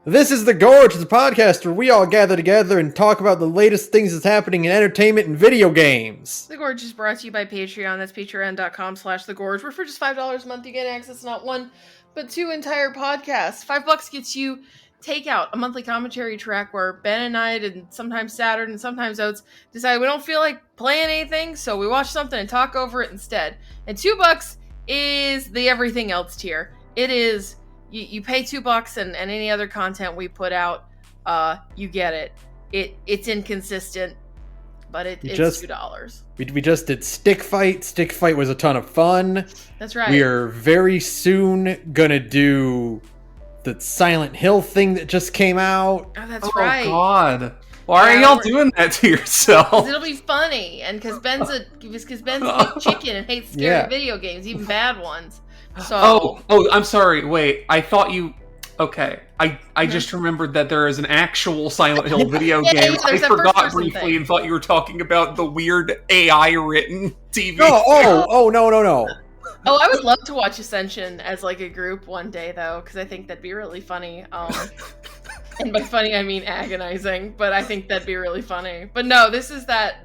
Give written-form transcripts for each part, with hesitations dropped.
This is The Gorge, the podcast where we all gather together and talk about the latest things that's happening in entertainment and video games. The Gorge is brought to you by Patreon. That's patreon.com/thegorge, where for just $5 a month you get access to not one, but two entire podcasts. $5 gets you Takeout, a monthly commentary track where Ben and I, and sometimes Saturn and sometimes Oates, decide we don't feel like playing anything, so we watch something and talk over it instead. And $2 is the everything else tier. It is... You pay $2 and any other content we put out, you get it. It's inconsistent, but it's $2. We just did Stick Fight. Stick Fight was a ton of fun. That's right. We are very soon gonna do the Silent Hill thing that just came out. Oh, that's right. Oh God. Why are y'all doing that to yourselves? It'll be funny, and because Ben's a big chicken and hates scary video games, even bad ones. So. Oh, I'm sorry. Wait, I thought you... Okay, I just remembered that there is an actual Silent Hill video game. I forgot briefly and thought you were talking about the weird AI-written TV. No, no. Oh, I would love to watch Ascension as like a group one day, though, because I think that'd be really funny. And by funny, I mean agonizing, but I think that'd be really funny. But no, this is that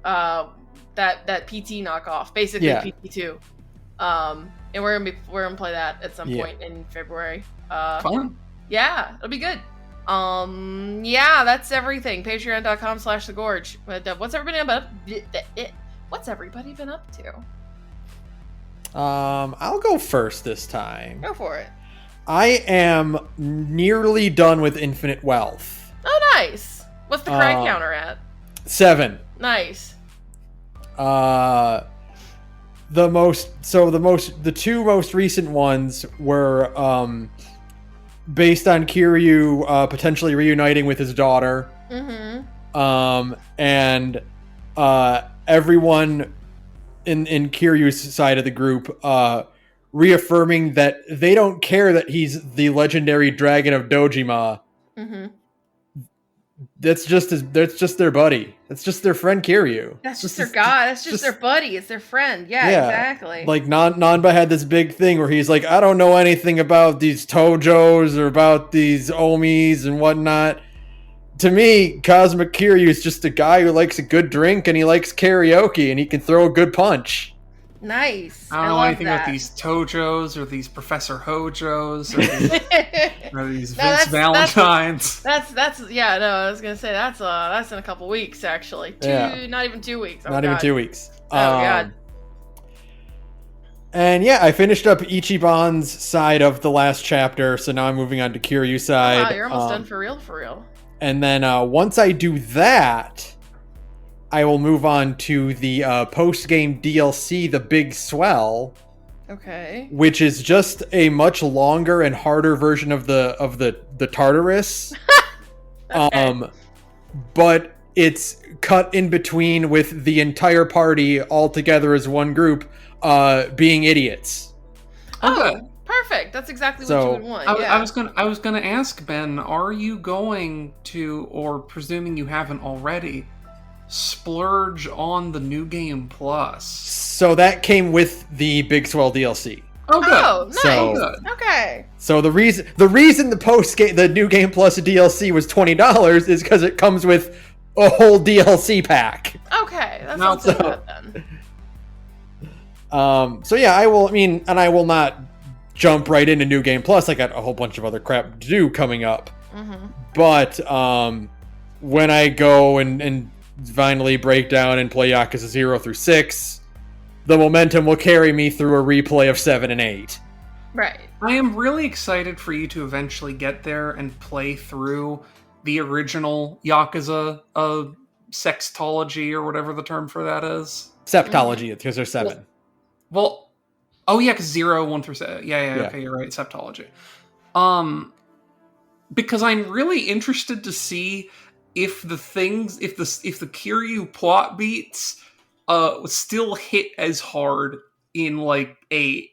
PT knockoff, basically PT2. And we're gonna play that at some point in February. Fun. Yeah, it'll be good. Yeah, that's everything. Patreon.com/thegorge. What's everybody been up to? I'll go first this time. Go for it. I am nearly done with Infinite Wealth. Oh, nice. What's the cry counter at? 7. Nice. The two most recent ones were based on Kiryu potentially reuniting with his daughter. Mm-hmm. And everyone in Kiryu's side of the group reaffirming that they don't care that he's the legendary dragon of Dojima. Mm-hmm. That's just their buddy. That's just their friend Kiryu. That's just their god. That's just their buddy. It's their friend. Yeah, exactly. Like Nanba had this big thing where he's like, I don't know anything about these Tojos or about these Omis and whatnot. To me, Cosmic Kiryu is just a guy who likes a good drink and he likes karaoke and he can throw a good punch. Nice. I don't know anything about these Tojos or these Professor Hojos or these Vince Valentines. I was gonna say that's in a couple weeks actually. Not even 2 weeks. Even 2 weeks. Oh God. And I finished up Ichiban's side of the last chapter, so now I'm moving on to Kiryu's side. Wow, you're almost done for real. And then once I do that, I will move on to the post-game DLC, The Big Swell. Okay. Which is just a much longer and harder version of the Tartarus. Okay. But it's cut in between with the entire party all together as one group being idiots. Oh, perfect. That's exactly what you would want. I was gonna ask Ben, are you going to, or presuming you haven't already, splurge on the New Game Plus? So that came with the Big Swell DLC. Oh, good. Oh, nice. So, okay. So the reason the New Game Plus DLC was $20 is because it comes with a whole DLC pack. Okay, that sounds good then. I will not jump right into New Game Plus. I got a whole bunch of other crap to do coming up. Mm-hmm. But when I go and finally break down and play Yakuza 0 through 6, the momentum will carry me through a replay of 7 and 8. Right. I am really excited for you to eventually get there and play through the original Yakuza sextology, or whatever the term for that is. Septology, because there's 7. Well, because 0, 1 through 7. Yeah, okay, you're right, septology. Because I'm really interested to see if the Kiryu plot beats still hit as hard in like 8.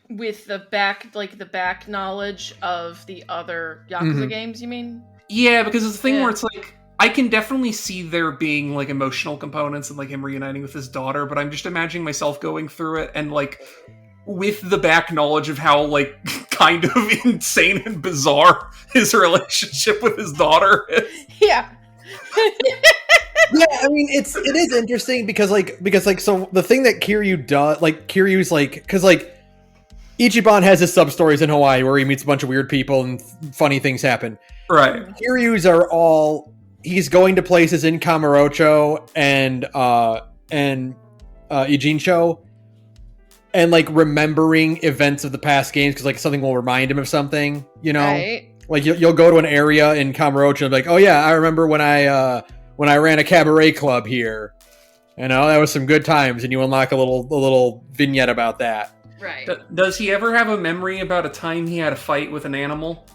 With the back knowledge of the other Yakuza games, you mean? Yeah, because it's the thing where it's like, I can definitely see there being like emotional components and like him reuniting with his daughter, but I'm just imagining myself going through it and like with the back knowledge of how like kind of insane and bizarre his relationship with his daughter is. Yeah. Yeah, I mean it is interesting because so the thing that Kiryu does, Kiryu's because Ichiban has his sub stories in Hawaii where he meets a bunch of weird people and funny things happen. Right. Kiryu's are all he's going to places in Kamurocho and Ijincho and remembering events of the past games because something will remind him of something, Right. You'll go to an area in Kamurocho and oh yeah, I remember when I ran a cabaret club here, that was some good times, and you unlock a little vignette about that. Right. Does he ever have a memory about a time he had a fight with an animal?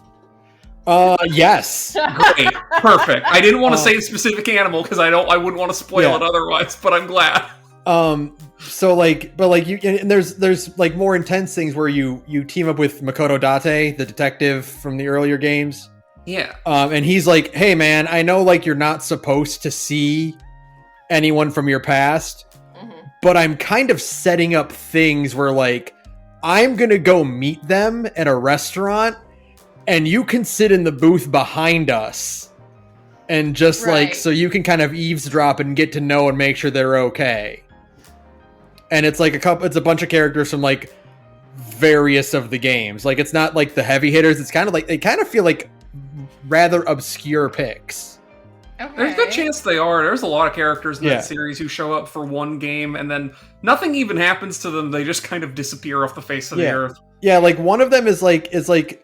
Yes. Great. Perfect. I didn't want to say a specific animal because I wouldn't want to spoil it otherwise, but I'm glad. There's more intense things where you team up with Makoto Date, the detective from the earlier games. Yeah. And he's like, hey man, I know you're not supposed to see anyone from your past, but I'm kind of setting up things where I'm gonna go meet them at a restaurant and you can sit in the booth behind us and just so you can kind of eavesdrop and get to know and make sure they're okay. And it's it's a bunch of characters from various of the games. It's not the heavy hitters. It's kind of they kind of feel rather obscure picks. Okay. There's a good chance they are. There's a lot of characters in that series who show up for one game and then nothing even happens to them. They just kind of disappear off the face of the earth. Yeah, one of them is the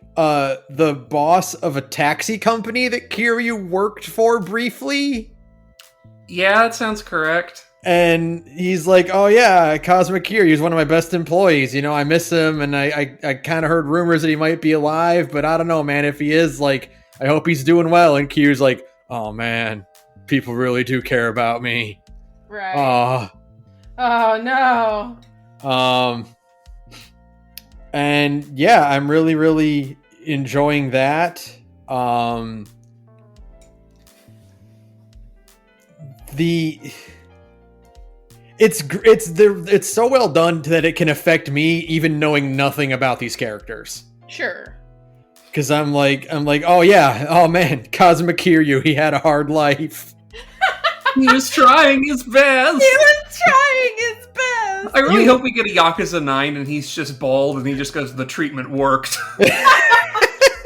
boss of a taxi company that Kiryu worked for briefly. Yeah, that sounds correct. And he's oh yeah, Cosmic Kiryu, he's one of my best employees. I miss him, and I kind of heard rumors that he might be alive, but I don't know, man. If he is, I hope he's doing well. And Kiryu's oh man, people really do care about me. Right. Oh no. And yeah, I'm really, really enjoying that. It's so well done that it can affect me even knowing nothing about these characters. Sure. Because I'm oh yeah, oh man, Cosmic Kiryu, he had a hard life. He was trying his best. I really hope we get a Yakuza 9 and he's just bald and he just goes, the treatment worked.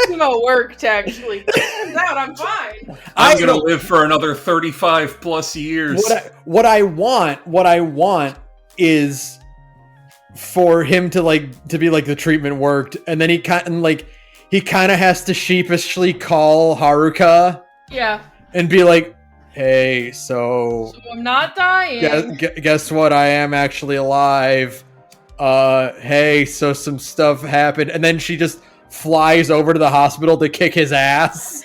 Chemo worked, actually. Turns out I'm fine. I'm going to live for another 35 plus years. What I want is for him to be the treatment worked, and then he kind of has to sheepishly call Haruka. Yeah. And be hey, so I'm not dying. Guess what? I am actually alive. Hey, so some stuff happened. And then she just flies over to the hospital to kick his ass.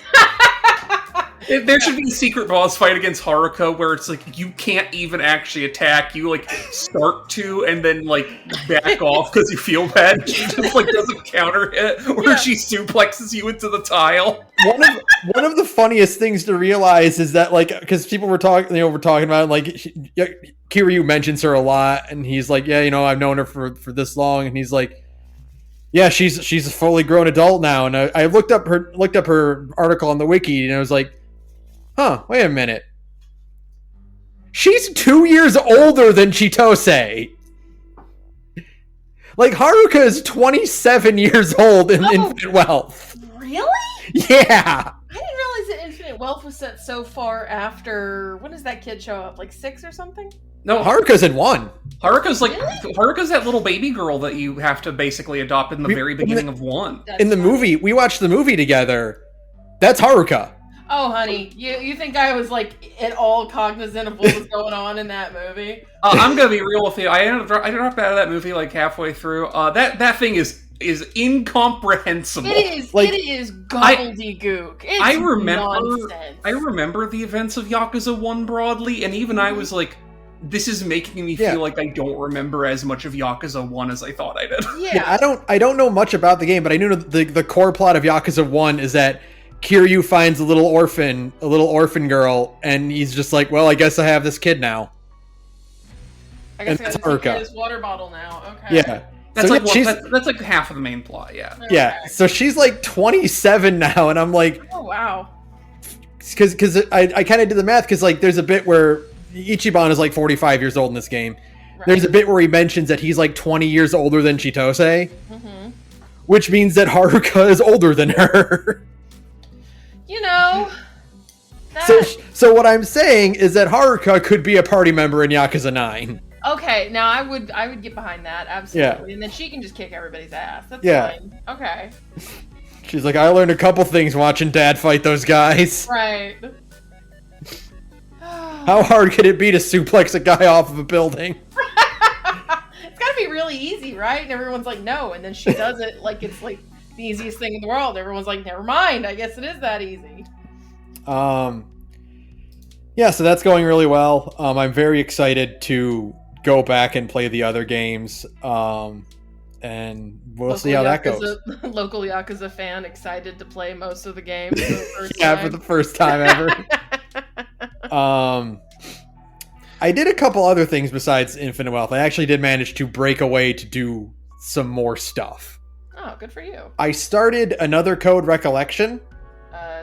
There should be a secret boss fight against Haruka where it's you can't even actually attack. You start to and then back off because you feel bad. She just does a counter hit where she suplexes you into the tile. One of the funniest things to realize is that because people were talking, we're talking about Kiryu mentions her a lot, and he's yeah, I've known her for this long, and he's yeah, she's a fully grown adult now, and I looked up her article on the wiki, and I was huh, wait a minute. She's 2 years older than Chitose. Haruka is 27 years old in Infinite Wealth. Really? Yeah. I didn't realize that Infinite Wealth was set so far after. When does that kid show up? 6 or something? No, Haruka's in 1. Haruka's Haruka's that little baby girl that you have to basically adopt in the very beginning of 1. In the movie, we watched the movie together. That's Haruka. Oh, honey, you think I was at all cognizant of what was going on in that movie? I'm gonna be real with you. I dropped out of that movie halfway through. That thing is incomprehensible. It is gobbledygook. It's nonsense. I remember the events of Yakuza 1 broadly, and even I was this is making me feel like I don't remember as much of Yakuza 1 as I thought I did. Yeah, I don't know much about the game, but I knew the core plot of Yakuza 1 is that Kiryu finds a little orphan girl, and he's just well, I guess I have this kid now. I guess I got his water bottle now. Okay. Yeah. That's so, like yeah, that's like half of the main plot, yeah. Okay. Yeah, so she's like 27 now, and I'm like, oh wow, because I kind of did the math, because like there's a bit where Ichiban is like 45 years old in this game. right. There's a bit where he mentions that he's like 20 years older than Chitose, Mm-hmm. which means that Haruka is older than her. You know, that... So what I'm saying is that Haruka could be a party member in Yakuza 9. Okay, now I would get behind that, absolutely. Yeah. And then she can just kick everybody's ass. That's fine. Okay. She's like, I learned a couple things watching Dad fight those guys. Right. How hard could it be to suplex a guy off of a building? It's gotta be really easy, right? And everyone's like, no. And then she does it like it's like the easiest thing in the world. Everyone's like, never mind. I guess it is that easy. Yeah, so that's going really well. I'm very excited to go back and play the other games, and we'll see how that goes. Local Yakuza fan excited to play most of the games for the first yeah, time. for the first time ever. I did a couple other things besides Infinite Wealth. I actually did manage to break away to do some more stuff. Oh, good for you. I started Another Code Recollection.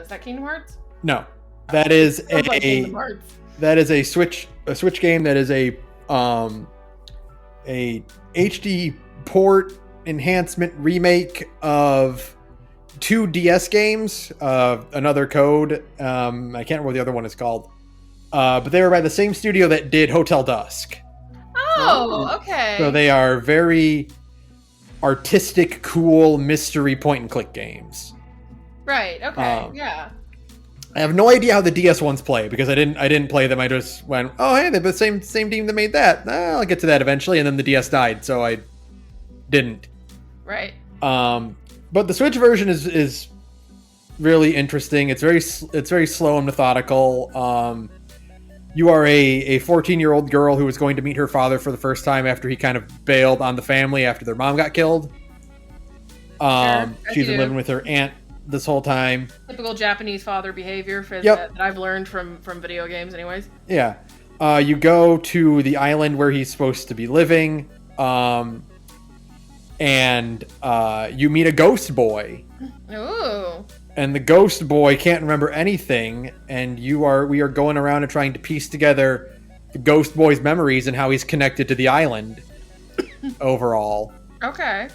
Is that Kingdom Hearts? No, that is that is a Switch game that is a HD port enhancement remake of 2 DS games, Another Code. I can't remember what the other one is called, but they were by the same studio that did Hotel Dusk. Oh, okay. So they are very artistic, cool mystery point and click games. Right. Okay. Yeah. I have no idea how the DS ones play because I didn't play them. I just went, oh hey, they're the same team that made that. I'll get to that eventually, and then the DS died, so I didn't. Right. But the Switch version is really interesting. It's very slow and methodical. You are a 14-year-old girl who was going to meet her father for the first time after he kind of bailed on the family after their mom got killed. She's been living with her aunt this whole time. Typical Japanese father behavior that I've learned from video games anyways. Yeah. You go to the island where he's supposed to be living, and you meet a ghost boy. Ooh. And the ghost boy can't remember anything, and we are going around and trying to piece together the ghost boy's memories and how he's connected to the island overall. Okay.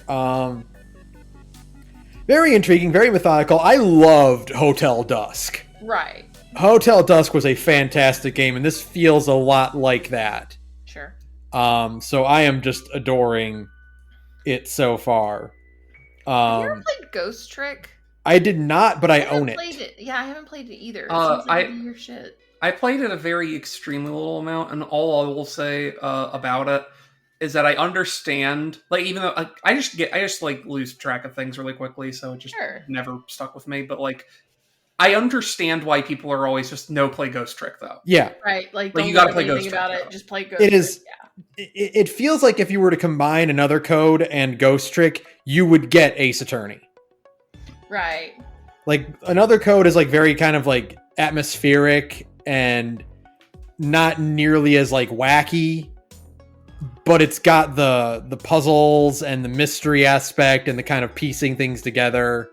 Very intriguing, very methodical. I loved Hotel Dusk. Right. Hotel Dusk was a fantastic game, and this feels a lot like that. Sure. So I am just adoring it so far. Have you ever played Ghost Trick? I did not, but I own it. Yeah, I haven't played it either. It seems like your shit. I played it a very extremely little amount, and all I will say about it is that I understand, like, even though I just like lose track of things really quickly, so it just never stuck with me. But like, I understand why people are always just play Ghost Trick though. Yeah, right. Like you gotta play Ghost Trick about though. It. Just play Ghost Trick. It is. Yeah. It feels like if you were to combine Another Code and Ghost Trick, you would get Ace Attorney. Right. Like Another Code is like very kind of like atmospheric and not nearly as like wacky, but it's got the puzzles and the mystery aspect and the kind of piecing things together.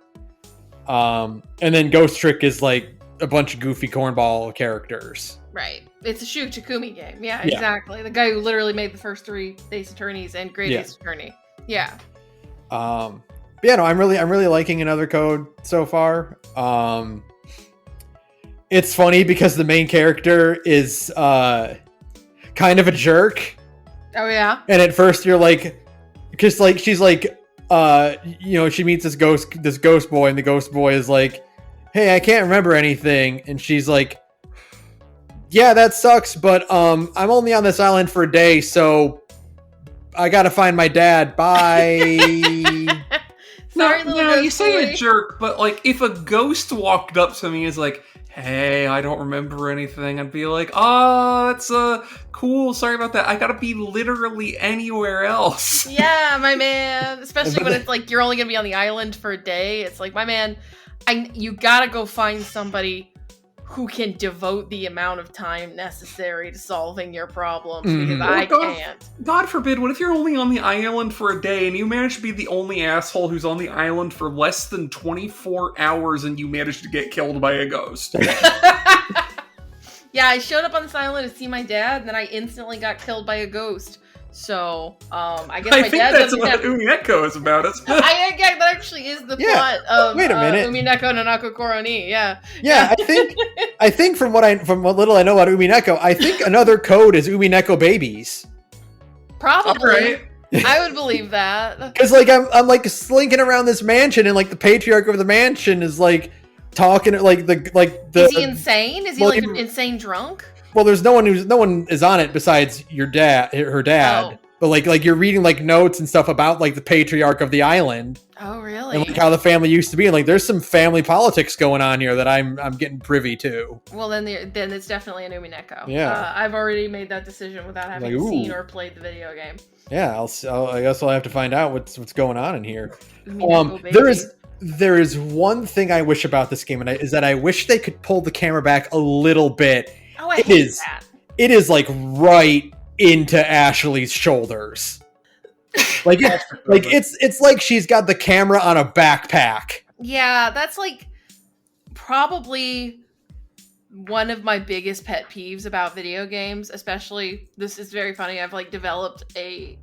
And then Ghost Trick is like a bunch of goofy cornball characters. Right. It's a Shu Takumi game. Yeah, exactly. The guy who literally made the first 3 Ace Attorneys and Great Ace Attorney. Yeah. But yeah, no, I'm really liking Another Code so far. It's funny because the main character is kind of a jerk. Oh yeah. And at first you're like, because like she's like, she meets this ghost boy, and the ghost boy is like, hey, I can't remember anything, and she's like, yeah, that sucks, but I'm only on this island for a day, so I gotta find my dad. Bye. Sorry, no, you say a jerk, but like if a ghost walked up to me and is like, hey, I don't remember anything, I'd be like, oh, that's cool, sorry about that. I gotta be literally anywhere else. Yeah, my man. Especially when it's like you're only gonna be on the island for a day. It's like, my man, you gotta go find somebody who can devote the amount of time necessary to solving your problems, Mhm. because I can't. God forbid, what if you're only on the island for a day and you manage to be the only asshole who's on the island for less than 24 hours and you manage to get killed by a ghost? Yeah, I showed up on this island to see my dad, and then I instantly got killed by a ghost. So, I guess my I think dad that's doesn't what have... Umineko is about. that actually is the plot of Wait a minute. Umineko no Nako Koro ni, yeah. Yeah, I think from what little I know about Umineko, I think another code is Umineko babies. Probably. Right. I would believe that. Because like I'm like slinking around this mansion, and like the patriarch of the mansion is like talking like the Is he insane? Is he like an insane drunk? Well, there's no one is on it besides her dad. Oh. But like you're reading like notes and stuff about like the patriarch of the island. Oh, really? And like how the family used to be, and like there's some family politics going on here that I'm getting privy to. Well, then it's definitely an Umineko. Yeah. I've already made that decision without having seen or played the video game. Yeah, I guess I'll have to find out what's going on in here. There is one thing I wish about this game, and is that I wish they could pull the camera back a little bit. Oh, I hate that. It is like right into Ashley's shoulders. Like it's like she's got the camera on a backpack. Yeah, that's like probably one of my biggest pet peeves about video games, especially this is very funny. I've like developed a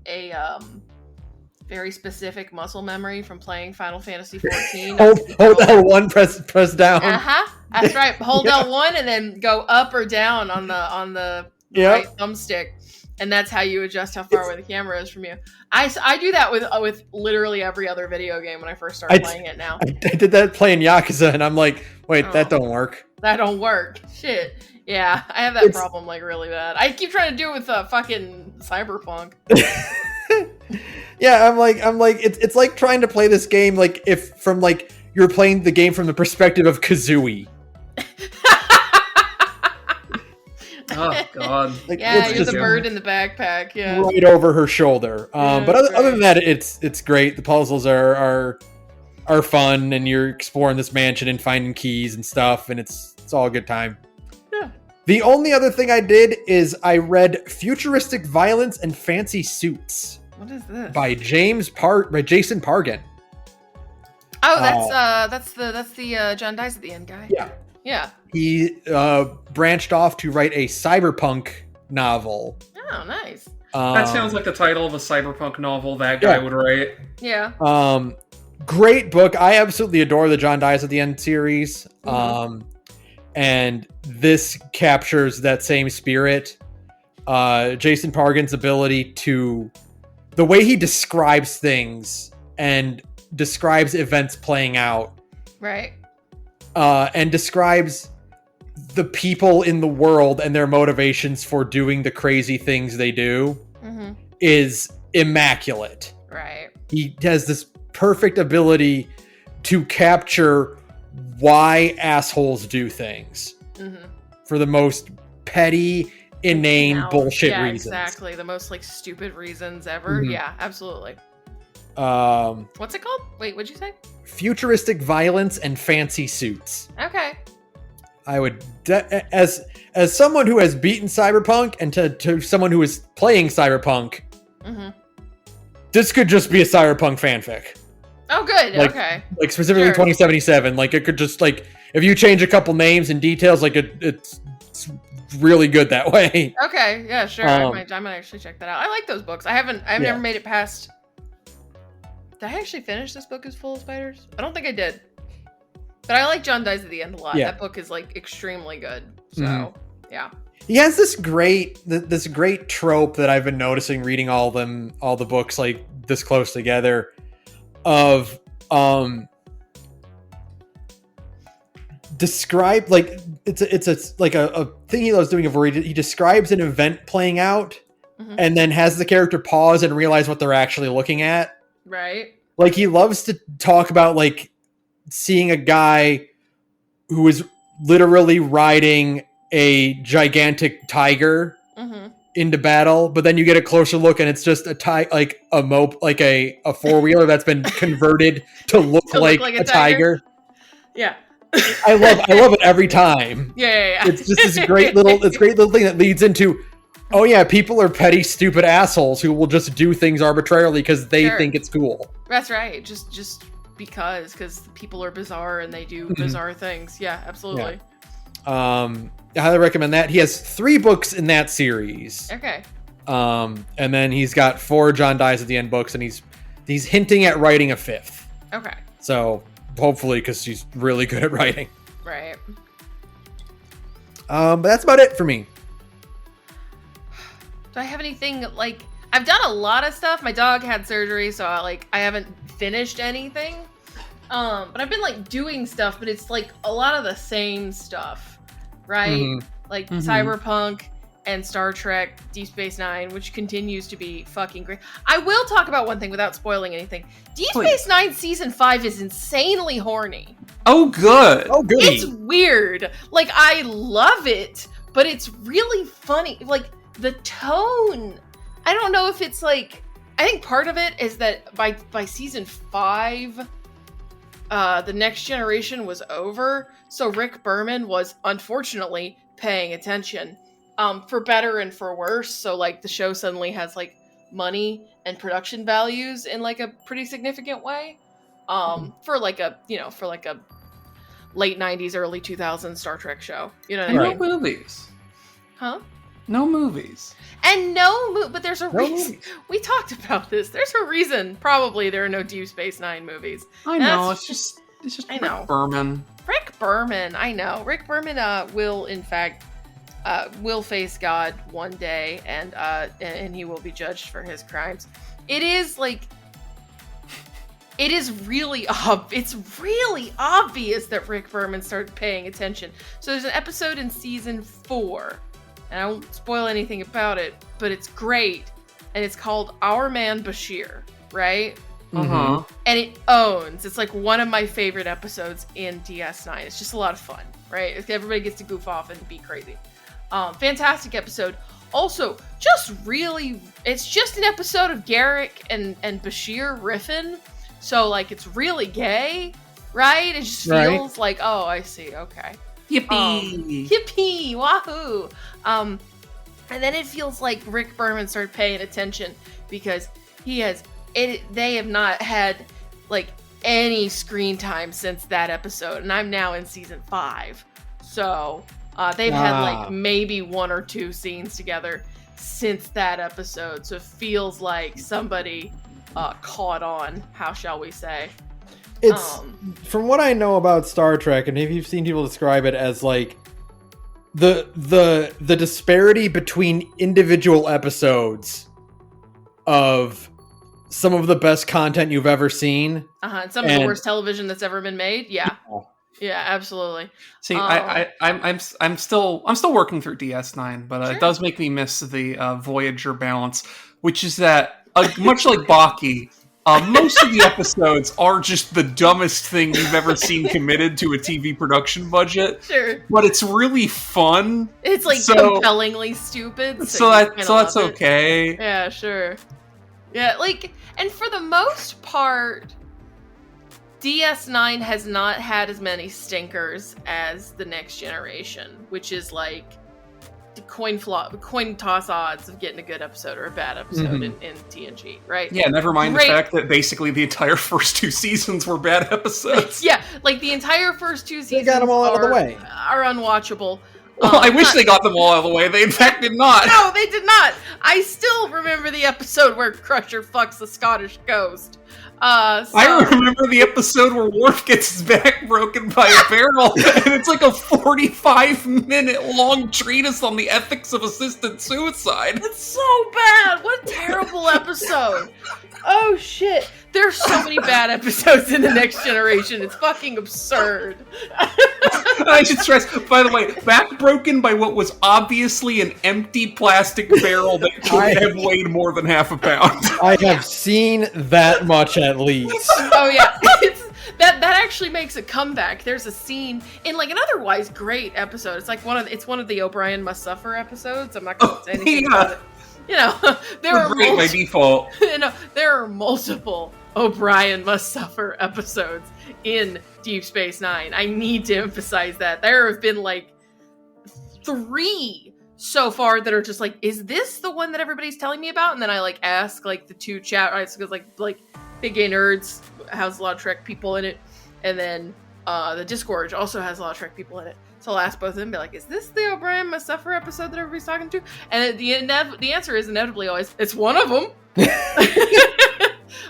very specific muscle memory from playing Final Fantasy 14. hold L1, press down. That's right. Hold L1 and then go up or down on the right thumbstick, and that's how you adjust how far away the camera is from you. I do that with literally every other video game when I first started playing it now. I did that playing Yakuza, and I'm like, wait, that don't work. That don't work. Shit. Yeah, I have that problem like really bad. I keep trying to do it with fucking Cyberpunk. Yeah, I'm like, it's like trying to play this game like if from like you're playing the game from the perspective of Kazooie. Oh God! Like, yeah, you're the bird in the backpack. Yeah, right over her shoulder. But other than that, it's great. The puzzles are fun, and you're exploring this mansion and finding keys and stuff, and it's all a good time. Yeah. The only other thing I did is I read Futuristic Violence and Fancy Suits. What is this? By Jason Pargin. Oh, that's the John Dies at the End guy. Yeah. Yeah. He branched off to write a cyberpunk novel. Oh, nice. That sounds like the title of a cyberpunk novel that guy would write. Yeah. Great book. I absolutely adore the John Dies at the End series. Mm-hmm. And this captures that same spirit. Jason Pargin's ability the way he describes things and describes events playing out. Right. And describes the people in the world and their motivations for doing the crazy things they do is immaculate. Right. He has this perfect ability to capture why assholes do things for the most petty, inane bullshit reasons. Exactly. The most like stupid reasons ever. Yeah, absolutely. What's it called? Wait, what'd you say? Futuristic Violence and Fancy Suits. Okay. I would, as someone who has beaten Cyberpunk and to someone who is playing Cyberpunk, this could just be a Cyberpunk fanfic. Oh, good. Like, okay. Like specifically 2077. Like it could just like if you change a couple names and details, like it's really good that way. Okay. Yeah. Sure. I might actually check that out. I like those books. I've never made it past. Did I actually finish this book? Is Full of Spiders? I don't think I did. But I like John Dies at the End a lot. Yeah. That book is like extremely good. So yeah. He has this great trope that I've been noticing reading all the books like this close together of describe like it's like a thing he loves doing of where he describes an event playing out and then has the character pause and realize what they're actually looking at. Right. Like he loves to talk about like seeing a guy who is literally riding a gigantic tiger into battle, but then you get a closer look and it's just a four-wheeler that's been converted to look like a tiger. Yeah. I love it every time. Yeah. It's just this great little thing that leads into, oh yeah, people are petty, stupid assholes who will just do things arbitrarily because they think it's cool. That's right. Just because people are bizarre and they do bizarre things. Yeah, absolutely. Yeah. I highly recommend that. He has 3 books in that series. Okay. And then he's got 4 John Dies at the End books, and he's hinting at writing a 5th. Okay. So hopefully, because she's really good at writing. Right. But that's about it for me. Do I have anything like? I've done a lot of stuff. My dog had surgery, so I haven't finished anything. But I've been like doing stuff, but it's like a lot of the same stuff, right? Like Cyberpunk and Star Trek Deep Space Nine, which continues to be fucking great. I will talk about one thing without spoiling anything. Deep Space Nine Season 5 is insanely horny. Oh, good. Oh, good. It's weird. Like, I love it, but it's really funny. Like, the tone, I don't know if it's like, I think part of it is that by Season 5, the Next Generation was over, so Rick Berman was unfortunately paying attention. For better and for worse. So like the show suddenly has like money and production values in like a pretty significant way. For like a late 90s, early 2000s Star Trek show. You know what I mean? No movies. Huh? No movies. And but there's a reason. We talked about this. There's a reason probably there are no Deep Space Nine movies. I know. It's just Rick Berman. Rick Berman, I know. Rick Berman will in fact will face God one day, and he will be judged for his crimes. It is like, it's really obvious that Rick Berman started paying attention. So there's an episode in season 4, and I won't spoil anything about it, but it's great, and it's called Our Man Bashir, right? And It's like one of my favorite episodes in DS9. It's just a lot of fun, right? Everybody gets to goof off and be crazy. Fantastic episode. Also, it's just an episode of Garrick and Bashir riffing. So, like, it's really gay, right? It just feels like, oh, I see, okay. Yippee! Yippee! Wahoo! And then it feels like Rick Berman started paying attention because they have not had, like, any screen time since that episode. And I'm now in season 5. So... they've had like maybe 1 or 2 scenes together since that episode, so it feels like somebody caught on. How shall we say? It's from what I know about Star Trek, and if you've seen people describe it as like the disparity between individual episodes of some of the best content you've ever seen, and some of the worst television that's ever been made. Yeah, absolutely. See, I'm still working through DS9, but it does make me miss the Voyager balance, which is that much like Baki, most of the episodes are just the dumbest thing you've ever seen committed to a TV production budget. Sure, but it's really fun. It's like compellingly stupid. So that's okay. Yeah, sure. Yeah, like, and for the most part, DS9 has not had as many stinkers as the Next Generation, which is like the coin toss odds of getting a good episode or a bad episode in TNG, right? Yeah, never mind the fact that basically the entire first 2 seasons were bad episodes. Yeah, like the entire first 2 seasons got them all out of the way. Are unwatchable. Well, I wish they got them all out of the way. They in fact did not. No, they did not. I still remember the episode where Crusher fucks the Scottish ghost. I remember the episode where Worf gets his back broken by a barrel, and it's like a 45-minute long treatise on the ethics of assisted suicide. It's so bad. What a terrible episode. Oh shit. There's so many bad episodes in the Next Generation. It's fucking absurd. I should stress, by the way, back broken by what was obviously an empty plastic barrel that could have weighed more than half a pound. I have seen that much at least. Oh yeah. That actually makes a comeback. There's a scene in like an otherwise great episode. It's like one of the O'Brien Must Suffer episodes. I'm not going to say anything about it. there are great by default. There are multiple O'Brien Must Suffer episodes in Deep Space Nine. I need to emphasize that. There have been like 3 so far that are just like, is this the one that everybody's telling me about? And then I like ask like the 2 chat, because like Big Gay Nerds has a lot of Trek people in it, and then the Discord also has a lot of Trek people in it. So I'll ask both of them, be like, is this the O'Brien Must Suffer episode that everybody's talking to? And the answer is inevitably always, it's one of them.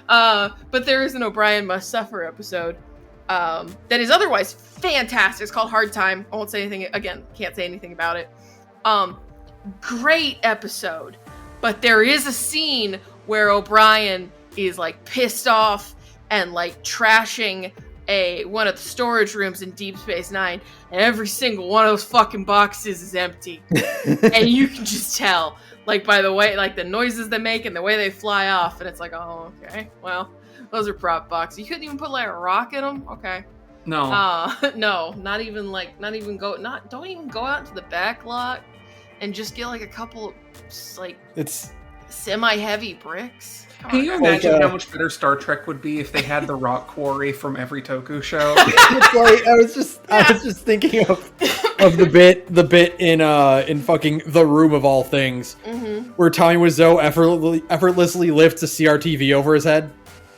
But there is an O'Brien Must Suffer episode that is otherwise fantastic. It's called Hard Time. I won't say anything, again, can't say anything about it. Great episode. But there is a scene where O'Brien is like pissed off and like trashing one of the storage rooms in Deep Space Nine, and every single one of those fucking boxes is empty. And you can just tell, like, by the way, like, the noises they make and the way they fly off, and it's like, oh, okay, well, those are prop boxes. You couldn't even put, like, a rock in them? Okay. No. No, don't even go out into the back lot and just get, like, a couple, like, it's semi-heavy bricks. Can you imagine how much better Star Trek would be if they had the rock quarry from every Toku show? It's like, I was just thinking of the bit in fucking The Room of All Things, where Tommy Wiseau effortlessly lifts a CRTV over his head.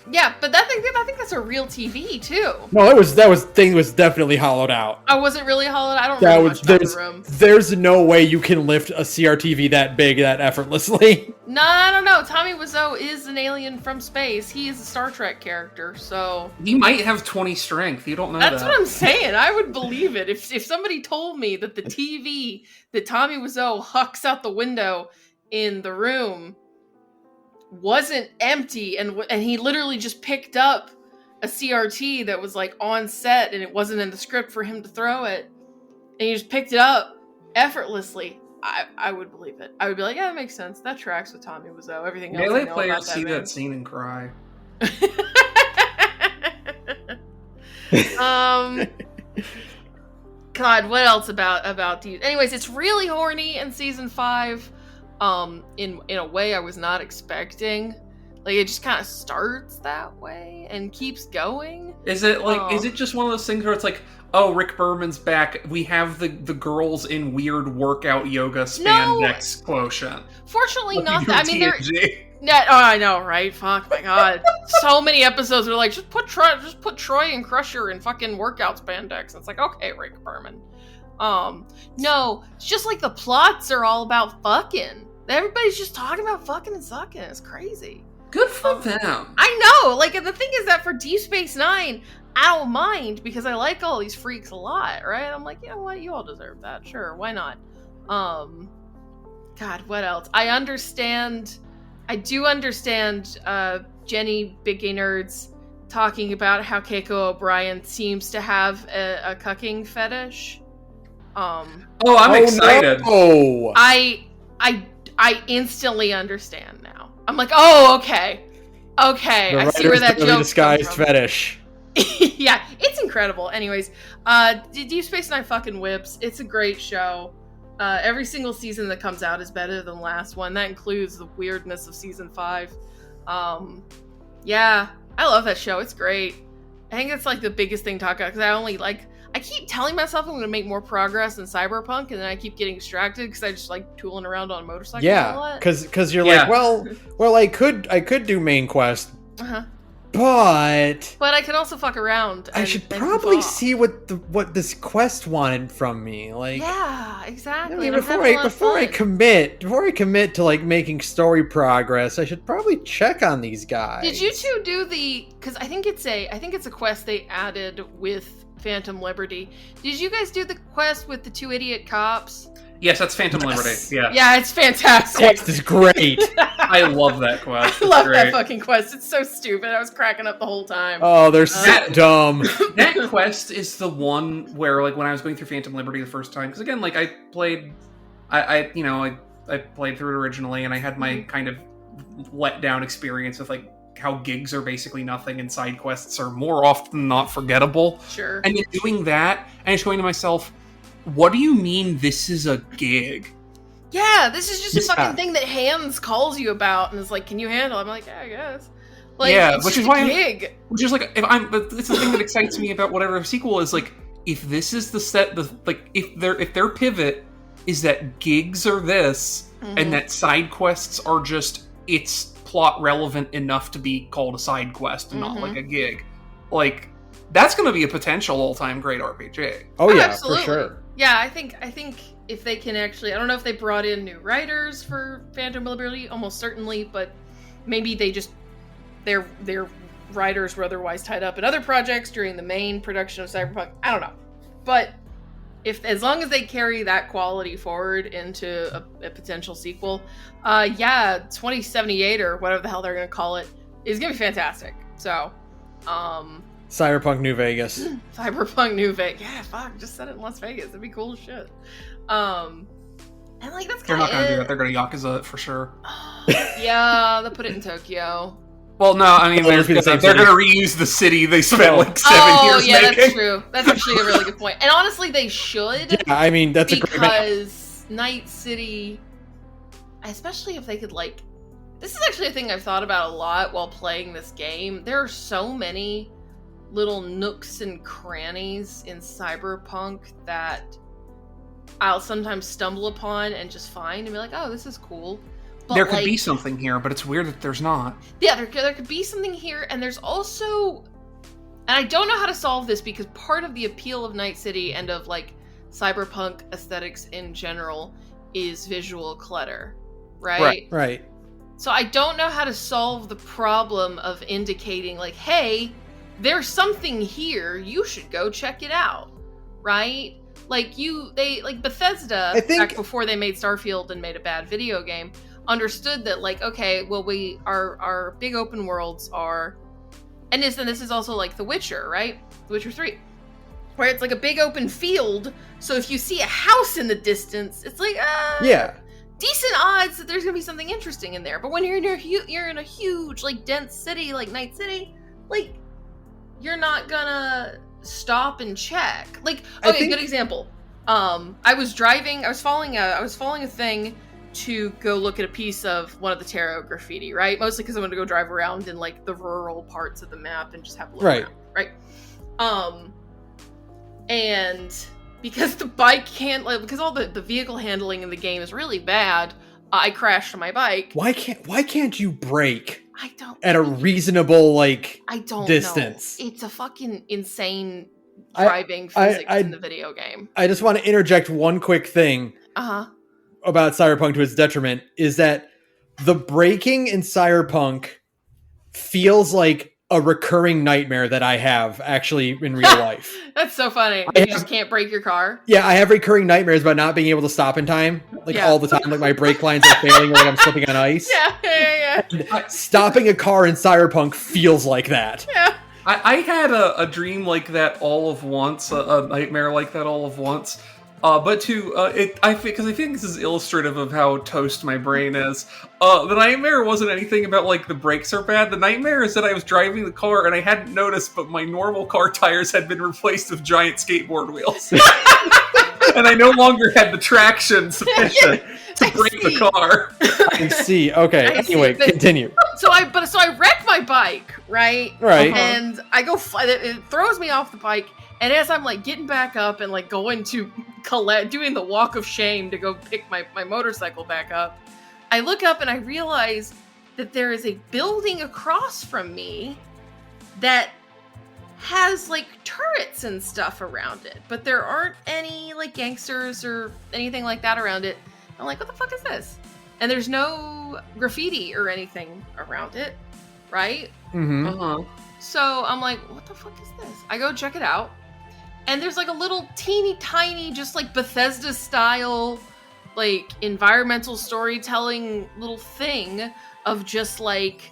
Yeah, but I think that's a real TV too. No, that thing was definitely hollowed out. Oh, was it really hollowed out? I don't remember much about The Room. There's no way you can lift a CRTV that big that effortlessly. No, I don't know. Tommy Wiseau is an alien from space. He is a Star Trek character, so he might have 20 strength. You don't know. That's what I'm saying. I would believe it if somebody told me that the TV that Tommy Wiseau hucks out the window in The Room wasn't empty, and he literally just picked up a CRT that was like on set and it wasn't in the script for him to throw it, and he just picked it up effortlessly. I would believe it. I would be like, yeah, that makes sense. That tracks with Tommy Wiseau. Everything else. Melee players see that scene and cry. God, what else about these? Anyways, it's really horny in season 5. In a way I was not expecting. Like, it just kind of starts that way and keeps going. Is it like, is it just one of those things where it's like, oh, Rick Berman's back, we have the girls in weird workout yoga spandex quotient? Fortunately, not that. I mean, I know, right? Fuck, my God. So many episodes are like, just put Troy and Crusher in fucking workout spandex. And it's like, okay, Rick Berman. No, it's just like the plots are all about fucking. Everybody's just talking about fucking and sucking. It's crazy. Good for them. I know. Like, and the thing is that for Deep Space Nine, I don't mind because I like all these freaks a lot, right? I'm like, you know what? You all deserve that. Sure, why not? God, what else? I do understand Jenny Big Gay Nerds talking about how Keiko O'Brien seems to have a cucking fetish. I'm excited. No. I instantly understand now. I'm like, oh, okay. I see where that joke disguised fetish. Yeah, it's incredible. Anyways, Deep Space Nine fucking whips. It's a great show. Every single season that comes out is better than the last one. That includes the weirdness of season 5. Yeah, I love that show. It's great. I think it's like the biggest thing to talk about because I keep telling myself I'm going to make more progress in Cyberpunk, and then I keep getting distracted because I just like tooling around on a motorcycle a lot. Because you're like, well, I could do main quest, but I could also fuck around. I should probably see what this quest wanted from me. Like, yeah, exactly. I mean, before I commit to like making story progress, I should probably check on these guys. Did you two do because I think it's a quest they added with Phantom Liberty. Did you guys do the quest with the 2 idiot cops? Yes, that's Phantom Liberty. Yeah. Yeah, it's fantastic. Quest is great. I love that quest. I love that fucking quest. It's so stupid. I was cracking up the whole time. Oh, they're so dumb. That quest is the one where, like, when I was going through Phantom Liberty the first time, because again, like, I played through it originally, and I had my kind of let down experience with like how gigs are basically nothing and side quests are more often than not forgettable. Sure. And in doing that, and just going to myself, what do you mean this is a gig? Yeah, this is just a fucking thing that Hans calls you about and is like, can you handle it? I'm like, yeah, I guess. Like, yeah, which is why gig. Which is like, but it's the thing that excites me about whatever sequel is, like, if this is if their pivot is that gigs are this, and that side quests are just, it's plot relevant enough to be called a side quest and not like a gig, like, that's going to be a potential all-time great RPG. Oh yeah, absolutely. For sure. Yeah, I think if they can actually, I don't know if they brought in new writers for Phantom Liberty, almost certainly, but maybe they just, their writers were otherwise tied up in other projects during the main production of Cyberpunk. I don't know. But as long as they carry that quality forward into a potential sequel, 2078 or whatever the hell they're going to call it is going to be fantastic. So, Cyberpunk New Vegas. Cyberpunk New Vegas. Yeah, fuck, just set it in Las Vegas. That'd be cool as shit. And like, that's kind of They're not going to do that. They're going to Yakuza it for sure. Yeah, they'll put it in Tokyo. Well, no, I mean, they're going to reuse the city they spent like 7 years making. Yeah, that's true. That's actually a really good point. And honestly, they should. Yeah, I mean, that's because Night City, especially if they could, like, this is actually a thing I've thought about a lot while playing this game. There are so many little nooks and crannies in Cyberpunk that I'll sometimes stumble upon and just find and be like, oh, this is cool. But there could be something here, but it's weird that there's not. Yeah, there could be something here, and there's also, and I don't know how to solve this because part of the appeal of Night City and of like Cyberpunk aesthetics in general is visual clutter, right? Right. So I don't know how to solve the problem of indicating like, hey, there's something here, you should go check it out, right? Like Bethesda, back before they made Starfield and made a bad video game, understood that, like, okay, well, our big open worlds are, and this is also like The Witcher, right? The Witcher 3, where it's like a big open field, so if you see a house in the distance, it's like, decent odds that there's gonna be something interesting in there. But when you're in a huge, like, dense city like Night City, like, you're not gonna stop and check. Like, okay, good example. I was following a thing to go look at a piece of one of the tarot graffiti, right? Mostly because I wanted to go drive around in like the rural parts of the map and just have a look around, right? And because the bike because all the vehicle handling in the game is really bad, I crashed my bike. Why can't you brake? I don't. At a reasonable distance. Know. It's a fucking insane driving physics in the video game. I just want to interject one quick thing. About Cyberpunk to its detriment is that the braking in Cyberpunk feels like a recurring nightmare that I have actually in real life. That's so funny. You just can't brake your car? Yeah, I have recurring nightmares about not being able to stop in time. All the time. Like my brake lines are failing or like I'm slipping on ice. Yeah. And stopping a car in Cyberpunk feels like that. Yeah. I had a dream like that all of once, a nightmare like that all of once. Because I think this is illustrative of how toast my brain is. The nightmare wasn't anything about like the brakes are bad. The nightmare is that I was driving the car and I hadn't noticed, but my normal car tires had been replaced with giant skateboard wheels, and I no longer had the traction sufficient to brake the car. I see. Okay. Anyway, continue. So I wreck my bike, right? Right. And I go. It throws me off the bike. And as I'm like getting back up and like going to doing the walk of shame to go pick my motorcycle back up, I look up and I realize that there is a building across from me that has like turrets and stuff around it, but there aren't any like gangsters or anything like that around it. I'm like, what the fuck is this? And there's no graffiti or anything around it, right? Mm-hmm. So I'm like, what the fuck is this? I go check it out. And there's like a little teeny tiny, just like Bethesda style, like environmental storytelling little thing of just like,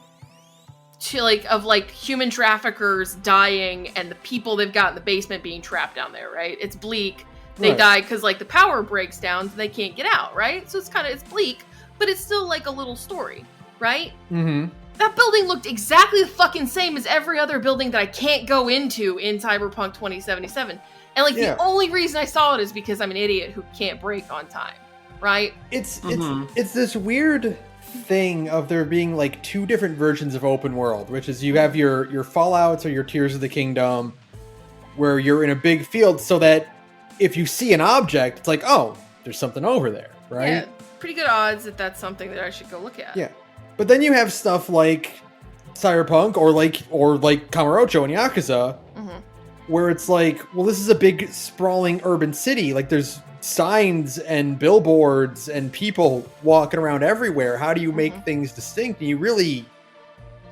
human traffickers dying and the people they've got in the basement being trapped down there, right? It's bleak. They die because like the power breaks down so they can't get out, right? So it's bleak, but it's still like a little story, right? Mm-hmm. That building looked exactly the fucking same as every other building that I can't go into in Cyberpunk 2077. And, the only reason I saw it is because I'm an idiot who can't brake on time. right? It's this weird thing of there being like two different versions of open world, which is you have your Fallouts or your Tears of the Kingdom, where you're in a big field, so that if you see an object, it's like, oh, there's something over there, right? Yeah, pretty good odds that that's something that I should go look at. Yeah, but then you have stuff like Cyberpunk or like Kamurocho and Yakuza, where it's like, well, this is a big sprawling urban city. Like there's signs and billboards and people walking around everywhere. How do you make things distinct? And you really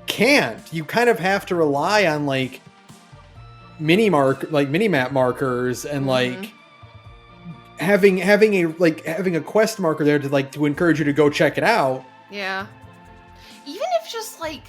can't. You kind of have to rely on like mini-map markers and like having a quest marker there to encourage you to go check it out. Yeah. Even if just like,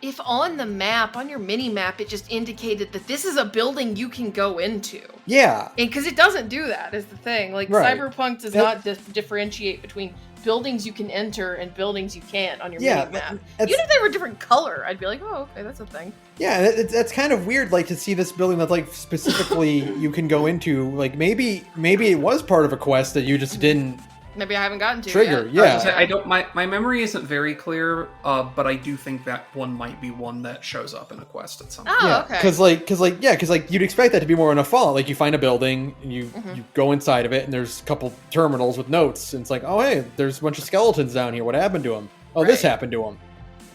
if on the map, on your mini map, it just indicated that this is a building you can go into. Yeah. And because it doesn't do that is the thing. Like, right. Cyberpunk does not differentiate between buildings you can enter and buildings you can't on your mini map. Even if they were a different color, I'd be like, oh, okay, that's a thing. Yeah, that's kind of weird, like, to see this building that's, like, specifically you can go into. Like, maybe it was part of a quest that you just didn't... Maybe I haven't gotten to trigger, yet. Yeah. I don't. My memory isn't very clear, but I do think that one might be one that shows up in a quest at some point. Oh, okay. Because you'd expect that to be more in a Fallout. Like, you find a building, and you go inside of it, and there's a couple terminals with notes, and it's like, oh, hey, there's a bunch of skeletons down here. What happened to them? Oh, this happened to them.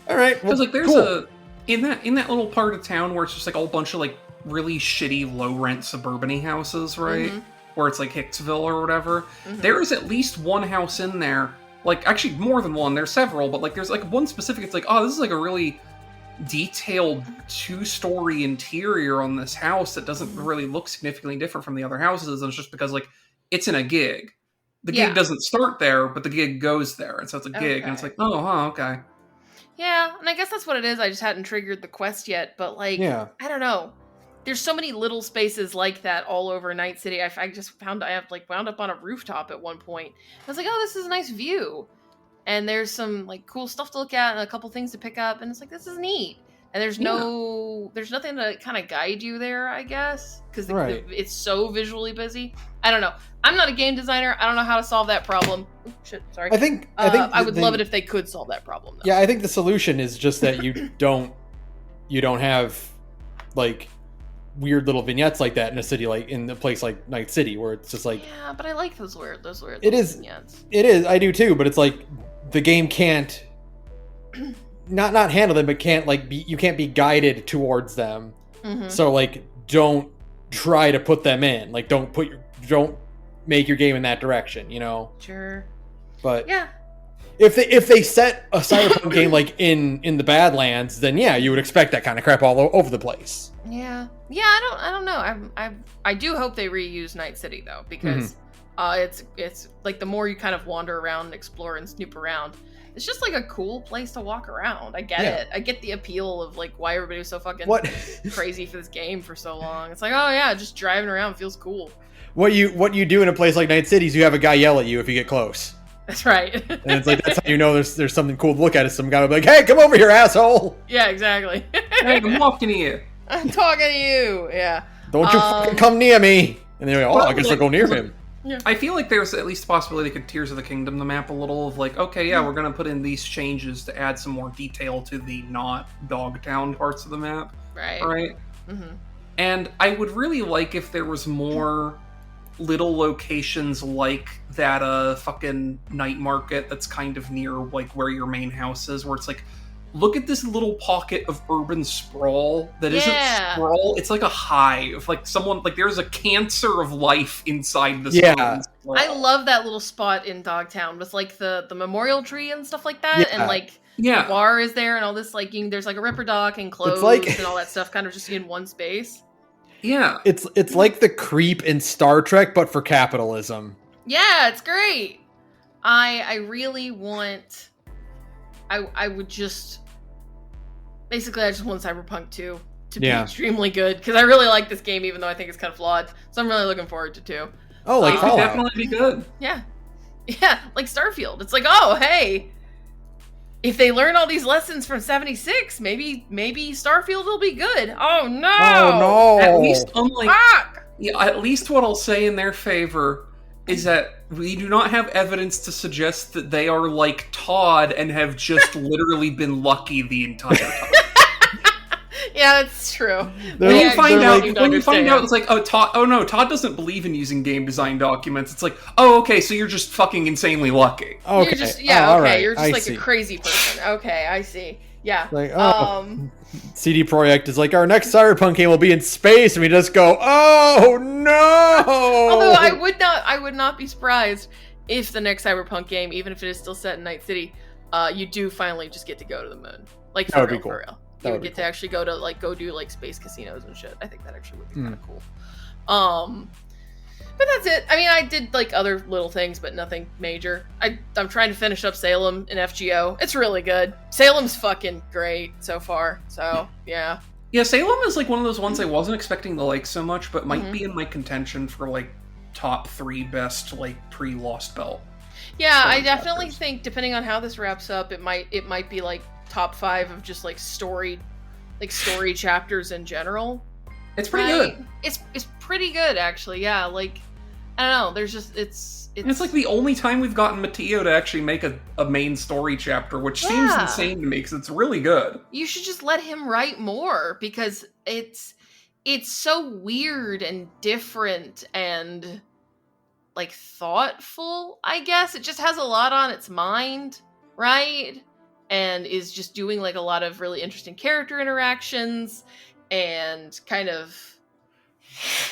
All right, well, because like there's cool. in that little part of town where it's just like a whole bunch of like really shitty low rent suburban-y houses, right? Where it's like Hicksville or whatever. There is at least one house in there, like actually more than one, there's several, but like there's like one specific, it's like, oh, this is like a really detailed 2-story interior on this house that doesn't really look significantly different from the other houses, and it's just because like it's in a gig. The gig doesn't start there, but the gig goes there, and so it's a gig, and it's like, oh, okay. Yeah, and I guess that's what it is. I just hadn't triggered the quest yet, but like, I don't know. There's so many little spaces like that all over Night City. I just found I have like wound up on a rooftop at one point. I was like, oh, this is a nice view. And there's some like cool stuff to look at and a couple things to pick up. And it's like, this is neat. And there's nothing to kind of guide you there, I guess. Because it's so visually busy. I don't know. I'm not a game designer. I don't know how to solve that problem. Oh, shit, sorry. I think I would love it if they could solve that problem, though. Yeah, I think the solution is just that you don't have like weird little vignettes like that in a city, like in a place like Night City, where it's just like, yeah, but I like those weird vignettes. It is, I do too, but it's like the game can't not handle them, but you can't be guided towards them. So like, don't try to put them in. Like, don't make your game in that direction, you know? Sure. But yeah, if they set a Cyberpunk game like in the Badlands, then yeah, you would expect that kind of crap all over the place. Yeah. I don't know. I do hope they reuse Night City though, because it's like the more you kind of wander around, and explore, and snoop around, it's just like a cool place to walk around. I get it. I get the appeal of like why everybody was so fucking crazy for this game for so long. It's like, oh yeah, just driving around feels cool. What you do in a place like Night City is you have a guy yell at you if you get close. That's right. And it's like, that's how you know there's something cool to look at. Is some guy will be like, hey, come over here, asshole. Yeah, exactly. Hey, I'm talking to you. I'm talking to you. Yeah. Don't you fucking come near me. And they're like, oh, I guess I'll go near him. Yeah. I feel like there's at least a possibility they could Tears of the Kingdom the map a little of like, okay, yeah, we're going to put in these changes to add some more detail to the not Dogtown parts of the map. Right. Right? Mm-hmm. And I would really like if there was more little locations like that fucking night market that's kind of near like where your main house is, where it's like, look at this little pocket of urban sprawl that isn't sprawl, it's like a hive, like someone, like there's a cancer of life inside this urban sprawl. I love that little spot in Dogtown with like the memorial tree and stuff like that, and like the bar is there and all this, like there's like a Ripper Doc and clothes and all that stuff kind of just in one space. Yeah. It's like the creep in Star Trek, but for capitalism. Yeah, it's great. I really want... I would just... Basically, I just want Cyberpunk 2 to be extremely good, because I really like this game, even though I think it's kind of flawed. So I'm really looking forward to 2. Oh, like Fallout. It could definitely be good. Yeah. Yeah, like Starfield. It's like, oh, hey... If they learn all these lessons from 76, maybe Starfield will be good. Oh no! Oh no! At least unlike at least what I'll say in their favor is that we do not have evidence to suggest that they are like Todd and have just literally been lucky the entire time. Yeah, that's true. When you find out, it's like, Todd doesn't believe in using game design documents. It's like, oh, okay, so you're just fucking insanely lucky. Okay. You're just, you're just like a crazy person. Okay, I see. Yeah. Like, CD Projekt is like, our next Cyberpunk game will be in space, and we just go, oh no! Although I would not be surprised if the next Cyberpunk game, even if it is still set in Night City, you do finally just get to go to the moon. Like, for real. You would get to actually go do like space casinos and shit. I think that actually would be kind of cool. But that's it. I mean, I did like other little things, but nothing major. I'm trying to finish up Salem in FGO. It's really good. Salem's fucking great so far. So yeah. Yeah, Salem is like one of those ones I wasn't expecting to like so much, but might be in my contention for like top 3 best like pre-Lost Belt. Yeah, I definitely think depending on how this wraps up, it might be like top 5 of just like story chapters in general. It's pretty good. It's pretty good actually. Yeah, like I don't know. There's just it's like the only time we've gotten Mateo to actually make a main story chapter, which seems insane to me because it's really good. You should just let him write more because it's so weird and different and like thoughtful. I guess it just has a lot on its mind, right? And is just doing like a lot of really interesting character interactions and kind of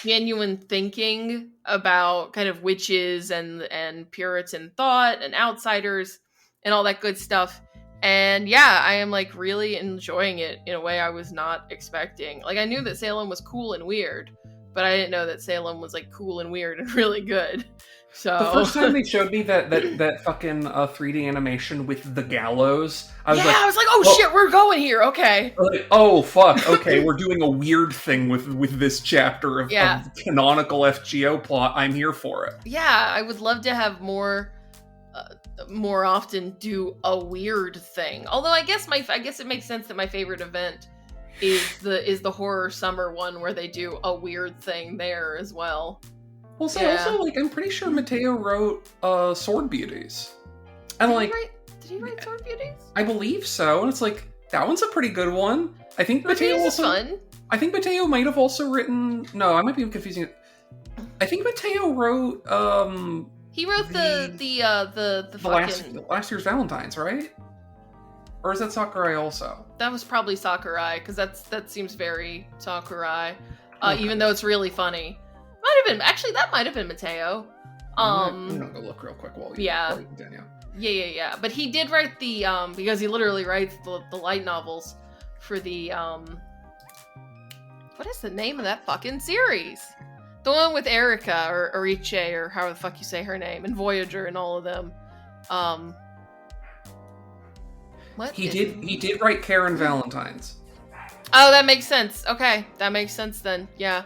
genuine thinking about kind of witches and Puritan thought and outsiders and all that good stuff. And yeah, I am like really enjoying it in a way I was not expecting. Like I knew that Salem was cool and weird, but I didn't know that Salem was like cool and weird and really good. So the first time they showed me that fucking 3D animation with the gallows, I was like, oh shit, we're going here. Okay. Like, oh fuck. Okay, we're doing a weird thing with this chapter of canonical FGO plot. I'm here for it. Yeah, I would love to have more often do a weird thing. Although I guess it makes sense that my favorite event is the horror summer one where they do a weird thing there as well. Also, like, I'm pretty sure Mateo wrote Sword Beauties. And did he write Sword Beauties? I believe so. And it's like, that one's a pretty good one. I think Mateo also... fun. I think Mateo might have also written... No, I might be confusing it. I think Mateo wrote... He wrote the last year's Valentine's, right? Or is that Sakurai also? That was probably Sakurai, because that seems very Sakurai. Even though it's really funny. That might have been Mateo. I'm gonna go look real quick while you continue. Yeah. But he did write the because he literally writes the light novels for the what is the name of that fucking series? The one with Erica or Oriche or however the fuck you say her name, and Voyager and all of them. He did write Karen Valentine's. Oh, that makes sense. Okay, that makes sense then. Yeah.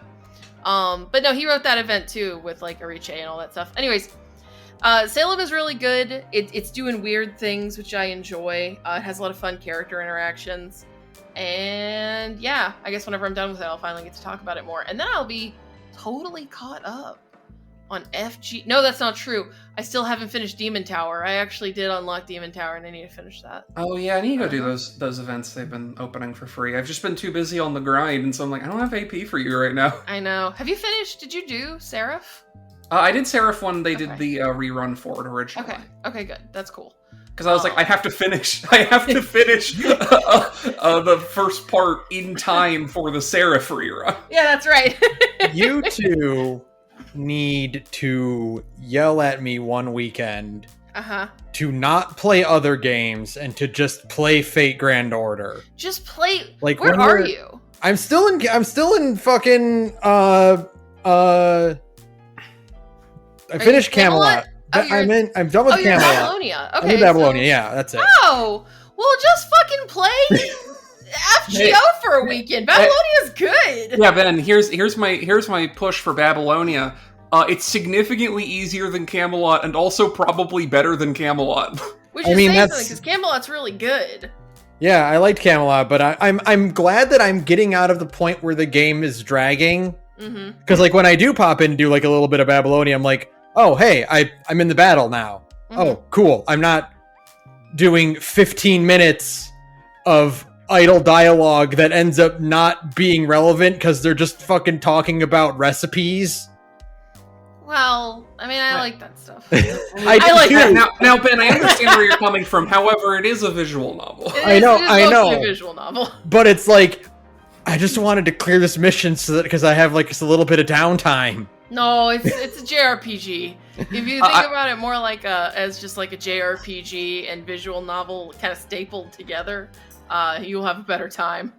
But no, he wrote that event too with like Oriche and all that stuff. Anyways, Salem is really good. It's doing weird things, which I enjoy. It has a lot of fun character interactions. And yeah, I guess whenever I'm done with it, I'll finally get to talk about it more. And then I'll be totally caught up on FG. No, that's not true. I still haven't finished Demon Tower. I actually did unlock Demon Tower and I need to finish that. Oh yeah, I need to go do those events they've been opening for free. I've just been too busy on the grind, and so I'm like, I don't have AP for you right now. I know. Have you finished? Did you do Seraph? I did Seraph when they did the rerun for it originally. Okay, good. That's cool. Because I was like, I have to finish the first part in time for the Seraph rerun. Yeah, that's right. You two need to yell at me one weekend to not play other games and to just play Fate Grand Order. Just play. Like, where are you? I'm still in fucking I finished Camelot. I'm done with Camelot. You're in Babylonia. Okay, I'm in Babylonia. Yeah, that's it. Oh, well, just fucking play FGO for a weekend. Babylonia's good. Yeah, Ben. Here's my push for Babylonia. It's significantly easier than Camelot, and also probably better than Camelot. Which is saying something, because Camelot's really good. Yeah, I liked Camelot, but I'm glad that I'm getting out of the point where the game is dragging. Because like when I do pop in and do like a little bit of Babylonia, I'm like, oh, hey, I'm in the battle now. Mm-hmm. Oh, cool. I'm not doing 15 minutes of idle dialogue that ends up not being relevant because they're just fucking talking about recipes. Well, I mean, I like that stuff. I like that. Now, Ben, I understand where you're coming from. However, it is a visual novel. I know. A visual novel. But it's like, I just wanted to clear this mission so that because I have like just a little bit of downtime. No, it's a JRPG. If you think about it more like as just like a JRPG and visual novel kind of stapled together, you'll have a better time.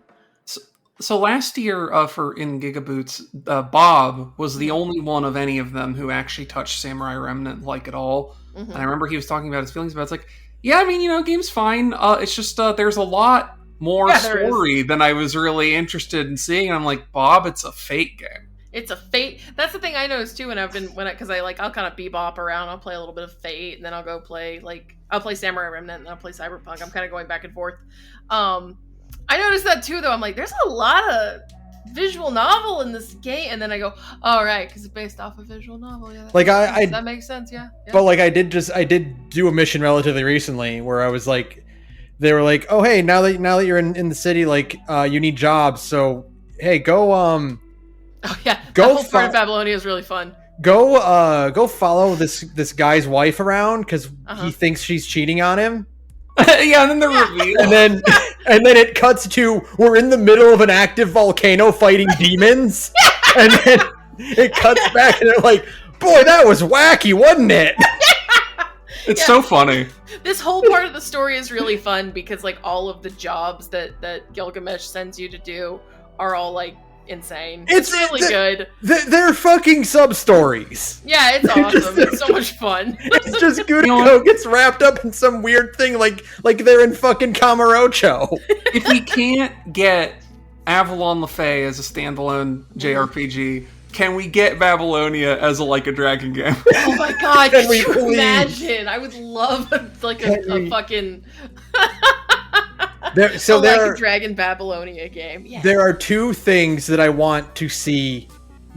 So last year for in Gigaboots, Bob was the only one of any of them who actually touched Samurai Remnant like at all. Mm-hmm. And I remember he was talking about his feelings about it. It's like, yeah, I mean, game's fine. It's just there's a lot more story than I was really interested in seeing. And I'm like, Bob, it's a Fate game. It's a Fate. That's the thing I noticed too. Because I'll kind of bebop around. I'll play a little bit of Fate, and then I'll go play I'll play Samurai Remnant, and then I'll play Cyberpunk. I'm kind of going back and forth. I noticed that too, though. I'm like, there's a lot of visual novel in this game, and then I go, oh right, because it's based off a visual novel. Yeah, that makes sense. Yeah. But like, I did do a mission relatively recently where I was like, they were like, oh hey, now that you're in the city, like, you need jobs, so hey, go Oh yeah, the whole part of Babylonia is really fun. Go follow this guy's wife around because he thinks she's cheating on him. Yeah, and then the reveal. And then it cuts to we're in the middle of an active volcano fighting demons. And then it cuts back and they're like, boy, that was wacky, wasn't it? It's so funny. This whole part of the story is really fun because like all of the jobs that Gilgamesh sends you to do are all like insane. It's really good. They're fucking sub-stories. Yeah, it's awesome. It's so much fun. It's just Gudiko gets wrapped up in some weird thing like they're in fucking Kamurocho. If we can't get Avalon LaFay as a standalone JRPG, can we get Babylonia as a Like a Dragon game? Oh my god, can you imagine? I would love a fucking... Like a Dragon Babylonia game. Yeah. There are two things that I want to see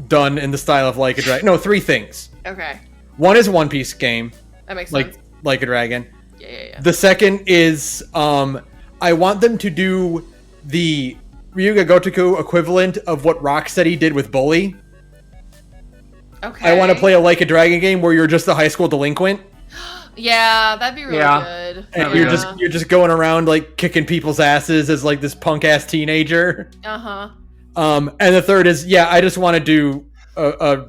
done in the style of Like a Dragon. No, three things. Okay. One is a One Piece game. That makes sense. Like a Dragon. Yeah. The second is I want them to do the Ryuga Gotoku equivalent of what Rocksteady did with Bully. Okay. I want to play a Like a Dragon game where you're just a high school delinquent. Yeah, that'd be really good. And you're just going around like kicking people's asses as like this punk ass teenager. And the third is I just want to do a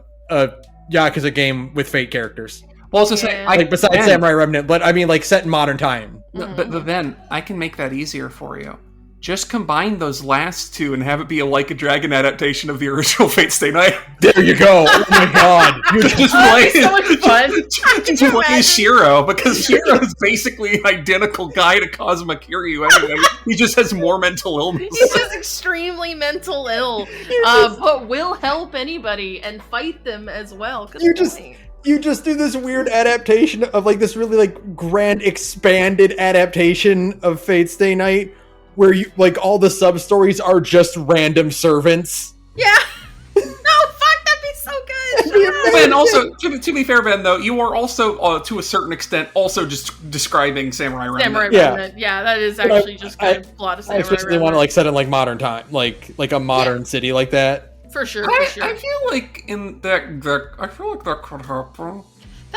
Yakuza game with Fate characters. Well, I was say besides Samurai Remnant, but I mean like set in modern time. But then I can make that easier for you. Just combine those last two and have it be a Like a Dragon adaptation of the original Fate Stay Night. There you go. Oh my god. Just play so much fun. Just play Shiro, because Shiro is basically an identical guy to Kazuma Kiryu anyway. He just has more mental illness. He's just extremely mental ill. But will help anybody and fight them as well. You just do this weird adaptation of like this really like grand expanded adaptation of Fate Stay Night where you like all the sub stories are just random servants. Yeah. No, fuck, that'd be so good. Ben, also to be fair, Ben, though, you are also to a certain extent also just describing Samurai Remnant. Yeah, that is actually just kind of plot of Samurai Remnant. I especially want to like set in like modern time, like a modern city like that. For sure. I feel like that could happen.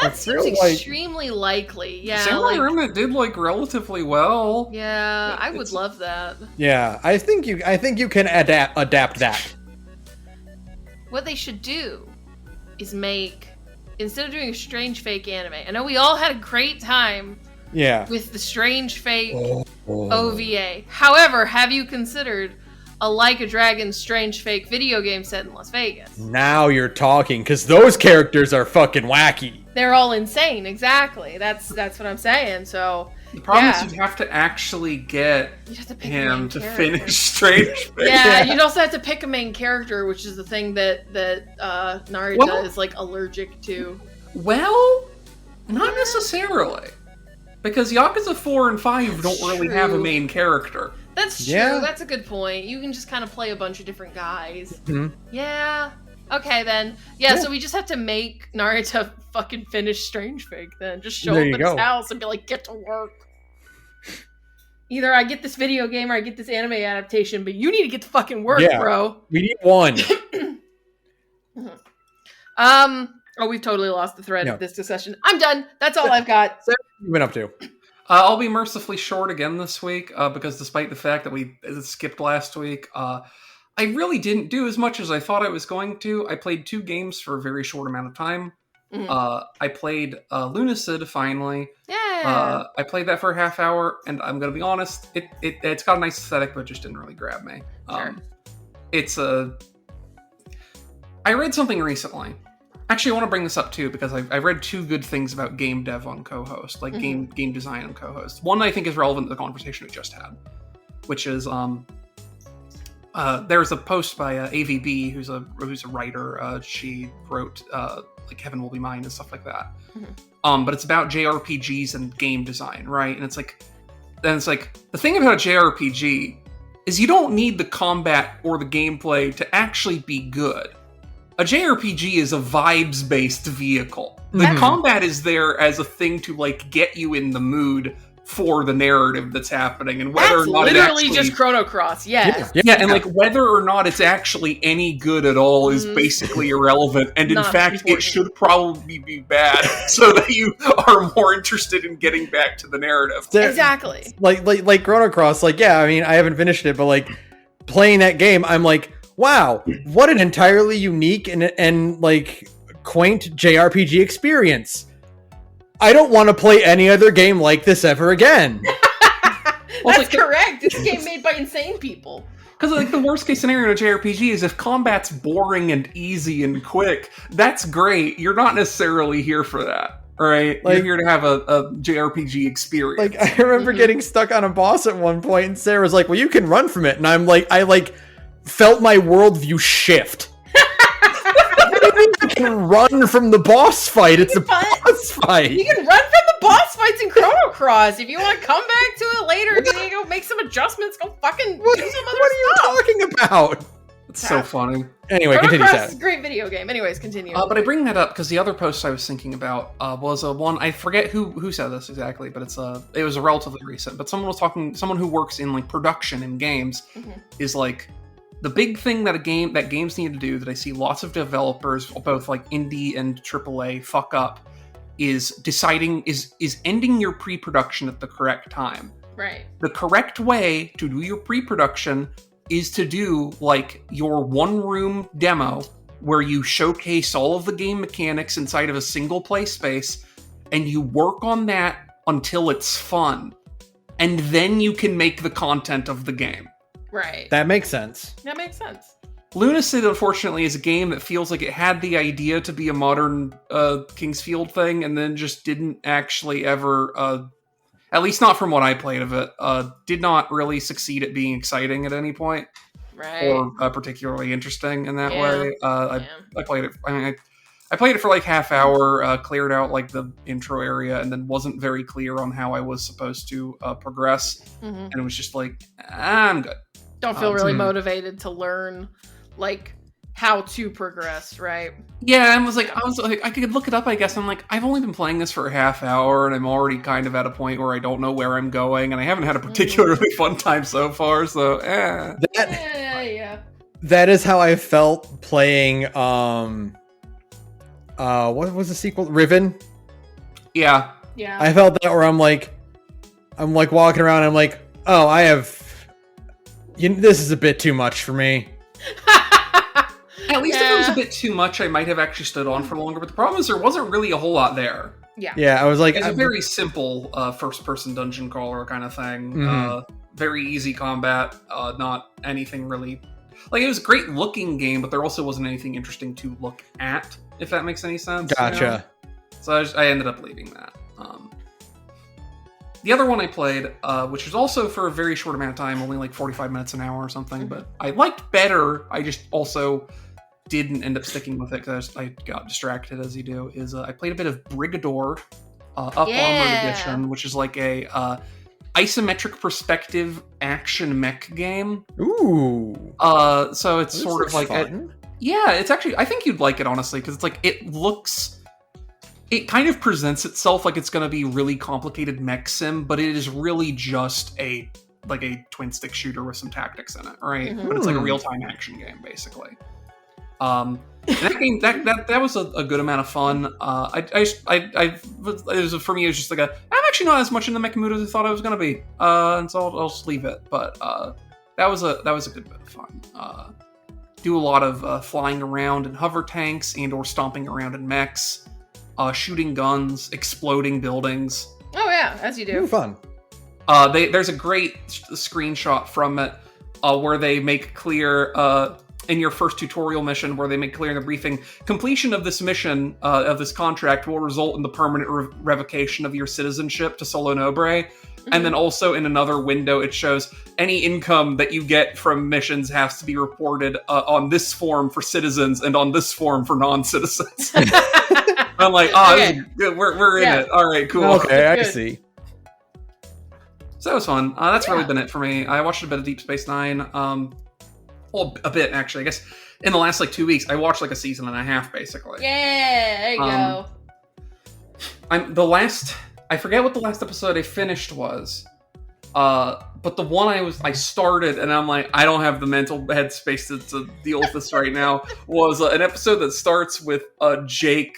That seems extremely likely. Yeah, Samurai Remnant did like relatively well. Yeah, I would love that. Yeah, I think you can adapt that. What they should do is make, instead of doing a Strange Fate anime. I know we all had a great time. With the Strange Fate OVA. However, have you considered a Like a Dragon Strange Fate video game set in Las Vegas? Now you're talking, because those characters are fucking wacky. They're all insane, exactly. That's what I'm saying. So the problem is you have to actually get him to finish Strange Fate. Yeah, you'd also have to pick a main character, which is the thing that Narita is like allergic to. Well, not necessarily, because Yakuza 4 and 5 don't really have a main character. That's true. Yeah. That's a good point. You can just kind of play a bunch of different guys. Mm-hmm. Yeah. Okay, then. Yeah, so we just have to make Naruto fucking finish Strange Fig, then. Just show up at his house and be like, get to work. Either I get this video game or I get this anime adaptation, but you need to get to fucking work, bro. We need one. We've totally lost the thread of this discussion. I'm done. That's all I've got. So, what have you been up to? I'll be mercifully short again this week, because despite the fact that we skipped last week, I really didn't do as much as I thought I was going to. I played 2 games for a very short amount of time. Mm-hmm. I played Lunacid finally. Yeah. I played that for a half hour, and I'm gonna be honest, it's got a nice aesthetic, but it just didn't really grab me. Sure. I read something recently. Actually, I want to bring this up too, because I've read 2 good things about game dev on co-host, like game design on co-host. One I think is relevant to the conversation we just had, which is there's a post by AVB, who's a writer. She wrote like Heaven Will Be Mine and stuff like that. But it's about JRPGs and game design, right? And it's like the thing about a JRPG is you don't need the combat or the gameplay to actually be good. A JRPG is a vibes-based vehicle. The combat is there as a thing to like get you in the mood for the narrative that's happening, and whether or not literally it actually just Chrono Cross, yeah, and like whether or not it's actually any good at all is basically irrelevant, and in fact, important. It should probably be bad, so that you are more interested in getting back to the narrative. Exactly. Like Chrono Cross, like I mean, I haven't finished it, but like playing that game, I'm like, wow, what an entirely unique and like quaint JRPG experience. I don't want to play any other game like this ever again. That's correct. It's a game made by insane people. Because like the worst case scenario in a JRPG is if combat's boring and easy and quick, that's great. You're not necessarily here for that. Right? Like, you're here to have a JRPG experience. Like I remember getting stuck on a boss at one point, and Sarah was like, well, you can run from it. And I'm like, I felt my worldview shift. I can run from the boss fight. It's a boss fight. You can run from the boss fights in Chrono Cross. If you want to come back to it later, if you need to go make some adjustments, go fucking do some other stuff. What are you talking about? It's so funny. Anyway, Chrono continue. Cross is a great video game. Anyways, continue. But I bring that up because the other post I was thinking about was one. I forget who said this exactly, but it was a relatively recent. But someone who works in like production in games is like. The big thing that games need to do that I see lots of developers, both like indie and AAA, fuck up is deciding is ending your pre-production at the correct time. Right. The correct way to do your pre-production is to do like your one-room demo where you showcase all of the game mechanics inside of a single play space, and you work on that until it's fun, and then you can make the content of the game. Right. That makes sense. Lunacid, unfortunately, is a game that feels like it had the idea to be a modern King's Field thing, and then just didn't actually ever, at least not from what I played of it, did not really succeed at being exciting at any point. Right. Or particularly interesting in that way. I played it. I mean, I played it for like half hour, cleared out like the intro area, and then wasn't very clear on how I was supposed to progress, and it was just like, I'm good. Don't feel really motivated to learn like how to progress, right? Yeah, I was like, I could look it up, I guess. I'm like, I've only been playing this for a half hour, and I'm already kind of at a point where I don't know where I'm going, and I haven't had a particularly fun time so far. So, yeah. That is how I felt playing. What was the sequel? Riven. Yeah. I felt that where I'm like walking around. And I'm like, oh, this is a bit too much for me. At least if it was a bit too much, I might have actually stood on for longer. But the problem is there wasn't really a whole lot there. Yeah. I was like, it's a very simple first-person dungeon crawler kind of thing. Very easy combat. Not anything really. Like, it was a great-looking game, but there also wasn't anything interesting to look at, if that makes any sense. Gotcha. You know? So I ended up leaving that. The other one I played, which was also for a very short amount of time, only like 45 minutes an hour or something, but I liked better. I just also didn't end up sticking with it because I got distracted, as you do, is I played a bit of Brigador Armored Edition, which is like a isometric perspective action mech game. Ooh. So it's sort of like Yeah, it's actually, I think you'd like it, honestly, because it's like, it kind of presents itself like it's going to be really complicated mech sim, but it is really just a twin stick shooter with some tactics in it, right? But it's like a real-time action game, basically. That game, that was a good amount of fun. For me, it was just like I'm actually not as much in the mech mood as I thought I was going to be, and so I'll just leave it. But that was a good bit of fun. Do a lot of flying around in hover tanks and or stomping around in mechs, shooting guns, exploding buildings. Oh yeah, as you do. Fun. There's a great screenshot from it where they make clear in your first tutorial mission, where they make clear in the briefing, completion of this mission of this contract will result in the permanent revocation of your citizenship to Solo Nobre. And then also in another window, it shows any income that you get from missions has to be reported on this form for citizens and on this form for non-citizens. I'm like, okay. We're in it. All right, cool. Okay, I see. So that was fun. That's really been it for me. I watched a bit of Deep Space Nine. Well, a bit, actually. I guess in the last 2 weeks, I watched a season and a half, basically. Yeah, there you go. I forget what the last episode I finished was, but the one I started, and I'm like, I don't have the mental headspace to deal with this right now, was an episode that starts with Jake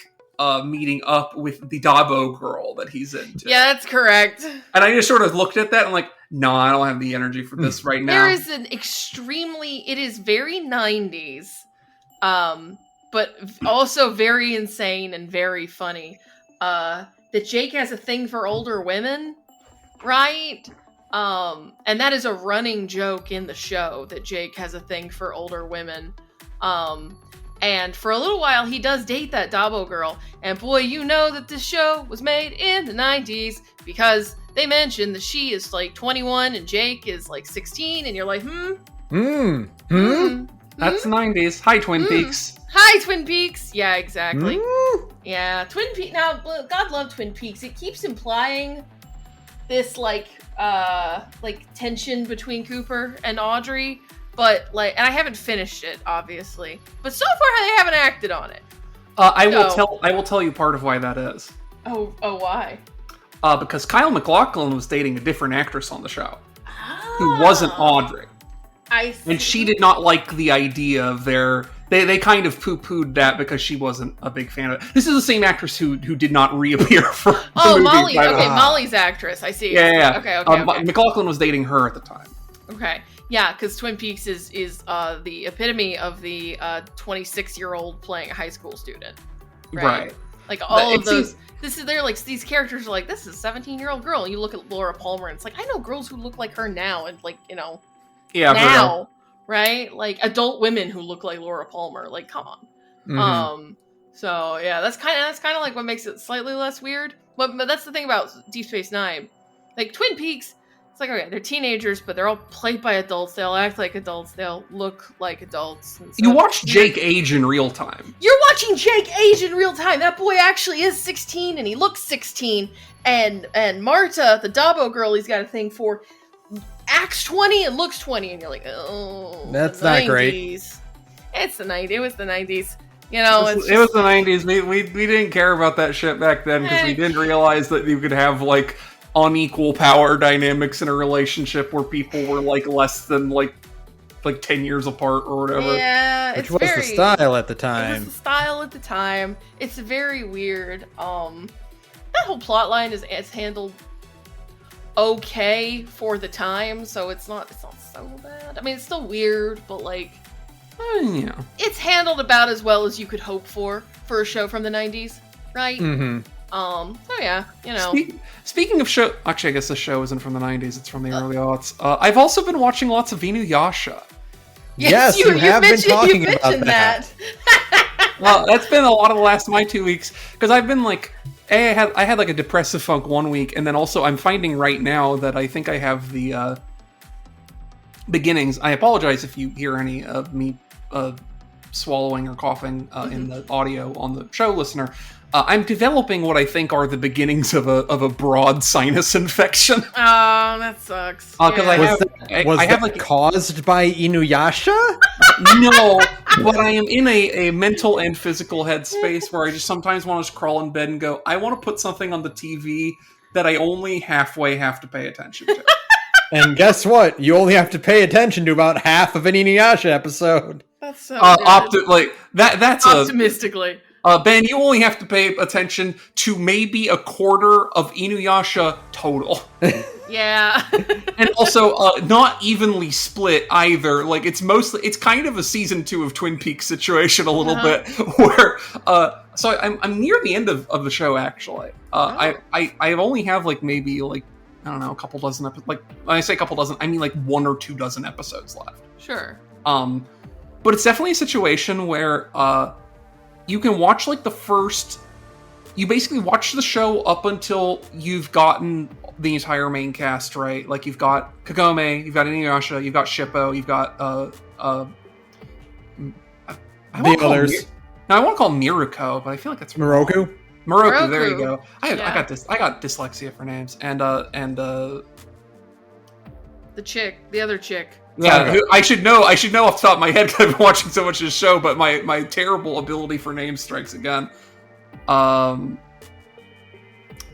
meeting up with the Dabo girl that he's into. Yeah, that's correct. And I just sort of looked at that and I'm like, no, I don't have the energy for this right now. There is it is very 90s, but also very insane and very funny. That Jake has a thing for older women, right? And that is a running joke in the show, that Jake has a thing for older women. And for a little while, he does date that Dabo girl. And boy, you know that this show was made in the 90s, because they mention that she is 21 and Jake is 16, and you're like, That's 90s. Hi, Twin Peaks. Hi, Twin Peaks. Yeah, exactly. Yeah, Twin Peaks. Now, God love Twin Peaks. It keeps implying this tension between Cooper and Audrey, but and I haven't finished it, obviously. But so far, they haven't acted on it. I will tell you part of why that is. Oh, why? Because Kyle MacLachlan was dating a different actress on the show, who wasn't Audrey. I see. And she did not like the idea of They kind of poo-pooed that because she wasn't a big fan of it. This is the same actress who did not reappear for the movie. Molly. Okay, Molly's actress. I see. Yeah. Okay. MacLachlan was dating her at the time. Okay. Yeah, because Twin Peaks is the epitome of the 26-year-old playing a high school student. Right. All of those. They're these characters are this is a 17-year-old girl. And you look at Laura Palmer and it's I know girls who look like her now and Yeah. Now. Right? Adult women who look like Laura Palmer. Come on. Mm-hmm. So yeah, that's kind of what makes it slightly less weird. But that's the thing about Deep Space Nine. Twin Peaks, it's okay, they're teenagers, but they're all played by adults. They'll act like adults. They'll look like adults. And you watch Jake age in real time. You're watching Jake age in real time. That boy actually is 16 and he looks 16. And Marta, the Dabo girl he's got a thing for, acts 20 and looks 20, and you're like, oh, that's not great. It's the 90s. It was the 90s. It was the 90s. We didn't care about that shit back then because we didn't realize that you could have unequal power dynamics in a relationship where people were less than 10 years apart or whatever. Yeah, which was the style at the time. It was the style at the time. It's very weird. That whole plot line is handled okay for the time, so it's not so bad. I mean, it's still weird, but yeah, it's handled about as well as you could hope for a show from the 90s, right? Mm-hmm. So yeah, Speaking of show, actually, I guess the show isn't from the 90s; it's from the early aughts. I've also been watching lots of Inuyasha. Yes, you have been talking about that. Well, that's been a lot of the last of my 2 weeks because I've been I had a depressive funk 1 week, and then also I'm finding right now that I think I have the beginnings. I apologize if you hear any of me swallowing or coughing in the audio on the show, listener. I'm developing what I think are the beginnings of a broad sinus infection. Oh, that sucks. Because yeah. I have caused by Inuyasha? No, but I am in a mental and physical headspace where I just sometimes want to crawl in bed and go, I want to put something on the TV that I only halfway have to pay attention to. And guess what? You only have to pay attention to about half of an Inuyasha episode. That's so good. That's optimistically. Ben, you only have to pay attention to maybe a quarter of Inuyasha total. Yeah. And also, not evenly split either. Like, it's kind of a season 2 of Twin Peaks situation a little bit, where, so I'm near the end of the show, actually. I only have, like, maybe, like, I don't know, a couple dozen episodes. Like, when I say a couple dozen, I mean, like, 1 or 2 dozen episodes left. Sure. But it's definitely a situation where, you can watch, like, you basically watch the show up until you've gotten the entire main cast, right? Like, you've got Kagome, you've got Inuyasha, you've got Shippo, you've got, the others. I want to call Miruko, but I feel like that's Moroku. Moroku, there you go. I got dyslexia for names. And the other chick. Yeah, I should know off the top of my head because I've been watching so much of the show, but my terrible ability for names strikes again. Don't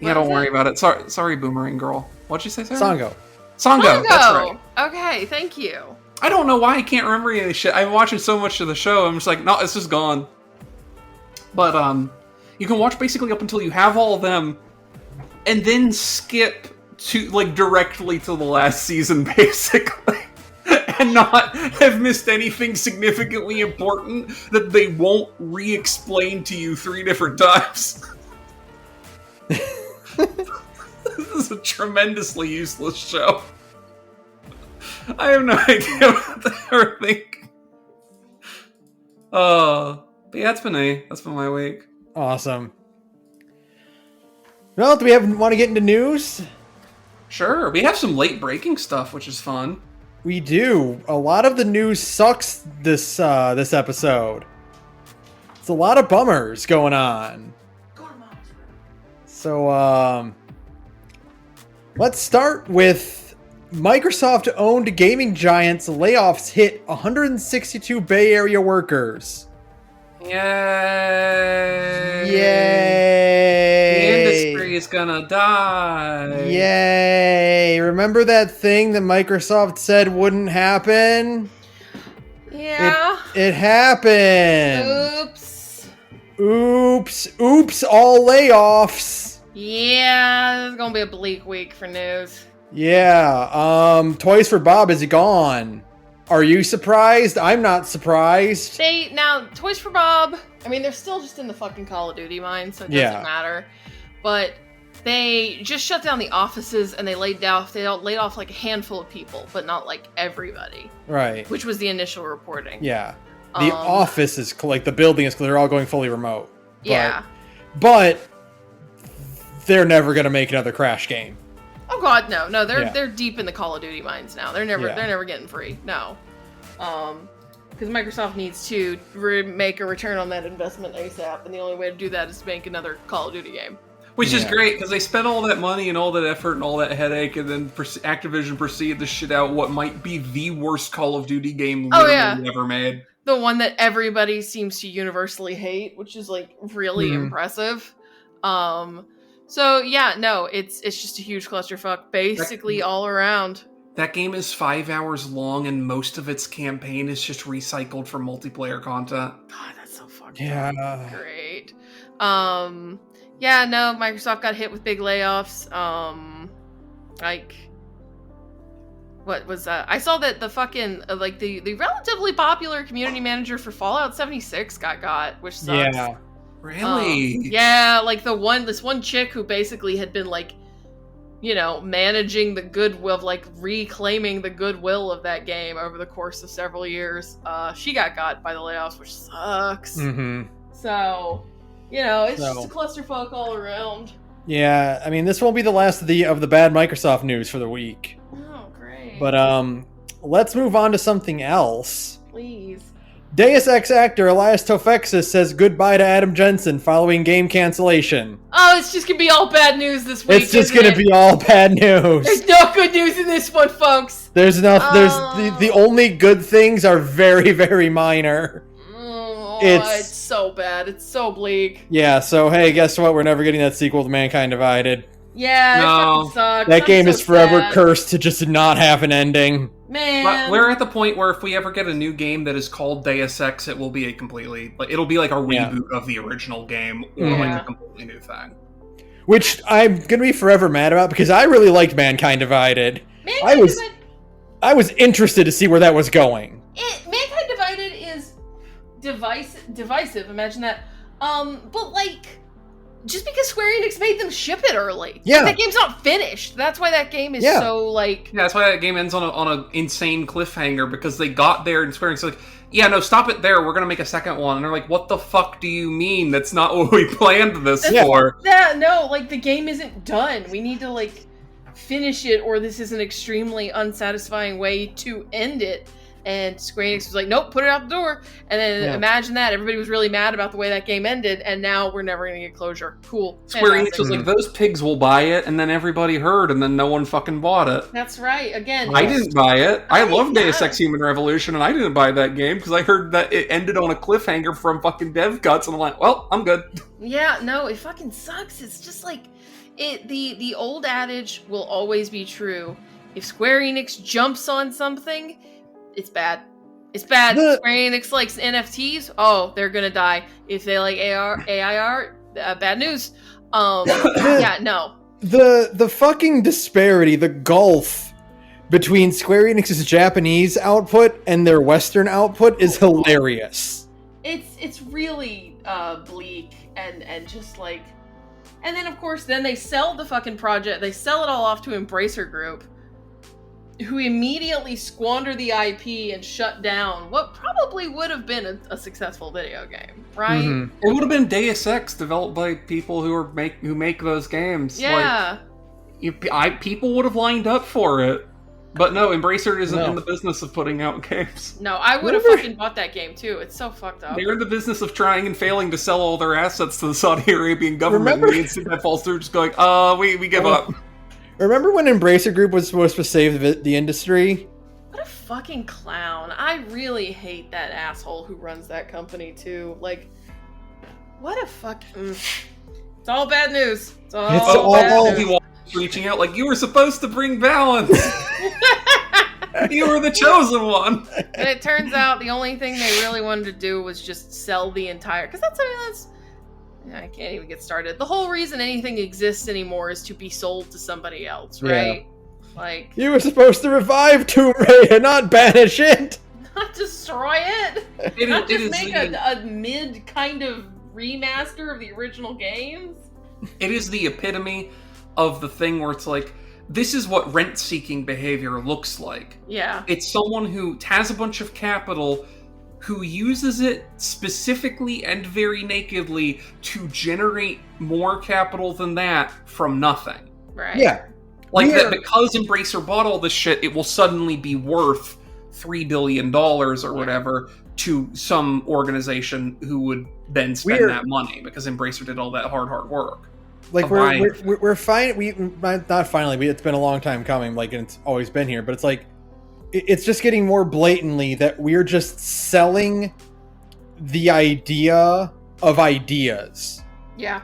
worry about it. Sorry, Boomerang Girl. What'd you say, Sarah? Sango, that's right. Okay, thank you. I don't know why I can't remember any of this shit. I've been watching so much of the show, I'm just like, no, it's just gone. But, you can watch basically up until you have all of them, and then skip to, like, directly to the last season, basically. And not have missed anything significantly important that they won't re-explain to you 3 different times. This is a tremendously useless show. I have no idea what to ever think. But yeah, that's been my week. Awesome. Well, do we want to get into news? Sure, we have some late breaking stuff, which is fun. We do. A lot of the news sucks this episode. It's a lot of bummers going on. So, let's start with Microsoft-owned gaming giants layoffs hit 162 Bay Area workers. Yay! Yay! The industry is gonna die. Yay! Remember that thing that Microsoft said wouldn't happen? Yeah. It happened. Oops. Oops, all layoffs. Yeah, this is gonna be a bleak week for news. Yeah, Toys for Bob is gone. Are you surprised? I'm not surprised. Toys for Bob, I mean, they're still just in the fucking Call of Duty mine, so it doesn't matter. But they just shut down the offices and they laid off like a handful of people, but not like everybody. Right. Which was the initial reporting. Yeah. The office is, like, the building is, they're all going fully remote. But they're never going to make another Crash game. Oh god, no, they're deep in the Call of Duty mines now. They're never getting free. No, because Microsoft needs to make a return on that investment ASAP, and the only way to do that is to make another Call of Duty game. Which is great because they spent all that money and all that effort and all that headache, and then Activision proceeded to shit out what might be the worst Call of Duty game literally ever made. The one that everybody seems to universally hate, which is like really impressive. So yeah, no, it's just a huge clusterfuck, basically all around. That game is 5 hours long, and most of its campaign is just recycled for multiplayer content. God, that's so fucking great. Yeah, no, Microsoft got hit with big layoffs. What was that? I saw that the fucking the relatively popular community manager for Fallout 76 got, which sucks. Yeah. Really? Yeah, like this one chick who basically had been like, managing the goodwill, like reclaiming the goodwill of that game over the course of several years. She got by the layoffs, which sucks. Mm-hmm. So, it's just a clusterfuck all around. Yeah, I mean, this won't be the last of the bad Microsoft news for the week. Oh, great. But let's move on to something else. Please. Deus Ex actor Elias Tofexis says goodbye to Adam Jensen following game cancellation. Oh, it's just gonna be all bad news this week. It's just gonna be all bad news. There's no good news in this one, folks. There's the only good things are very, very minor. It's so bad. It's so bleak. Yeah, so hey, guess what? We're never getting that sequel to Mankind Divided. Yeah, it fucking sucks. That game is forever cursed to just not have an ending. Man. We're at the point where if we ever get a new game that is called Deus Ex, it will be a completely, it'll be like a reboot of the original game, or like a completely new thing. Which I'm gonna be forever mad about, because I really liked Mankind Divided. I was interested to see where that was going. Mankind Divided is divisive, imagine that. But like, just because Square Enix made them ship it early. Yeah. Like, that game's not finished. That's why that game is so, like... Yeah, that's why that game ends on an insane cliffhanger, because they got there and Square Enix was like, yeah, no, stop it there. We're going to make a second one. And they're like, what the fuck do you mean? That's not what we planned this for. No, like, the game isn't done. We need to, like, finish it, or this is an extremely unsatisfying way to end it. And Square Enix was like, nope, put it out the door. And then imagine that. Everybody was really mad about the way that game ended, and now we're never going to get closure. Cool. Square Enix was like, those pigs will buy it, and then everybody heard, and then no one fucking bought it. That's right. Again, I didn't buy it. I love Deus Ex Human Revolution, and I didn't buy that game, because I heard that it ended on a cliffhanger from fucking dev cuts, and I'm like, well, I'm good. Yeah, no, it fucking sucks. It's just like, the old adage will always be true. If Square Enix jumps on something... it's bad. It's bad. Square Enix likes NFTs. Oh, they're gonna die. If they like AI art, bad news. Yeah, no. The fucking disparity, the gulf between Square Enix's Japanese output and their Western output is hilarious. It's really bleak and just like, and then of course they sell the fucking project. They sell it all off to Embracer Group, who immediately squander the IP and shut down what probably would have been a successful video game, right? Mm-hmm. It would have been Deus Ex, developed by people who make those games. Yeah, people would have lined up for it, but no, Embracer isn't in the business of putting out games. No, I would have fucking bought that game too. It's so fucked up. They're in the business of trying and failing to sell all their assets to the Saudi Arabian government. And the instant that falls through, just going, we give up. Remember when Embracer Group was supposed to save the industry? What a fucking clown. I really hate that asshole who runs that company, too. Like, what a fucking... It's all bad news. It's all bad news. Reaching out like, you were supposed to bring balance. You were the chosen one. And it turns out the only thing they really wanted to do was just sell the entire... Because that's... I can't even get started. The whole reason anything exists anymore is to be sold to somebody else, right? Yeah. Like, you were supposed to revive Tomb Raider, not banish it, not destroy it. Not just make a mid kind of remaster of the original games. It is the epitome of the thing where it's like, this is what rent-seeking behavior looks like. Yeah, it's someone who has a bunch of capital, who uses it specifically and very nakedly to generate more capital than that from nothing. Right. Yeah. Like that, because Embracer bought all this shit, it will suddenly be worth $3 billion or whatever to some organization who would then spend that money because Embracer did all that hard work. Like we're fine. Not finally. It's been a long time coming. Like, and it's always been here, but it's like, it's just getting more blatantly that we're just selling the idea of ideas. Yeah.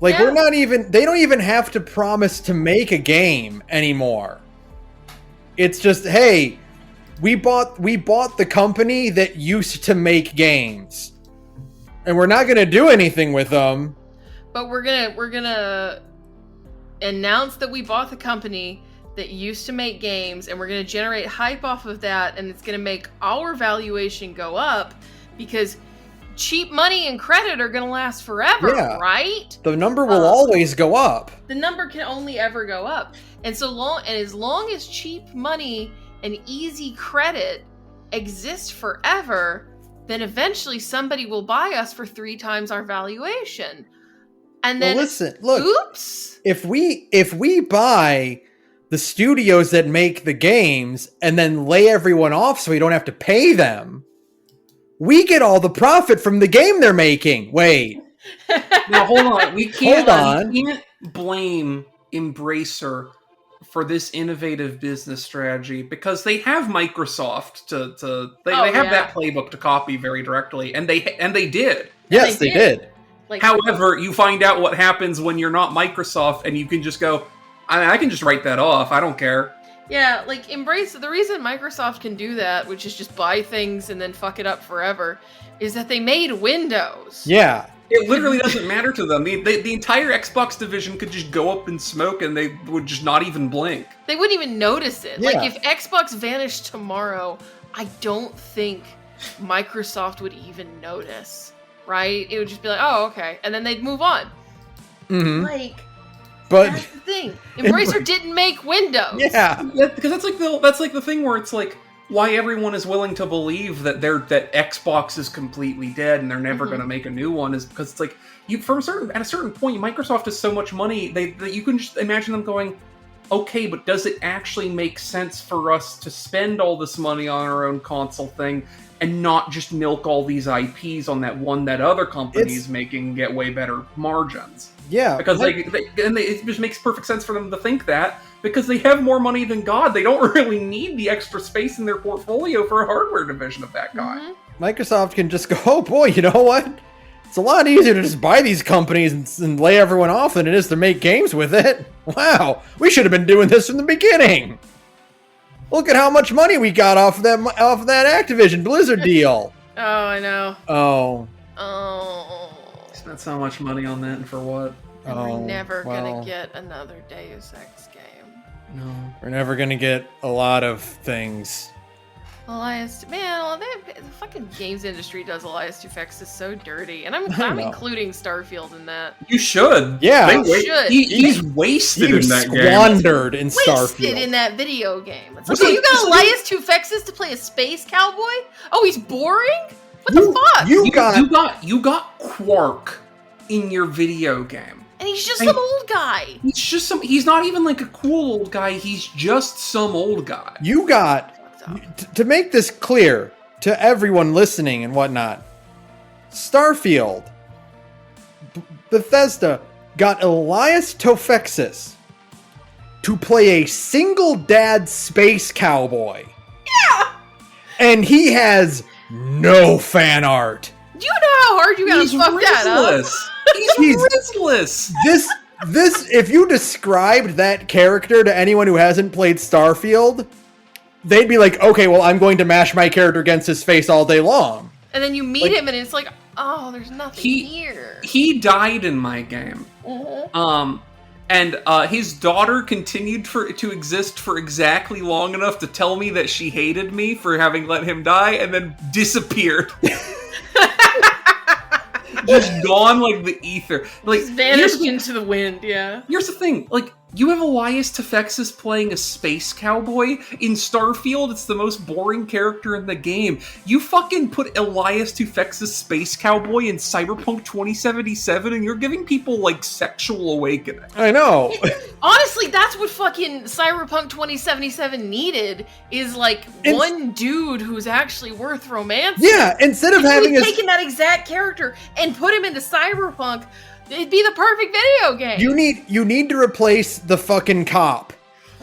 Like, they don't even have to promise to make a game anymore. It's just, hey, we bought the company that used to make games. And we're not going to do anything with them. But we're going to announce that we bought the company that used to make games, and we're going to generate hype off of that, and it's going to make our valuation go up because cheap money and credit are going to last forever, right? The number will always go up. The number can only ever go up. And as long as cheap money and easy credit exist forever, then eventually somebody will buy us for 3 times our valuation. And then listen, look. Oops. If we buy the studios that make the games and then lay everyone off so we don't have to pay them, we get all the profit from the game they're making. Wait. Now, hold on. We can't blame Embracer for this innovative business strategy because they have Microsoft they have that playbook to copy very directly, and they did. Yes, they did. Like, however, you find out what happens when you're not Microsoft, and you can just go, I can just write that off. I don't care. Yeah, like Embrace. The reason Microsoft can do that, which is just buy things and then fuck it up forever, is that they made Windows. Yeah. It literally doesn't matter to them. The entire Xbox division could just go up in smoke and they would just not even blink. They wouldn't even notice it. Yeah. Like, if Xbox vanished tomorrow, I don't think Microsoft would even notice, right? It would just be like, oh, okay. And then they'd move on. Mm-hmm. Like, but that's the thing. Embracer didn't make Windows. Yeah. Because that's like the thing where it's like, why everyone is willing to believe that Xbox is completely dead and they're never going to make a new one is because it's like at a certain point Microsoft has so much money that you can just imagine them going, okay, but does it actually make sense for us to spend all this money on our own console thing and not just milk all these IPs on that one that other company is making and get way better margins? Yeah, because it just makes perfect sense for them to think that. Because they have more money than God, they don't really need the extra space in their portfolio for a hardware division of that kind. Mm-hmm. Microsoft can just go, oh boy, you know what? It's a lot easier to just buy these companies and lay everyone off than it is to make games with it. Wow, we should have been doing this from the beginning. Look at how much money we got off that Activision Blizzard deal. Oh, I know. Oh. Spent so much money on that, and for what? And we're never gonna get another Deus Ex game. No, we're never gonna get a lot of things. Elias, man, the fucking games industry does Elias Tufexis so dirty, and I'm including Starfield in that. You should. Yeah, he's wasted in that game. Squandered in Starfield. Wasted in that video game. It's like, so you got Elias Tufexis to play a space cowboy? Oh, he's boring? What the fuck? You got Quark in your video game. And he's just some old guy. He's not even like a cool old guy. He's just some old guy. You got, to make this clear to everyone listening and whatnot, Starfield, Bethesda got Elias Tofexis to play a single dad space cowboy. Yeah! And he has no fan art. Do you know how hard you gotta fuck that up? He's riskless. This, if you described that character to anyone who hasn't played Starfield, they'd be like, okay, well, I'm going to mash my character against his face all day long. And then you meet him and it's like, oh, there's nothing here. He died in my game. Mm-hmm. And his daughter continued to exist for exactly long enough to tell me that she hated me for having let him die, and then disappeared. Just gone like the ether. Like, just vanished into the wind, yeah. Here's the thing, like, you have Elias Tofexis playing a space cowboy in Starfield. It's the most boring character in the game. You fucking put Elias Tofexis space cowboy in Cyberpunk 2077 and you're giving people, like, sexual awakening. I know. Honestly, that's what fucking Cyberpunk 2077 needed, is, like, one dude who's actually worth romancing. Yeah, instead of having taken that exact character and put him into Cyberpunk, it'd be the perfect video game. You need to replace the fucking cop.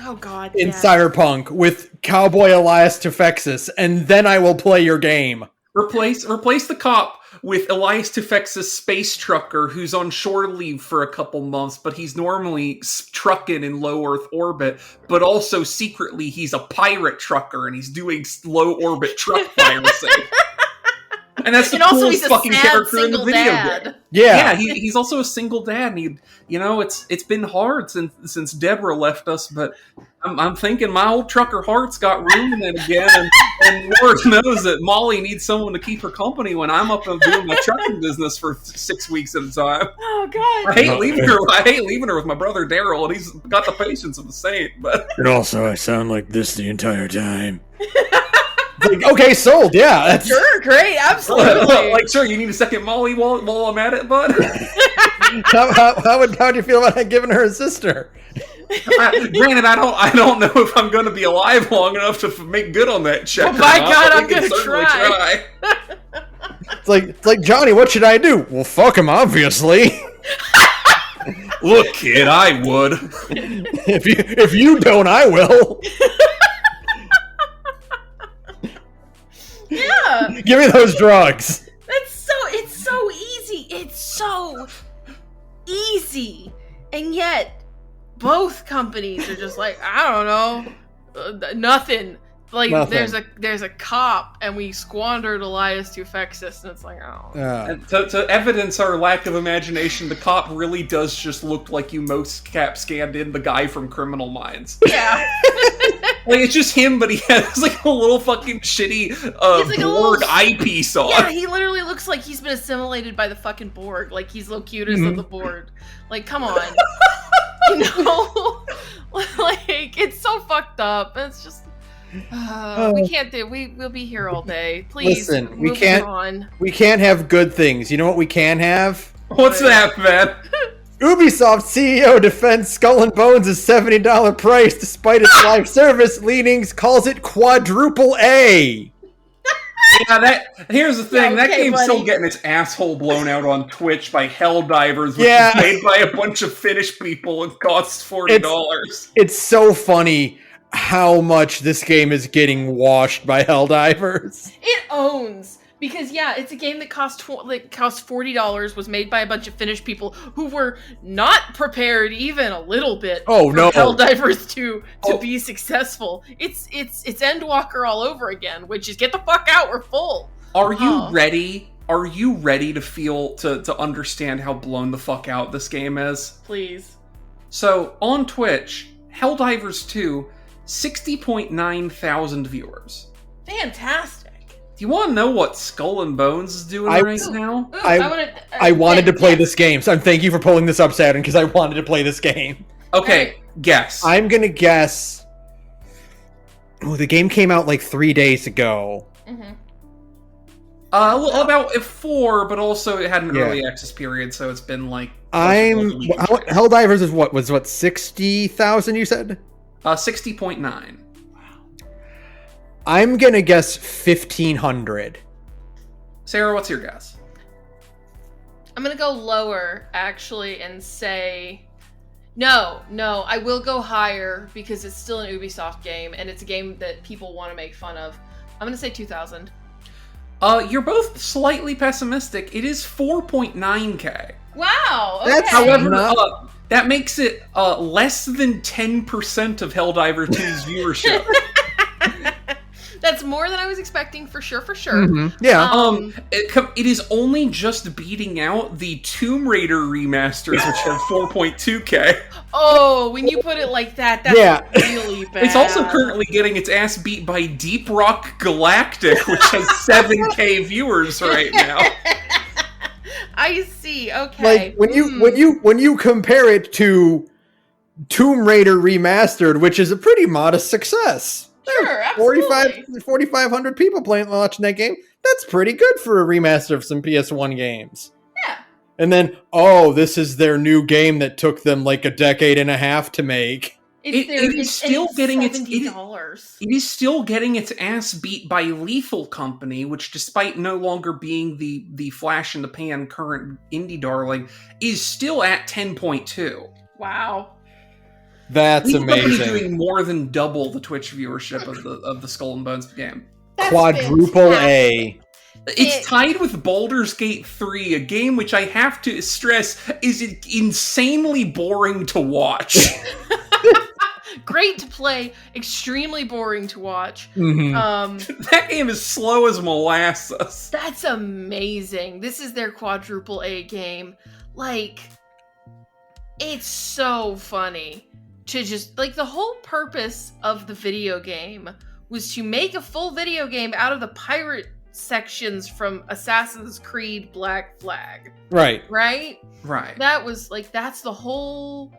Oh god. In Cyberpunk with Cowboy Elias Tofexis, and then I will play your game. Replace the cop with Elias Tofexis space trucker who's on shore leave for a couple months, but he's normally trucking in low Earth orbit, but also secretly he's a pirate trucker and he's doing low orbit truck piracy. And that's the coolest fucking character in the video game. Yeah, he's also a single dad, and it's been hard since Deborah left us, but I'm thinking my old trucker heart's got room in it again, and Lord knows that Molly needs someone to keep her company when I'm up and doing my trucking business for 6 weeks at a time. Oh God! I hate leaving her with my brother Daryl, and he's got the patience of a saint. But and also, I sound like this the entire time. Like, okay, sold. Yeah, that's sure, great, absolutely. Like, sure, you need a second Molly while I'm at it, bud. How would you feel about giving her a sister? Granted, I don't know if I'm going to be alive long enough to make good on that check. Oh my God, I'm going to try. It's like Johnny, what should I do? Well, fuck him, obviously. Look, kid, I would. If you don't, I will. Yeah. Give me those drugs. It's so easy. It's so easy. And yet, both companies are just like, I don't know, nothing. Like, Nothing. there's a cop, and we squandered Elias to Fexus, and it's like, oh. And to evidence our lack of imagination, the cop really does just look like you most cap scanned in the guy from Criminal Minds. Yeah. Like, it's just him, but he has, like, a little fucking shitty like Borg eyepiece on. Yeah, he literally looks like he's been assimilated by the fucking Borg. Like, he's Locutus of the Borg. Like, come on. You know? Like, it's so fucked up. It's just... we can't do. We'll be here all day. Please, listen, we can't have good things. You know what we can have? What's that, man? Ubisoft CEO defends Skull and Bones' $70 price despite its live service leanings, calls it quadruple A. Yeah, here's the thing. Yeah, okay, that game's buddy. still getting its asshole blown out on Twitch by Helldivers, which Yeah. is made by a bunch of Finnish people and costs $40. It's so funny how much this game is getting washed by Helldivers. It owns. Because, yeah, it's a game that cost $40, was made by a bunch of Finnish people who were not prepared even a little bit Oh, for no. Helldivers to be successful. It's Endwalker all over again, which is get the fuck out, we're full. Are you ready? Are you ready to feel, to understand how blown the fuck out this game is? Please. So, on Twitch, Helldivers 2, 60.9 thousand viewers. Fantastic. Do you want to know what Skull and Bones is doing right now? I wanted to play this game, so thank you for pulling this up, Saturn, because I wanted to play this game. Okay, guess. I'm gonna guess... Oh, the game came out like 3 days ago. Mm-hmm. About 4, but also it had an early access period, so it's been like... Helldivers is what 60,000 you said? 60.9. I'm gonna guess 1,500. Sarah, what's your guess? I'm gonna go lower, actually, and say... No, I will go higher, because it's still an Ubisoft game, and it's a game that people want to make fun of. I'm gonna say 2,000. You're both slightly pessimistic. It is 4.9k. Wow, okay. That's However, not... that makes it less than 10% of Helldiver 2's viewership. That's more than I was expecting, for sure. Mm-hmm. Yeah. It is only just beating out the Tomb Raider remasters, which have 4.2k. Oh, when you put it like that, that's really bad. It's also currently getting its ass beat by Deep Rock Galactic, which has 7k viewers right now. I see. Okay. Like when you compare it to Tomb Raider Remastered, which is a pretty modest success. Sure, absolutely. 4,500 people watching that game. That's pretty good for a remaster of some PS1 games. Yeah. And then, this is their new game that took them like a decade and a half to make. It is still getting $70. It is still getting its ass beat by Lethal Company, which, despite no longer being the flash in the pan current indie darling, is still at 10.2. Wow. That's amazing. Doing more than double the Twitch viewership of the Skull and Bones game. That's quadruple fantastic. A. It's tied with Baldur's Gate 3, a game which I have to stress is insanely boring to watch. Great to play, extremely boring to watch. Mm-hmm. That game is slow as molasses. That's amazing. This is their quadruple A game. Like, it's so funny to just, like, the whole purpose of the video game was to make a full video game out of the pirate sections from Assassin's Creed Black Flag. Right. That was, like, that's the whole,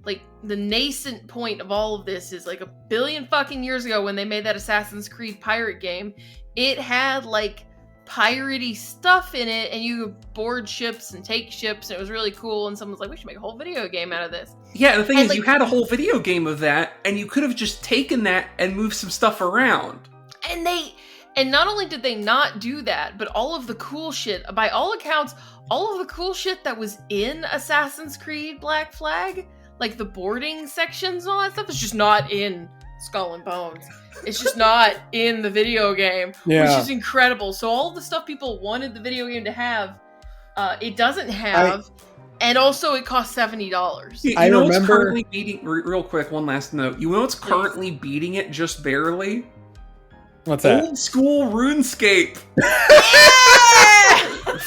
like, the nascent point of all of this is, like, 1 billion fucking years ago when they made that Assassin's Creed pirate game, it had, like, piratey stuff in it, and you could board ships and take ships, and it was really cool, and someone's like, we should make a whole video game out of this. Yeah, the thing is, you had a whole video game of that, and you could have just taken that and moved some stuff around. And not only did they not do that, but all of the cool shit, by all accounts, all of the cool shit that was in Assassin's Creed Black Flag, like the boarding sections and all that stuff, is just not in Skull and Bones. It's just not in the video game, which is incredible. So all the stuff people wanted the video game to have, it doesn't have, and also it costs $70. You know what's currently beating, real quick, one last note. You know what's currently beating it just barely? What's that? Old school RuneScape.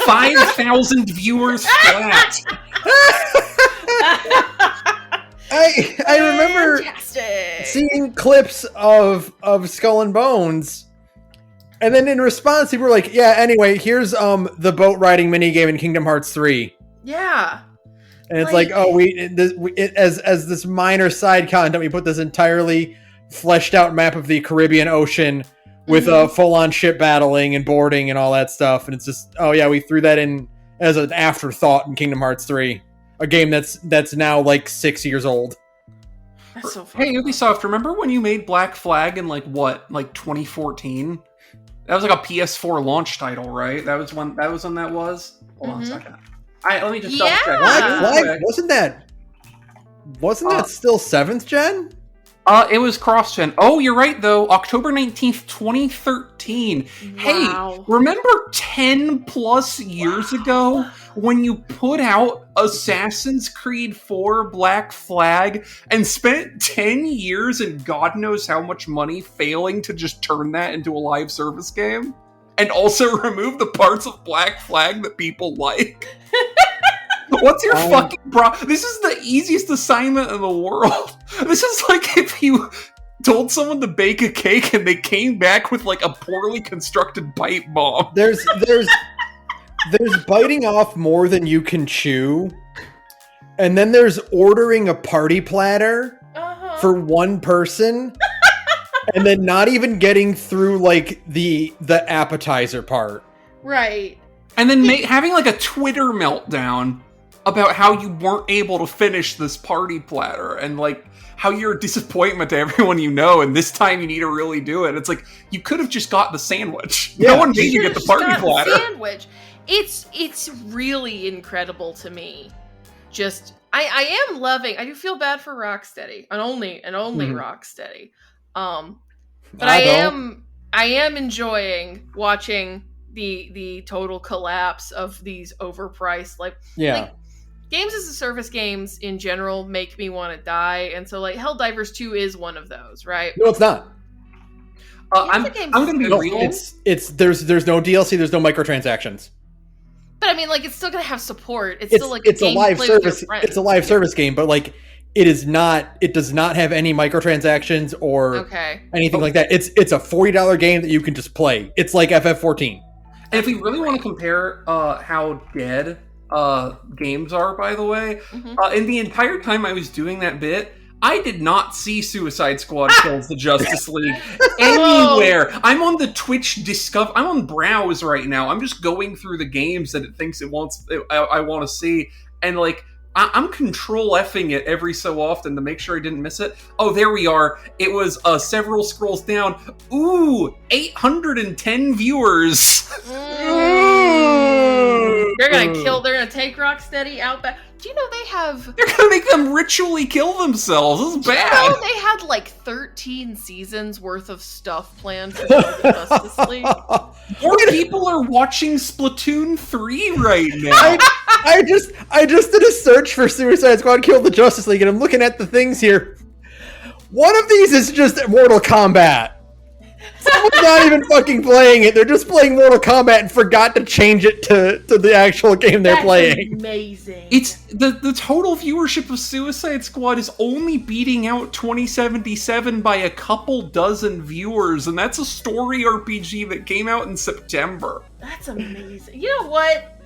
5,000 viewers flat. I remember seeing clips of Skull and Bones, and then in response, people were like, "Yeah, anyway, here's the boat riding minigame in Kingdom Hearts 3." Yeah, and it's like oh, as this minor side content, we put this entirely fleshed out map of the Caribbean Ocean with a full-on ship battling and boarding and all that stuff, and it's just oh yeah, we threw that in as an afterthought in Kingdom Hearts 3. A game that's now like 6 years old. That's so funny. Hey, Ubisoft, remember when you made Black Flag in like 2014? That was like a PS4 launch title, right? That was when that was? Hold on a second. Let me just double check. Black Flag wasn't that still 7th gen? It was cross-gen. Oh, you're right, though. October 19th, 2013. Wow. Hey, remember 10 plus years ago when you put out Assassin's Creed 4 Black Flag and spent 10 years and God knows how much money failing to just turn that into a live service game? And also remove the parts of Black Flag that people like? What's your fucking problem? This is the easiest assignment in the world. This is like if you told someone to bake a cake and they came back with like a poorly constructed pipe bomb. There's biting off more than you can chew, and then there's ordering a party platter for one person, and then not even getting through like the appetizer part. Right. And then having like a Twitter meltdown about how you weren't able to finish this party platter and like how you're a disappointment to everyone you know, and this time you need to really do it. It's like you could have just got the sandwich. Yeah, no one made you get the party platter. Sandwich. It's really incredible to me. Just I am loving. I do feel bad for Rocksteady, and only Rocksteady. But I am enjoying watching the total collapse of these overpriced like games as a service games in general make me want to die, and so like Helldivers 2 is one of those, right? No, it's not. I'm going to be real. It's there's no DLC, there's no microtransactions. But I mean, like, it's still going to have support. It's still like a live service. It's a live service game, but like it is not. It does not have any microtransactions or anything like that. It's a $40 game that you can just play. It's like FF14. And if we really want to compare how dead games are, by the way, in the entire time I was doing that bit, I did not see Suicide Squad Kills the Justice League anywhere. I'm on the Twitch Discover. I'm on Browse right now. I'm just going through the games that it thinks it wants. I want to see, and like I'm control F'ing it every so often to make sure I didn't miss it. Oh, there we are. It was several scrolls down. Ooh, 810 viewers. They're gonna take Rocksteady out back. Do you know they have... They're gonna make them ritually kill themselves. This is bad. You know they had like 13 seasons worth of stuff planned for the Justice League? More people are watching Splatoon 3 right now. I just did a search for Suicide Squad Killed the Justice League, and I'm looking at the things here. One of these is just Mortal Kombat. Someone's not even fucking playing it. They're just playing Mortal Kombat and forgot to change it to the actual game they're playing. Amazing. It's the total viewership of Suicide Squad is only beating out 2077 by a couple dozen viewers, and that's a story RPG that came out in September. That's amazing. You know what?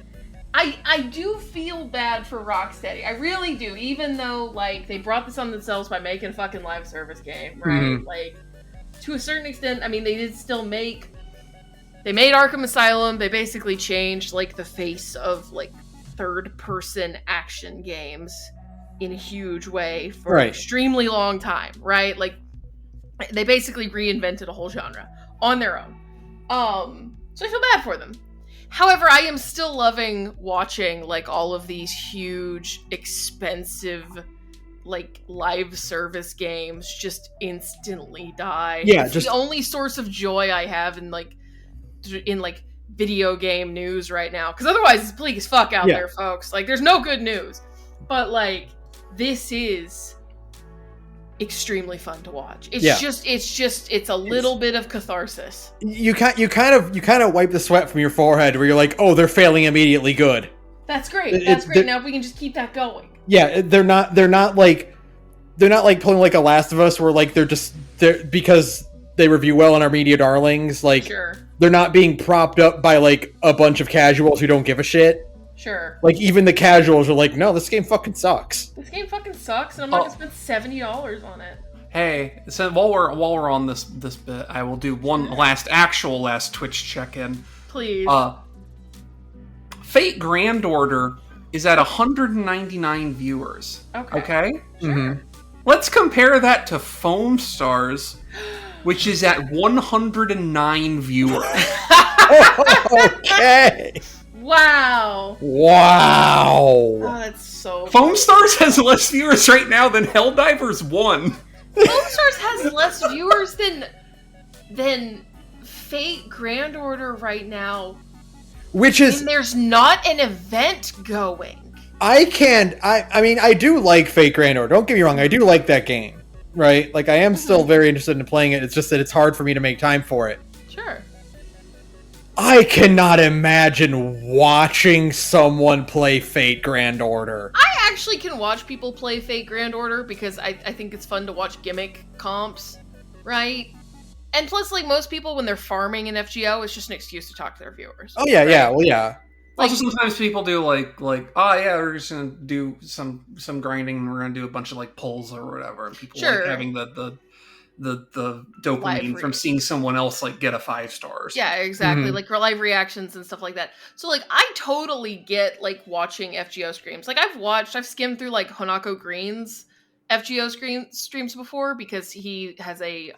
I do feel bad for Rocksteady. I really do, even though like they brought this on themselves by making a fucking live service game, right? Like, to a certain extent, I mean, they did still make they made Arkham Asylum. They basically changed like the face of like third-person action games in a huge way for an extremely long time, right? Like they basically reinvented a whole genre on their own. So I feel bad for them. However, I am still loving watching like all of these huge, expensive, like live service games just instantly die. Yeah, it's the only source of joy I have in video game news right now. Because otherwise, it's bleak as fuck out there, folks. Like, there's no good news. But like, this is extremely fun to watch. It's a little bit of catharsis. You kind of wipe the sweat from your forehead where you're like, oh, they're failing immediately good. That's great. That's great. Now we can just keep that going. Yeah, they're not like pulling like a Last of Us where like they're because they review well on our media darlings. Like they're not being propped up by like a bunch of casuals who don't give a shit. Sure. Like even the casuals are like, no, this game fucking sucks. This game fucking sucks, and I'm not gonna spend $70 on it. Hey, so while we're on this bit, I will do one last Twitch check-in. Please. Fate Grand Order is at 199 viewers. Okay? Sure. Mm-hmm. Let's compare that to Foam Stars, which is at 109 viewers. Okay. Wow. Oh, that's so Foam funny. Stars has less viewers right now than Helldivers 1. Foam Stars has less viewers than Fate Grand Order right now. Which is... And there's not an event going. I mean, I do like Fate Grand Order. Don't get me wrong, I do like that game. Right? Like, I am still very interested in playing it. It's just that it's hard for me to make time for it. Sure. I cannot imagine watching someone play Fate Grand Order. I actually can watch people play Fate Grand Order because I think it's fun to watch gimmick comps, right? And plus, like, most people, when they're farming in FGO, it's just an excuse to talk to their viewers. Oh, yeah, right? Yeah, well, yeah. Like, also, sometimes people do, like, oh, yeah, we're just gonna do some grinding, and we're gonna do a bunch of, like, pulls or whatever, and people like having the dopamine from seeing someone else like get a 5 stars. Yeah, exactly. Mm-hmm. Like live reactions and stuff like that. So like I totally get like watching FGO streams. Like I've skimmed through like Hanako Green's FGO streams before because he has a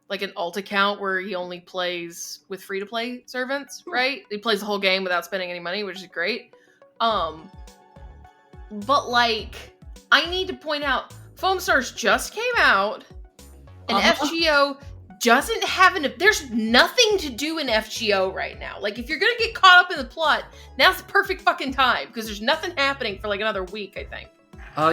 like an alt account where he only plays with free to play servants, right? He plays the whole game without spending any money, which is great. But like I need to point out Foam Stars just came out. And FGO doesn't have there's nothing to do in FGO right now. Like, if you're gonna get caught up in the plot, now's the perfect fucking time, because there's nothing happening for, like, another week, I think.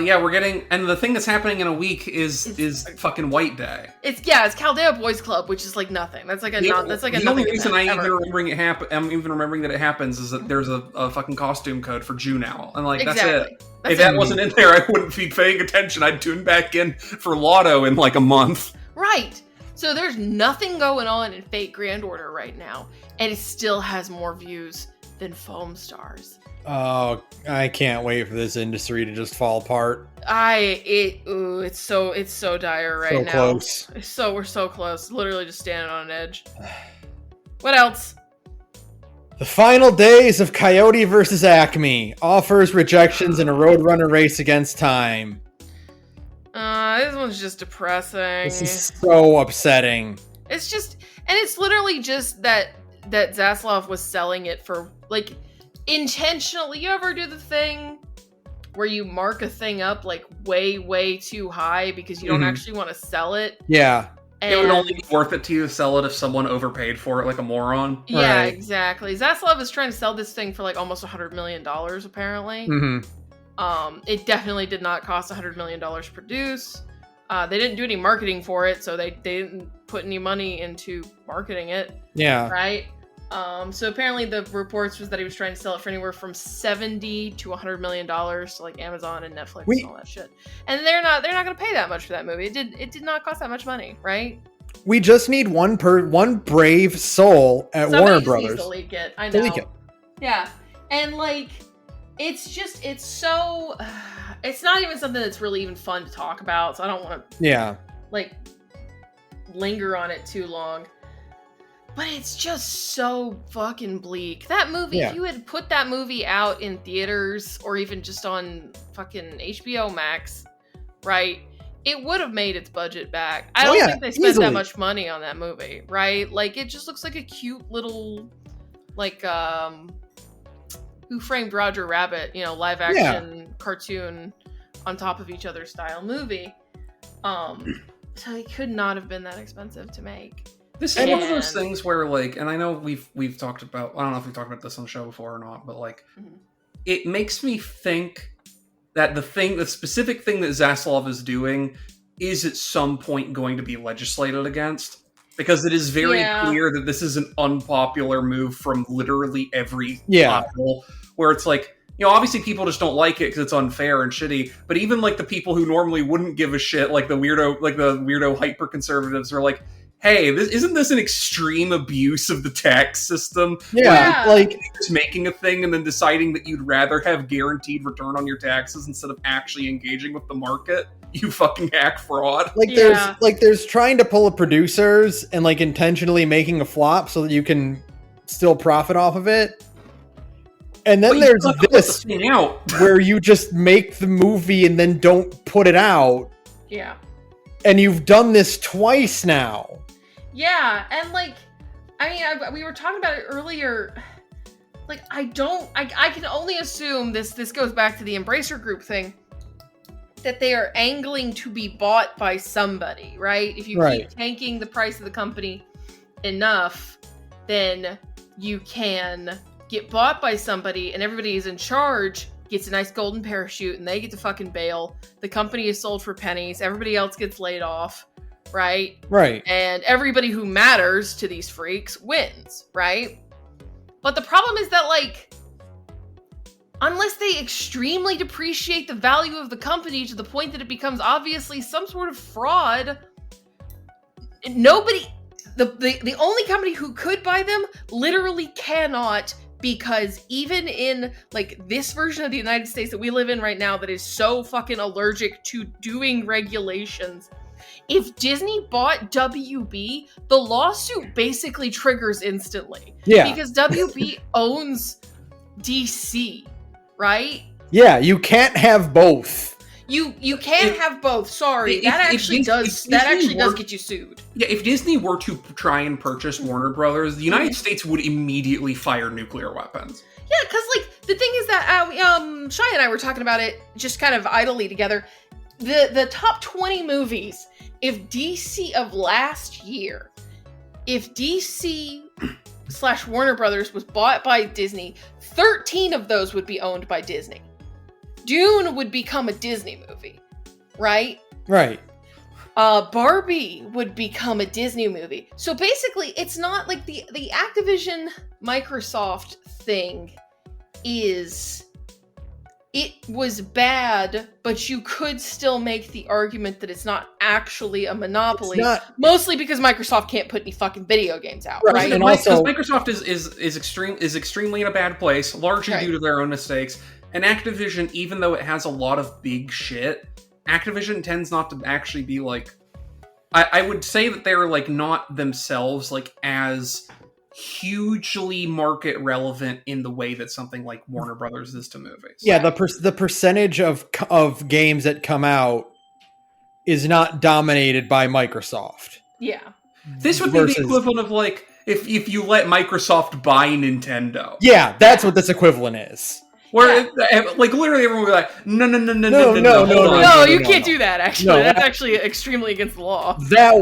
Yeah, we're getting... And the thing that's happening in a week is fucking White Day. It's Chaldea Boys Club, which is, like, nothing. That's like a the only reason I'm even remembering that it happens is that there's a fucking costume code for Junow. And, like, that's it. If that wasn't in there, I wouldn't be paying attention. I'd tune back in for Lotto in, like, a month. Right. So there's nothing going on in Fate Grand Order right now, and it still has more views than Foam Stars. Oh, I can't wait for this industry to just fall apart. It's so dire right now. Close. We're so close. Literally just standing on an edge. What else? The final days of Coyote vs. Acme offers rejections in a Roadrunner race against time. This one's just depressing. This is so upsetting. It's literally just that Zaslav was selling it for, like, intentionally. You ever do the thing where you mark a thing up, like, way, way too high because you don't actually want to sell it? Yeah. And it would only be worth it to you to sell it if someone overpaid for it like a moron. Yeah, right. Exactly. Zaslav is trying to sell this thing for, like, almost $100 million, apparently. Mm-hmm. It definitely did not cost $100 million to produce. They didn't do any marketing for it, so they didn't put any money into marketing it. Yeah. Right? So apparently the reports was that he was trying to sell it for anywhere from $70 to $100 million to like Amazon and Netflix and all that shit. And they're not going to pay that much for that movie. It did not cost that much money, right? We just need one brave soul at Warner Brothers. Needs to leak it. I know. Yeah. And like it's so it's not even something that's really even fun to talk about, so I don't want to like linger on it too long. But it's just so fucking bleak. That movie, if you had put that movie out in theaters or even just on fucking HBO Max, right, it would have made its budget back. I don't think they spent that much money on that movie, right? Like, it just looks like a cute little, like, Who Framed Roger Rabbit, live action cartoon on top of each other style movie. So it could not have been that expensive to make. This is one of those things where, like, and I know we've talked about, I don't know if we've talked about this on the show before or not, but, like, it makes me think that the specific thing that Zaslav is doing is at some point going to be legislated against, because it is very clear that this is an unpopular move from literally every level, where it's like, obviously people just don't like it because it's unfair and shitty, but even, like, the people who normally wouldn't give a shit, like the weirdo hyper-conservatives are like, hey, isn't this an extreme abuse of the tax system? Yeah. Like just making a thing and then deciding that you'd rather have guaranteed return on your taxes instead of actually engaging with the market. You fucking hack fraud. There's trying to pull a producers and, like, intentionally making a flop so that you can still profit off of it. And then there's this where you just make the movie and then don't put it out. Yeah. And you've done this twice now. Yeah, and, like, we were talking about it earlier. Like, I can only assume this goes back to the Embracer Group thing, that they are angling to be bought by somebody, right? If you keep tanking the price of the company enough, then you can get bought by somebody, and everybody is in charge, gets a nice golden parachute, and they get to fucking bail. The company is sold for pennies. Everybody else gets laid off, right? Right. And everybody who matters to these freaks wins, right? But the problem is that, like, unless they extremely depreciate the value of the company to the point that it becomes obviously some sort of fraud, the only company who could buy them literally cannot, because even in, like, this version of the United States that we live in right now that is so fucking allergic to doing regulations, if Disney bought WB, the lawsuit basically triggers instantly. Yeah. Because WB owns DC, right? Yeah, you can't have both. You can't have both. Sorry, that actually does get you sued. Yeah, if Disney were to try and purchase Warner Brothers, the United States would immediately fire nuclear weapons. Yeah, because, like, the thing is that Shai and I were talking about it just kind of idly together. The top 20 movies, if DC of last year, if DC / Warner Brothers was bought by Disney, 13 of those would be owned by Disney. Dune would become a Disney movie, right? Right. Barbie would become a Disney movie. So basically, it's not like the Activision Microsoft thing it was bad, but you could still make the argument that it's not actually a monopoly. Mostly because Microsoft can't put any fucking video games out, right? And also, Microsoft is extremely in a bad place, largely due to their own mistakes. And Activision, even though it has a lot of big shit, Activision tends not to actually be, like, I would say that they're, like, not themselves, like, as hugely market relevant in the way that something like Warner Brothers is to movies. Yeah, the percentage of games that come out is not dominated by Microsoft. Yeah. This would be the equivalent of, like, if you let Microsoft buy Nintendo. Yeah, that's what this equivalent is. Where, like, literally everyone would be like, no, you can't do that, actually. No, that's actually extremely against the law. That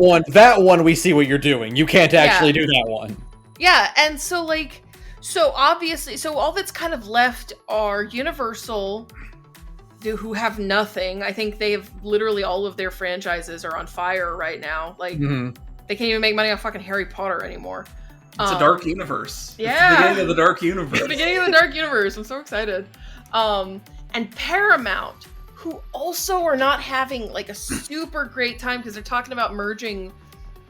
one, we see what you're doing. You can't actually do that one. Yeah, and so, like, obviously, all that's kind of left are Universal, who have nothing. I think they have literally all of their franchises are on fire right now. Like, they can't even make money off fucking Harry Potter anymore. It's a dark universe. Yeah. It's the beginning of the dark universe. The beginning of the dark universe. I'm so excited. And Paramount, who also are not having, like, a super great time because they're talking about merging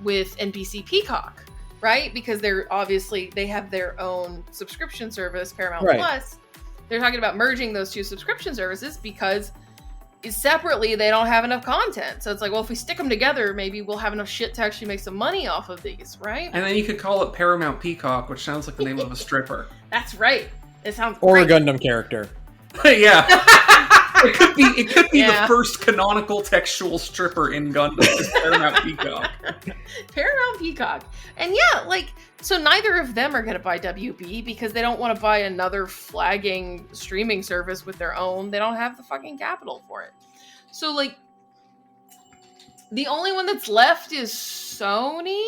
with NBC Peacock, right? Because they have their own subscription service, Paramount Plus. They're talking about merging those two subscription services because separately, they don't have enough content. So it's like, well, if we stick them together, maybe we'll have enough shit to actually make some money off of these, right? And then you could call it Paramount Peacock, which sounds like the name of a stripper. That's right. It sounds or great. a Gundam character. Yeah. It could be the first canonical textual stripper in Gundam is Paramount Peacock. Paramount Peacock. And yeah, like, so neither of them are going to buy WB because they don't want to buy another flagging streaming service with their own. They don't have the fucking capital for it. So, like, the only one that's left is Sony.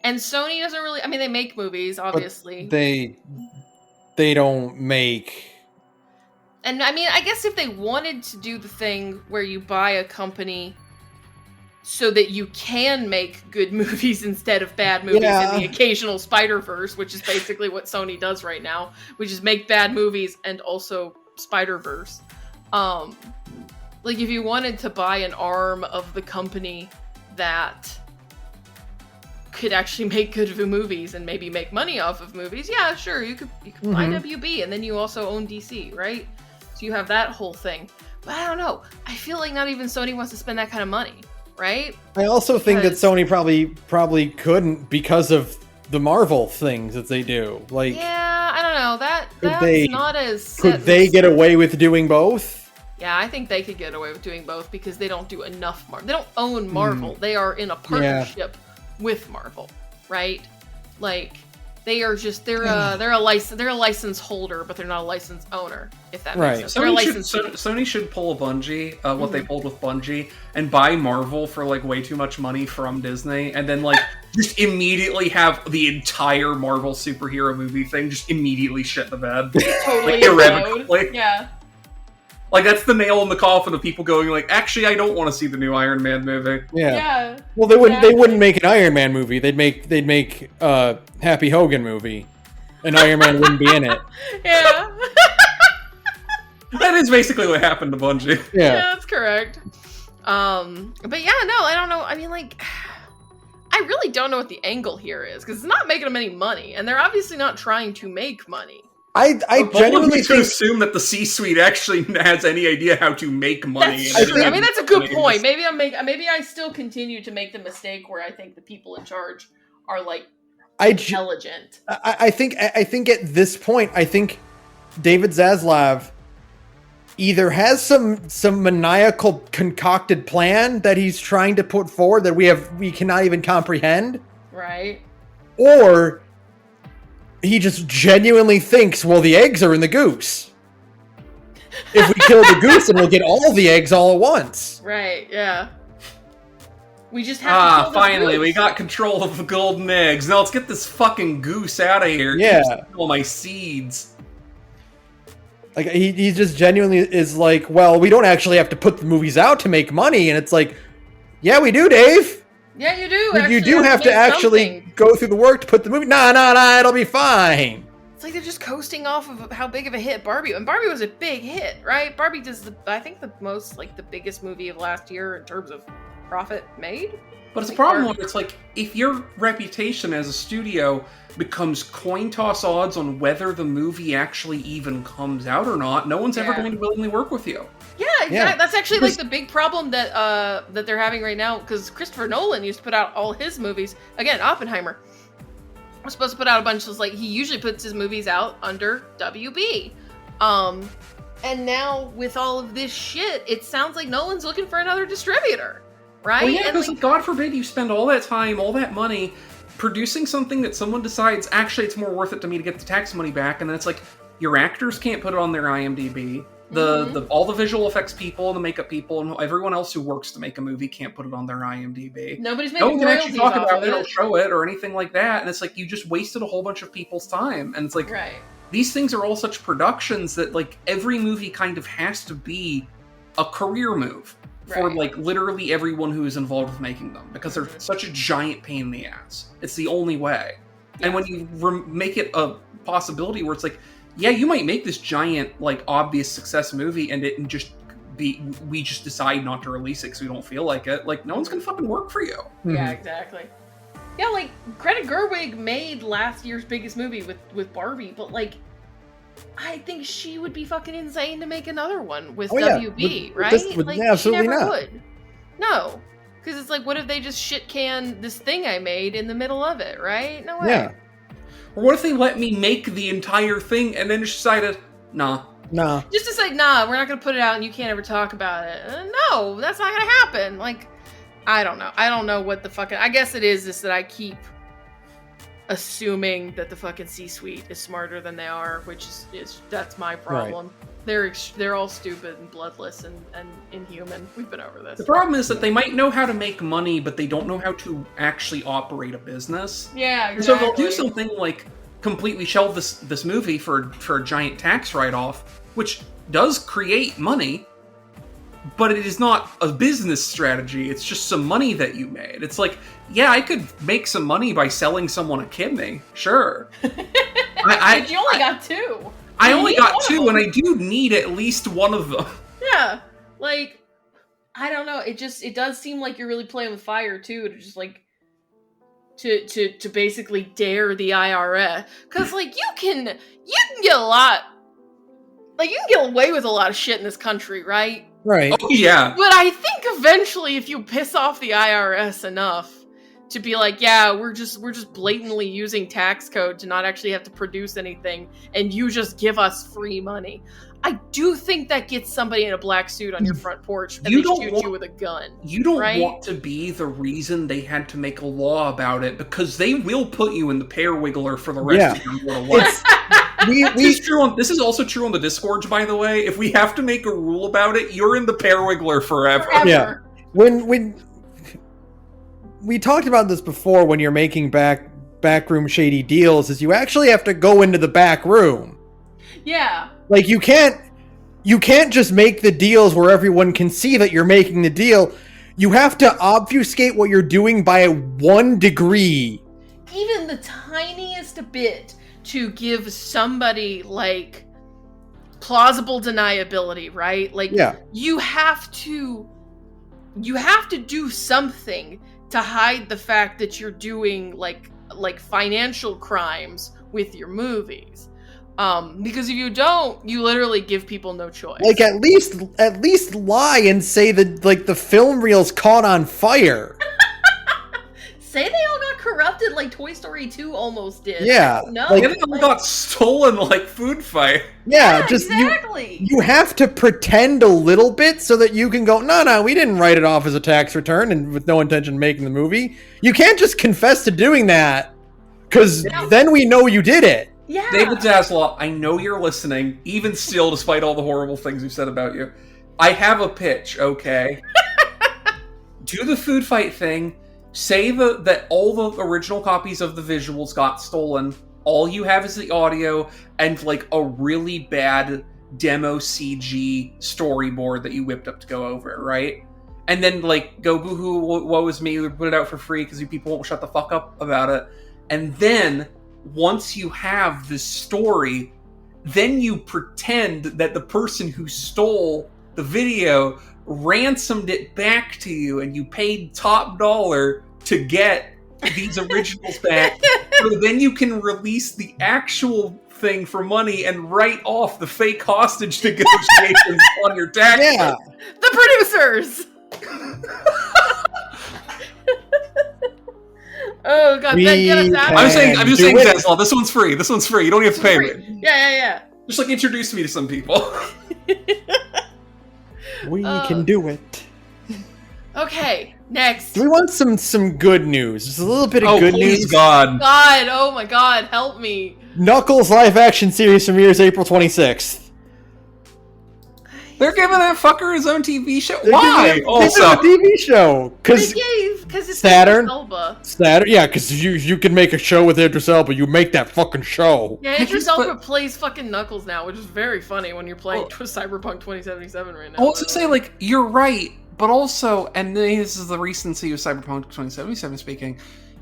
And Sony doesn't really, I mean, they make movies, obviously. But they don't make... And I mean, I guess if they wanted to do the thing where you buy a company so that you can make good movies instead of bad movies in the occasional Spider-Verse, which is basically what Sony does right now, which is make bad movies and also Spider-Verse. Like, if you wanted to buy an arm of the company that could actually make good movies and maybe make money off of movies, yeah, sure, you could buy WB, and then you also own DC, right? So you have that whole thing. But I don't know. I feel like not even Sony wants to spend that kind of money, right? I also think that Sony probably couldn't because of the Marvel things that they do. Like, yeah, I don't know. That's not as set. Could they get away with doing both? Yeah, I think they could get away with doing both because they don't do enough Marvel. They don't own Marvel. They are in a partnership with Marvel, right? Like, they are just they're a license holder, but they're not a license owner. If that makes sense. Sony should pull a Bungie, what they pulled with Bungie, and buy Marvel for like way too much money from Disney, and then like just immediately have the entire Marvel superhero movie thing just immediately shit the bed, totally like, irrevocably. Yeah. Like, that's the nail in the coffin of people going like, actually, I don't want to see the new Iron Man movie. Yeah. Well, they wouldn't make an Iron Man movie. They'd make Happy Hogan movie, and Iron Man wouldn't be in it. Yeah. That is basically what happened to Bungie. Yeah, that's correct. But yeah, no, I don't know. I mean, like, I really don't know what the angle here is because it's not making them any money, and they're obviously not trying to make money. I genuinely to assume that the C-suite actually has any idea how to make money. I mean, that's a good point. Maybe I still continue to make the mistake where I think the people in charge are like intelligent. I think at this point, I think David Zaslav either has some maniacal concocted plan that he's trying to put forward that we cannot even comprehend, right? Or he just genuinely thinks, well, the eggs are in the goose. If we kill the goose, then we'll get all the eggs all at once. Right, yeah. We just have to kill finally, goose. We got control of the golden eggs. Now let's get this fucking goose out of here. Yeah. All my seeds. Like, he just genuinely is like, well, we don't actually have to put the movies out to make money. And it's like, yeah, we do, Dave. Yeah, you do. You do have to actually go through the work to put the movie. Nah, it'll be fine. It's like they're just coasting off of how big of a hit Barbie. And Barbie was a big hit, right? Barbie does I think the most, like, the biggest movie of last year in terms of profit made. But it's a problem where it's like, if your reputation as a studio becomes coin toss odds on whether the movie actually even comes out or not, no one's ever going to willingly work with you. Yeah, exactly. Yeah. That's actually like the big problem that they're having right now, because Christopher Nolan used to put out all his movies. Again, Oppenheimer was supposed to put out a bunch of, like, he usually puts his movies out under WB. And now with all of this shit, it sounds like Nolan's looking for another distributor, right? Well, yeah, because, like, God forbid you spend all that time, all that money producing something that someone decides, actually, it's more worth it to me to get the tax money back, and then it's like, your actors can't put it on their IMDb. All the visual effects people and the makeup people and everyone else who works to make a movie can't put it on their IMDb. Nobody's making no one can actually talk about it or show it or anything like that. And it's like, you just wasted a whole bunch of people's time. And it's like, these things are all such productions that, like, every movie kind of has to be a career move for like literally everyone who is involved with making them, because they're such a giant pain in the ass. It's the only way. Yes. And when you make it a possibility where it's like, yeah, you might make this giant, like, obvious success movie and it just we just decide not to release it because we don't feel like it. Like, no one's gonna fucking work for you. Yeah, exactly. Yeah, like, Greta Gerwig made last year's biggest movie with Barbie, but, like, I think she would be fucking insane to make another one with yeah. WB, right? Like, absolutely she never not. would. No. Because it's like, what if they just shit can this thing I made in the middle of it, right? No way. Yeah. Or what if they let me make the entire thing and then just decided, nah. Just to say, nah, we're not going to put it out and you can't ever talk about it. No, that's not going to happen. Like, I don't know. I don't know what the fucking... I guess it is just that I keep assuming that the fucking C-suite is smarter than they are, which is that's my problem. Right. They're all stupid and bloodless and inhuman. We've been over this. The problem is that they might know how to make money, but they don't know how to actually operate a business. Yeah, exactly. And so they'll do something like completely shelve this movie for a giant tax write-off, which does create money, but it is not a business strategy. It's just some money that you made. It's like, yeah, I could make some money by selling someone a kidney. Sure. But you only got two. I only got two, and I do need at least one of them. Yeah. Like, I don't know. It does seem like you're really playing with fire, too, to just, like, to basically dare the IRS. Because, like, you can get a lot... Like, you can get away with a lot of shit in this country, right? Right. Oh, yeah. But I think eventually, if you piss off the IRS enough to be like, yeah, we're just blatantly using tax code to not actually have to produce anything, and you just give us free money, I do think that gets somebody in a black suit on your front porch and they shoot you with a gun. You don't want to be the reason they had to make a law about it, because they will put you in the pear wiggler for the rest of your mortal life. This is also true on the Discord, by the way. If we have to make a rule about it, you're in the pear wiggler forever. Yeah. When we talked about this before, when you're making backroom shady deals, is you actually have to go into the back room. Yeah. Like, you can't just make the deals where everyone can see that you're making the deal. You have to obfuscate what you're doing by 1 degree. Even the tiniest bit to give somebody, like, plausible deniability, right? Like, you have to do something to hide the fact that you're doing, like financial crimes with your movies. Because if you don't, you literally give people no choice. Like, at least lie and say that, like, the film reel's caught on fire. Say they all got corrupted like Toy Story 2 almost did. Yeah. No. Like, they all got stolen like Food Fight. Yeah, just exactly. You have to pretend a little bit so that you can go, no, we didn't write it off as a tax return and with no intention of making the movie. You can't just confess to doing that, because then we know you did it. Yeah. David Zaslav, I know you're listening, even still, despite all the horrible things we've said about you. I have a pitch, okay? Do the Food Fight thing. Say that all the original copies of the visuals got stolen. All you have is the audio and, like, a really bad demo CG storyboard that you whipped up to go over, right? And then, like, go boohoo, woe is me, we put it out for free because you people won't shut the fuck up about it. And then, once you have this story, then you pretend that the person who stole the video ransomed it back to you and you paid top dollar to get these originals back. So then you can release the actual thing for money and write off the fake hostage negotiations on your taxes. Yeah. The producers! Oh god, then get us out. I'm just saying, Zaslav, this one's free. This one's free. You don't have to pay me. Yeah. Just, like, introduce me to some people. We can do it. Okay, next. Do we want some good news? Just a little bit of good news. God, oh my god, help me. Knuckles live action series premieres April 26th. They're giving that fucker his own TV show? Why? Also, a TV show. Because it's Saturn. Elba. Saturn, yeah, because you can make a show with Idris Elba. You make that fucking show. Yeah, Idris Elba plays fucking Knuckles now, which is very funny when you're playing Cyberpunk 2077 right now. I was to say, like, you're right, but also, and this is the recency of Cyberpunk 2077 speaking,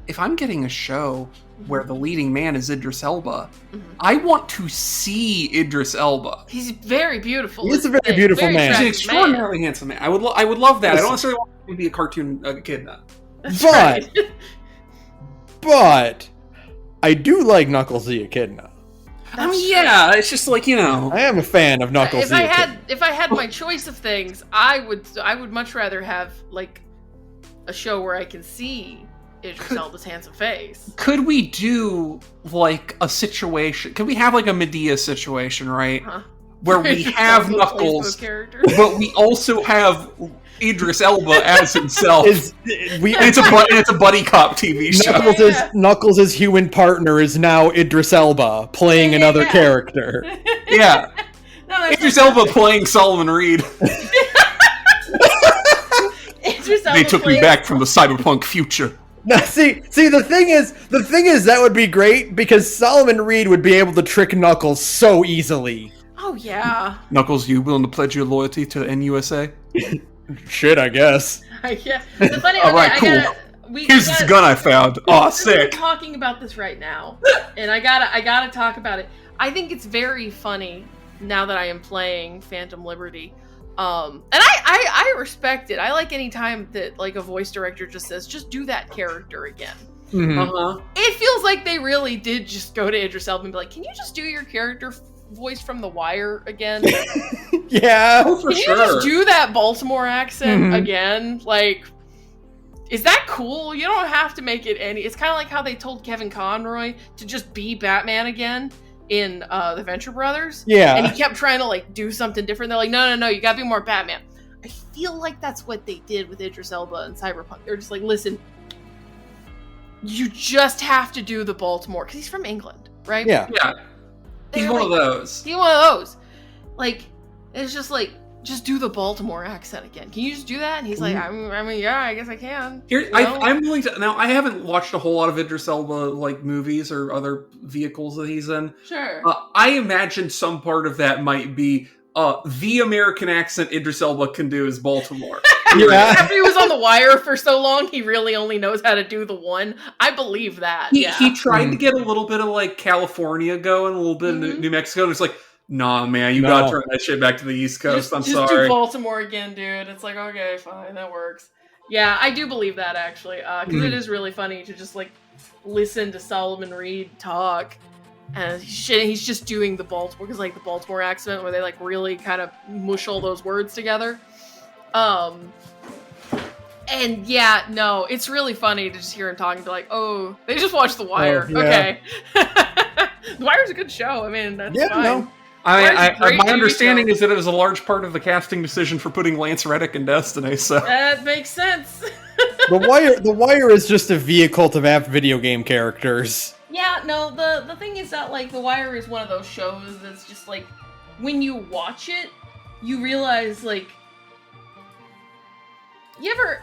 if I'm getting a show where the leading man is Idris Elba, I want to see Idris Elba. He's very beautiful. He's a very beautiful man. He's an extraordinarily handsome man. I would love that. I don't necessarily want him to be a cartoon echidna. But I do like Knuckles the Echidna. I mean, yeah, it's just like, you know. I am a fan of Knuckles. If I had my choice of things, I would much rather have like a show where I can see Idris Elba's handsome face. Could we do like a situation? Could we have like a Medea situation, right? Huh? Where we have Knuckles, but we also have Idris Elba as himself. It's a buddy cop TV show. Knuckles' human partner is now Idris Elba playing another character. Yeah. No, Idris Elba playing Solomon Reed. They took me back from the cyberpunk future. Now, see, the thing is that would be great because Solomon Reed would be able to trick Knuckles so easily. Oh yeah. Knuckles, you willing to pledge your loyalty to NUSA? Shit, I guess. Yeah. The funny, all right, cool. Here's this gun I found. Oh, sick. We're talking about this right now, and I gotta talk about it. I think it's very funny now that I am playing Phantom Liberty. And I respect it. I like any time that like a voice director just says, just do that character again. Mm-hmm. It feels like they really did just go to Idris Elba and be like, can you just do your character voice from The Wire again? Yeah, for Can you just do that Baltimore accent again? Like, is that cool? You don't have to make it any. It's kind of like how they told Kevin Conroy to just be Batman again in the Venture Brothers. Yeah. And he kept trying to like do something different. They're like, no, you gotta be more Batman. I feel like that's what they did with Idris Elba and Cyberpunk. They're just like, listen, you just have to do the Baltimore, because he's from England, right? Yeah. He's one of those. He's one of those. Like, it's just like, just do the Baltimore accent again. Can you just do that? And he's like, I mean, yeah, I guess I can. I'm willing to. Now, I haven't watched a whole lot of Idris Elba like movies or other vehicles that he's in. Sure. I imagine some part of that might be the American accent Idris Elba can do is Baltimore. Yeah. After he was on The Wire for so long, he really only knows how to do the one. I believe that. He tried to get a little bit of like California going, a little bit of New Mexico, and it's like, nah, man, you gotta turn that shit back to the East Coast. I'm sorry. Just do Baltimore again, dude. It's like, okay, fine, that works. Yeah, I do believe that, actually. Because it is really funny to just, like, listen to Solomon Reed talk. And he's just doing the Baltimore, because, like, the Baltimore accent, where they, like, really kind of mush all those words together. And, yeah, no, it's really funny to just hear him talking, be like, oh, they just watched The Wire. Oh, yeah. Okay. The Wire's a good show. I mean, that's fine. No. My understanding is that it was a large part of the casting decision for putting Lance Reddick in Destiny. So that makes sense. The Wire is just a vehicle to have video game characters. Yeah, no. The thing is that like The Wire is one of those shows that's just like when you watch it, you realize like you ever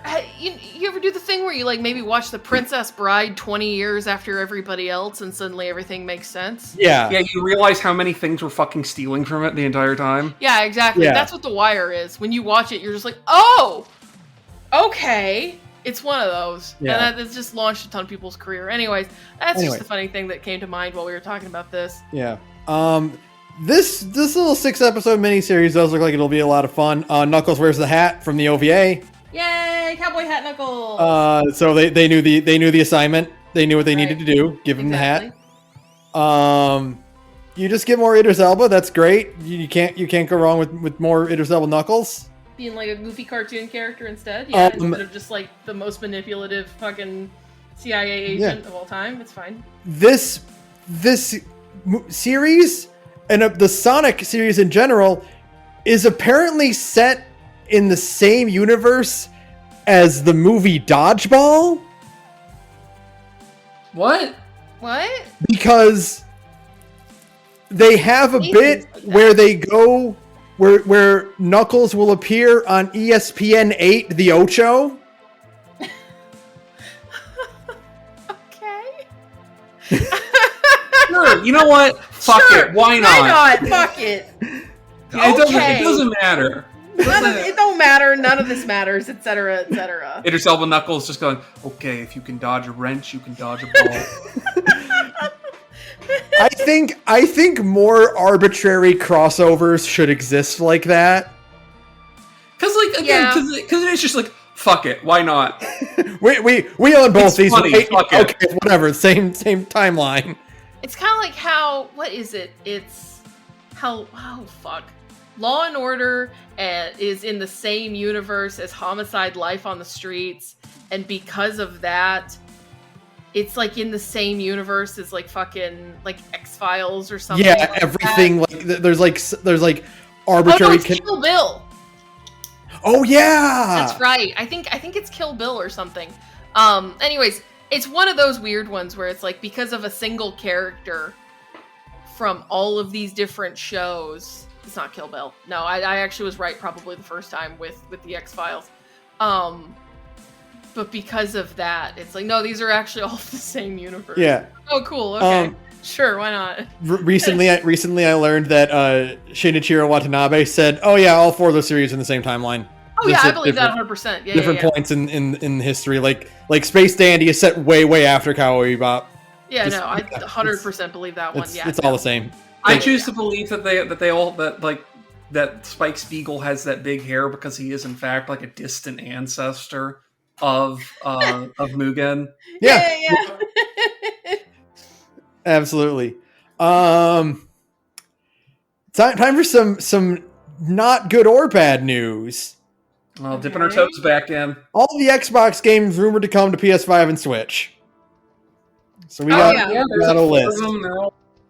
do the thing where you like maybe watch The Princess Bride 20 years after everybody else and suddenly everything makes sense? Yeah. Yeah, you realize how many things were fucking stealing from it the entire time. Yeah, exactly. Yeah. That's what The Wire is. When you watch it, you're just like, oh, okay. It's one of those. Yeah. And it's just launched a ton of people's career. Anyways, that's just the funny thing that came to mind while we were talking about this. Yeah. This little 6-episode miniseries does look like it'll be a lot of fun. Knuckles wears the hat from the OVA. Yay, Cowboy Hat Knuckles! So they knew the assignment. They knew what they needed to do. Give him the hat. You just get more Idris Elba. That's great. You can't go wrong with more Idris Elba Knuckles. Being like a goofy cartoon character instead. Yeah, instead of just like the most manipulative fucking CIA agent of all time. It's fine. This series and the Sonic series in general is apparently set in the same universe as the movie Dodgeball. What? Because they have a bit where they go where Knuckles will appear on ESPN 8 The Ocho. Okay. Sure, you know what? Fuck it. Why not? Fuck it. It doesn't matter. It don't matter. None of this matters, etc., etc. Idris Elba Knuckles just going, okay, if you can dodge a wrench, you can dodge a ball. I think more arbitrary crossovers should exist like that. Because it's just like, fuck it, why not? we own both these. Funny, okay, whatever. Same timeline. It's kind of like how, what is it? It's how, oh fuck. Law and Order is in the same universe as Homicide: Life on the Streets, and because of that, it's like in the same universe as like fucking like X-Files or something. Yeah, like everything that. there's like arbitrary. Oh, no, it's Kill Bill. Oh yeah, that's right. I think it's Kill Bill or something. Anyways, it's one of those weird ones where it's like because of a single character from all of these different shows. It's not Kill Bill. No, I actually was right probably the first time with the X-Files. But because of that, it's like, no, these are actually all the same universe. Yeah. Oh, cool. Okay. Sure, why not? Recently I learned that Shinichiro Watanabe said, "Oh yeah, all 4 of those series in the same timeline." Oh yeah, I believe that 100%. Yeah, different points in history, like Space Dandy is set way after Cowboy Bebop. Yeah, no, I 100% believe that one. Yeah, it's all the same. I choose to believe that Spike Spiegel has that big hair because he is in fact like a distant ancestor of Mugen. Yeah. Absolutely. Time for some not good or bad news. Well, dipping our toes back in. All the Xbox games rumored to come to PS5 and Switch. So we got a list.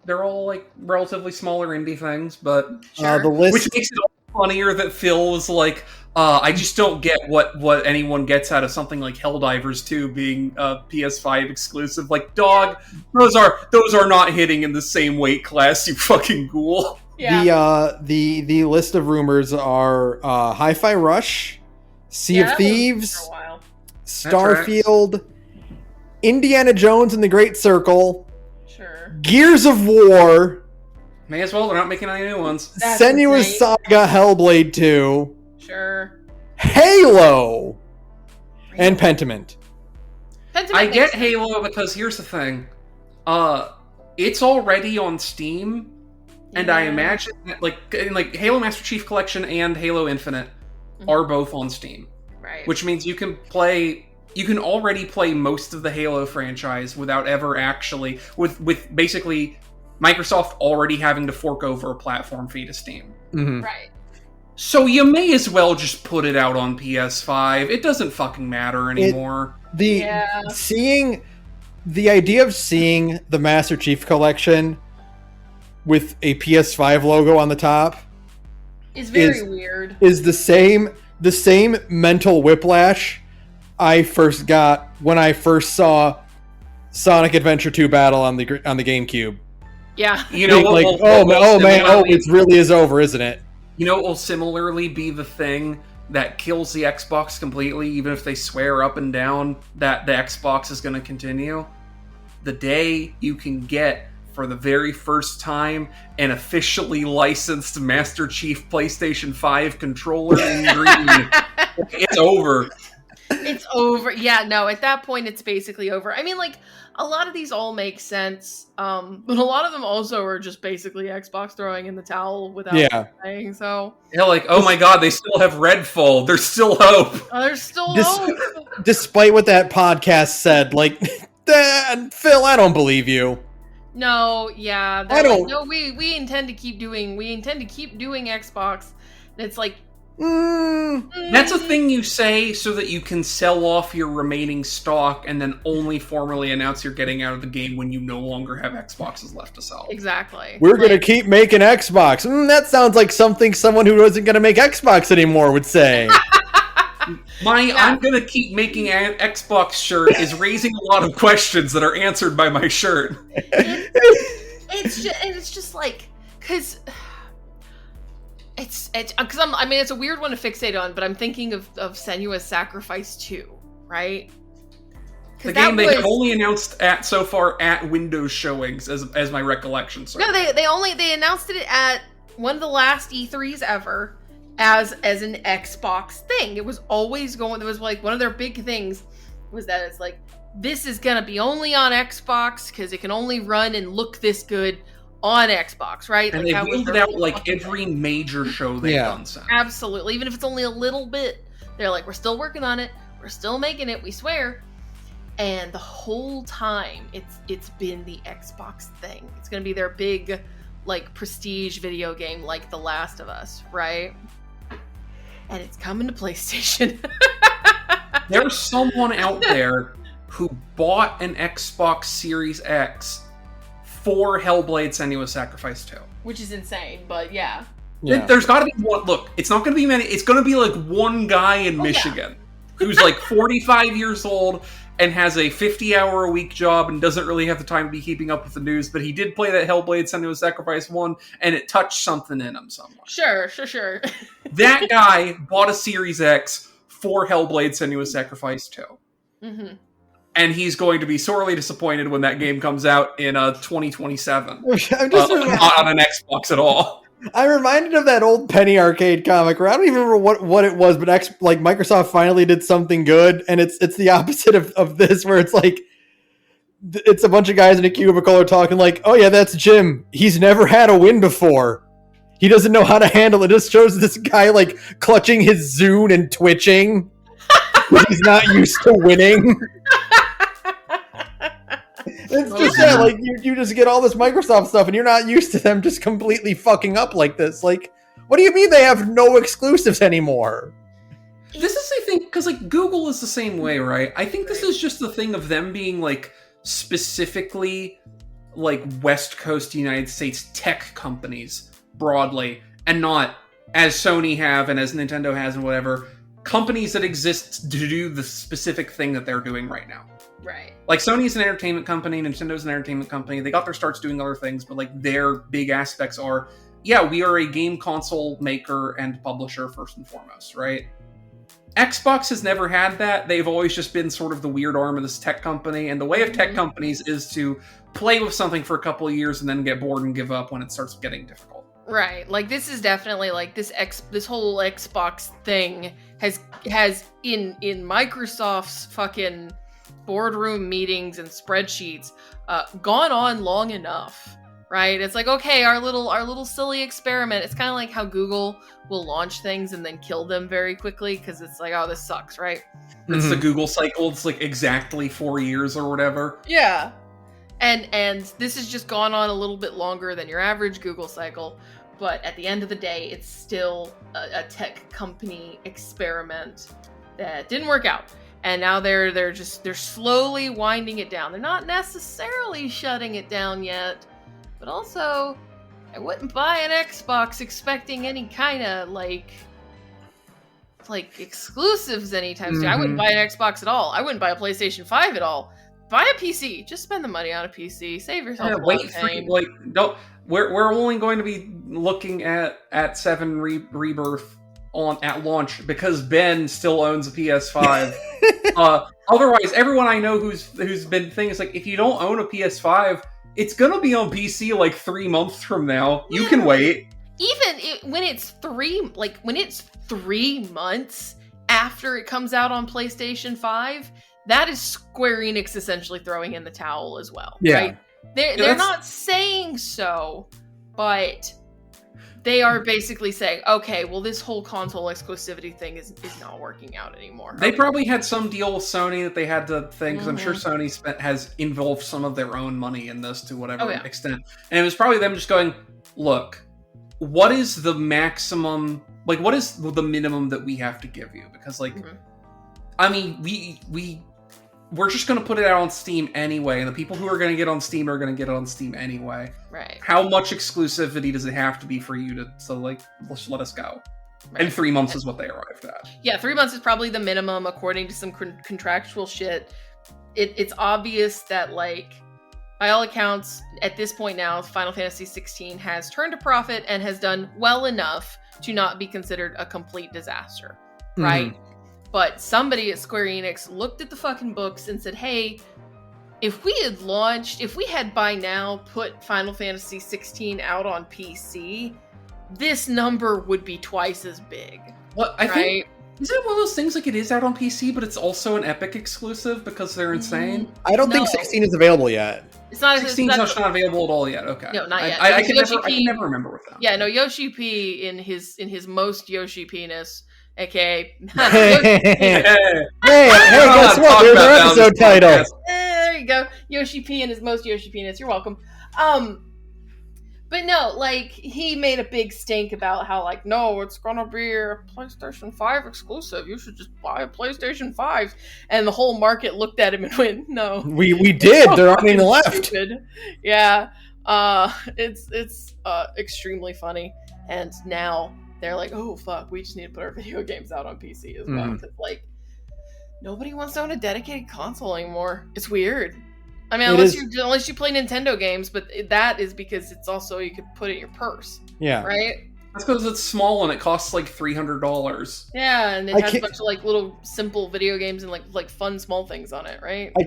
They're all like relatively smaller indie things, but the list, which makes it all funnier that Phil was like, I just don't get what anyone gets out of something like Helldivers 2 being PS5 exclusive. Like, dog, those are not hitting in the same weight class, you fucking ghoul. Yeah. The list of rumors are Hi-Fi Rush, Sea of Thieves, Starfield, Indiana Jones and the Great Circle, Gears of War. May as well, they're not making any new ones. Senua's Saga Hellblade 2. Sure. Halo. And Pentiment. I get Halo because here's the thing. It's already on Steam, and I imagine that like Halo Master Chief Collection and Halo Infinite are both on Steam. Right. Which means you can already play most of the Halo franchise without ever actually with basically Microsoft already having to fork over a platform fee to Steam. Mm-hmm. Right. So you may as well just put it out on PS5. It doesn't fucking matter anymore. The idea of seeing the Master Chief Collection with a PS5 logo on the top is very weird. Is the same mental whiplash I first got when I first saw Sonic Adventure 2 Battle on the GameCube. Yeah. You know, it really is over, isn't it? You know what will similarly be the thing that kills the Xbox completely, even if they swear up and down that the Xbox is going to continue? The day you can get, for the very first time, an officially licensed Master Chief PlayStation 5 controller in green. It's over. It's over. Yeah, no, at that point, it's basically over. I mean, like, a lot of these all make sense, but a lot of them also are just basically Xbox throwing in the towel without playing, so... Yeah, like, oh my god, they still have Redfall. There's still hope. Oh, there's still hope. Despite what that podcast said, like, Phil, I don't believe you. No, yeah. I don't... Like, no, we intend to keep doing Xbox. And it's like... That's a thing you say so that you can sell off your remaining stock and then only formally announce you're getting out of the game when you no longer have Xboxes left to sell. Exactly. We're going to keep making Xbox. That sounds like something someone who isn't going to make Xbox anymore would say. I'm going to keep making an Xbox shirt is raising a lot of questions that are answered by my shirt. It's just like, because... It's a weird one to fixate on, but I'm thinking of Senua's Sacrifice 2, right? The game they have only announced so far at Windows showings, as my recollection. Sorry. No, they announced it at one of the last E3s ever as an Xbox thing. It was always going. It was like one of their big things was that it's like, this is gonna be only on Xbox because it can only run and look this good on Xbox, right? And they've moved it out like every major show they've done since. Absolutely. Even if it's only a little bit, they're like, we're still working on it. We're still making it, we swear. And the whole time, it's been the Xbox thing. It's going to be their big, like, prestige video game, like The Last of Us, right? And it's coming to PlayStation. There's someone out there who bought an Xbox Series X for Hellblade: Senua's Sacrifice 2. Which is insane, but yeah. There's got to be one. Look, it's not going to be many. It's going to be like one guy in Michigan who's like 45 years old and has a 50-hour-a-week job and doesn't really have the time to be keeping up with the news, but he did play that Hellblade: Senua's Sacrifice 1, and it touched something in him somewhere. Sure. That guy bought a Series X for Hellblade: Senua's Sacrifice 2. Mm-hmm. And he's going to be sorely disappointed when that game comes out in 2027. I'm just not on an Xbox at all. I'm reminded of that old Penny Arcade comic where I don't even remember what it was, but Microsoft finally did something good, and it's the opposite of this, where it's like it's a bunch of guys in a cubicle are talking like, "Oh yeah, that's Jim. He's never had a win before. He doesn't know how to handle it." It just shows this guy like clutching his Zune and twitching. He's not used to winning. It's just that, like, you just get all this Microsoft stuff, and you're not used to them just completely fucking up like this. Like, what do you mean they have no exclusives anymore? This is the thing, because, like, Google is the same way, right? I think this is just the thing of them being, like, specifically, like, West Coast United States tech companies, broadly, and not, as Sony have and as Nintendo has and whatever, companies that exist to do the specific thing that they're doing right now. Right. Like, Sony's an entertainment company, Nintendo's an entertainment company. They got their starts doing other things, but, like, their big aspects are, yeah, we are a game console maker and publisher first and foremost, right? Xbox has never had that. They've always just been sort of the weird arm of this tech company, and the way of tech companies is to play with something for a couple of years and then get bored and give up when it starts getting difficult. Right. Like, this is definitely, like, this whole Xbox thing has in Microsoft's fucking boardroom meetings and spreadsheets gone on long enough, right? It's like, okay, our little silly experiment. It's kind of like how Google will launch things and then kill them very quickly because it's like, oh, this sucks, right? It's the Google cycle. It's like exactly 4 years or whatever. Yeah. And this has just gone on a little bit longer than your average Google cycle, but at the end of the day, it's still a tech company experiment that didn't work out. And now they're slowly winding it down. They're not necessarily shutting it down yet, but also I wouldn't buy an Xbox expecting any kind of like exclusives anytime soon. I wouldn't buy an Xbox at all. I wouldn't buy a PlayStation 5 at all. Buy a PC. Just spend the money on a PC. Save yourself a lot of pain. We're only going to be looking at 7 Rebirth at launch because Ben still owns a PS5. Otherwise, everyone I know who's been thinking is like, if you don't own a PS5, it's gonna be on PC like 3 months from now. You can wait. Even when it's 3 months after it comes out on PlayStation 5, that is Square Enix essentially throwing in the towel as well. Yeah. Right? They're not saying so, but they are basically saying, okay, well, this whole console exclusivity thing is not working out anymore. They probably had some deal with Sony that they had to think, because I'm sure Sony has involved some of their own money in this to whatever extent. And it was probably them just going, look, what is the maximum, like, what is the minimum that we have to give you? Because, like, I mean, we're just going to put it out on Steam anyway, and the people who are going to get on Steam are going to get it on Steam anyway. Right. How much exclusivity does it have to be for you to like, let us go? Right. And 3 months is what they arrived at. Yeah, 3 months is probably the minimum according to some contractual shit. It's obvious that, like, by all accounts, at this point now, Final Fantasy XVI has turned a profit and has done well enough to not be considered a complete disaster, right? But somebody at Square Enix looked at the fucking books and said, hey, if we had by now put Final Fantasy XVI out on PC, this number would be twice as big. Well, I think, isn't it one of those things like it is out on PC, but it's also an Epic exclusive because they're insane? I don't think 16 is available yet. It's not. 16 is not available at all yet. Okay. No, not yet. I can never remember with them. Yeah, no. Yoshi P in his most Yoshi P-ness aka Hey, guess what? There's our episode title. There you go. Yoshi P and his most Yoshi P-ness. You're welcome. But no, like, he made a big stink about how, like, no, it's gonna be a PlayStation 5 exclusive. You should just buy a PlayStation 5. And the whole market looked at him and went, no. We did. There aren't any left. Stupid. Yeah. It's extremely funny. And now they're like, oh, fuck, we just need to put our video games out on PC as well. Because, like, nobody wants to own a dedicated console anymore. It's weird. I mean, unless you play Nintendo games, but that is because it's also, you could put it in your purse. Yeah. Right? That's because it's small and it costs like $300. Yeah, and it has a bunch of like little simple video games and like fun small things on it, right? I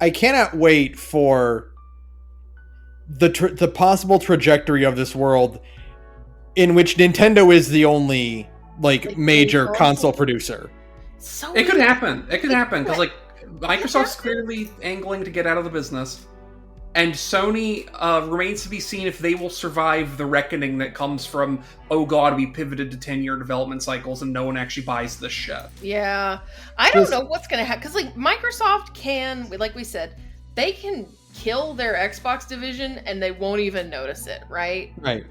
cannot wait for the possible trajectory of this world in which Nintendo is the only like major console producer. So it could happen. It could happen because like Microsoft's clearly angling to get out of the business, and Sony remains to be seen if they will survive the reckoning that comes from, oh god, we pivoted to 10-year development cycles and no one actually buys this shit. Yeah. I don't know what's going to happen, because like Microsoft can, like we said, they can kill their Xbox division and they won't even notice it, right? Right.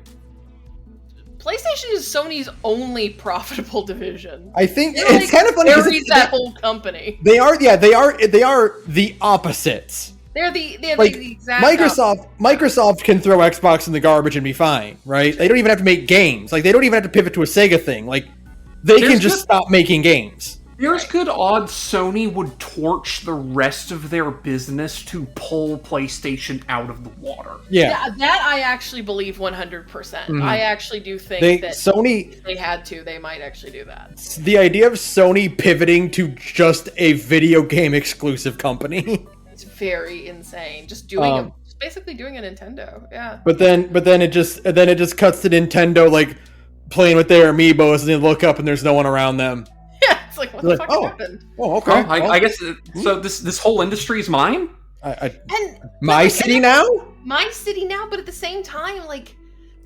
PlayStation is Sony's only profitable division. I think it's kind of funny because that whole company. They are the opposites. They're the exact Microsoft can throw Xbox in the garbage and be fine, right? They don't even have to make games. Like, they don't even have to pivot to a Sega thing. Like, they can just stop making games. There's good odds Sony would torch the rest of their business to pull PlayStation out of the water. Yeah, that I actually believe 100%. Mm-hmm. I actually do think that Sony, if they had to, they might actually do that. The idea of Sony pivoting to just a video game exclusive company. It's very insane. Just doing basically doing a Nintendo. Yeah. But then it just cuts to Nintendo like playing with their amiibos and they look up and there's no one around them. Yeah, it's like, what the fuck happened? Oh, okay. I guess so. This whole industry is mine. My city now. My city now, but at the same time, like,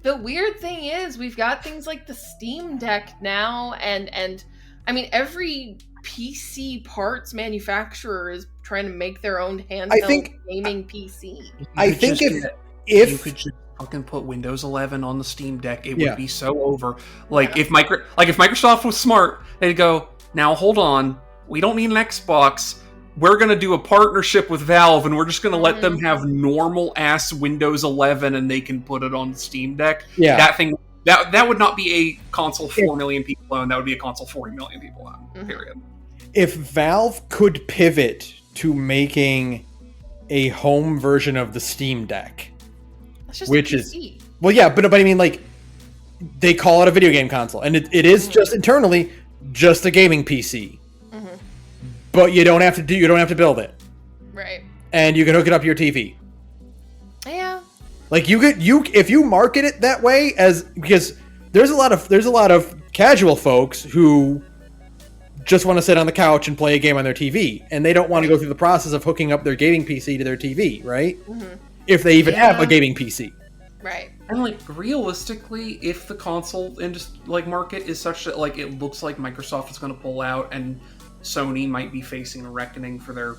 the weird thing is we've got things like the Steam Deck now, and I mean every PC parts manufacturer is trying to make their own handheld gaming PC. I think if you could just fucking put Windows 11 on the Steam Deck, it would be so over. Like if Microsoft was smart, they'd go, now hold on, we don't need an Xbox. We're gonna do a partnership with Valve, and we're just gonna let them have normal ass Windows 11, and they can put it on the Steam Deck. Yeah, that would not be a console 4 million people own. That would be a console 40 million people own. Mm-hmm. Period. If Valve could pivot to making a home version of the Steam Deck, which is but I mean, like, they call it a video game console, and it is just internally just a gaming PC. Mm-hmm. But you don't have to build it, right? And you can hook it up to your TV. Yeah. Like if you market it that way, because there's a lot of casual folks who just want to sit on the couch and play a game on their TV, and they don't want to go through the process of hooking up their gaming PC to their TV, right? Mm-hmm. If they even have a gaming PC. Right. And like realistically, if the console market is such that like it looks like Microsoft is going to pull out and Sony might be facing a reckoning for their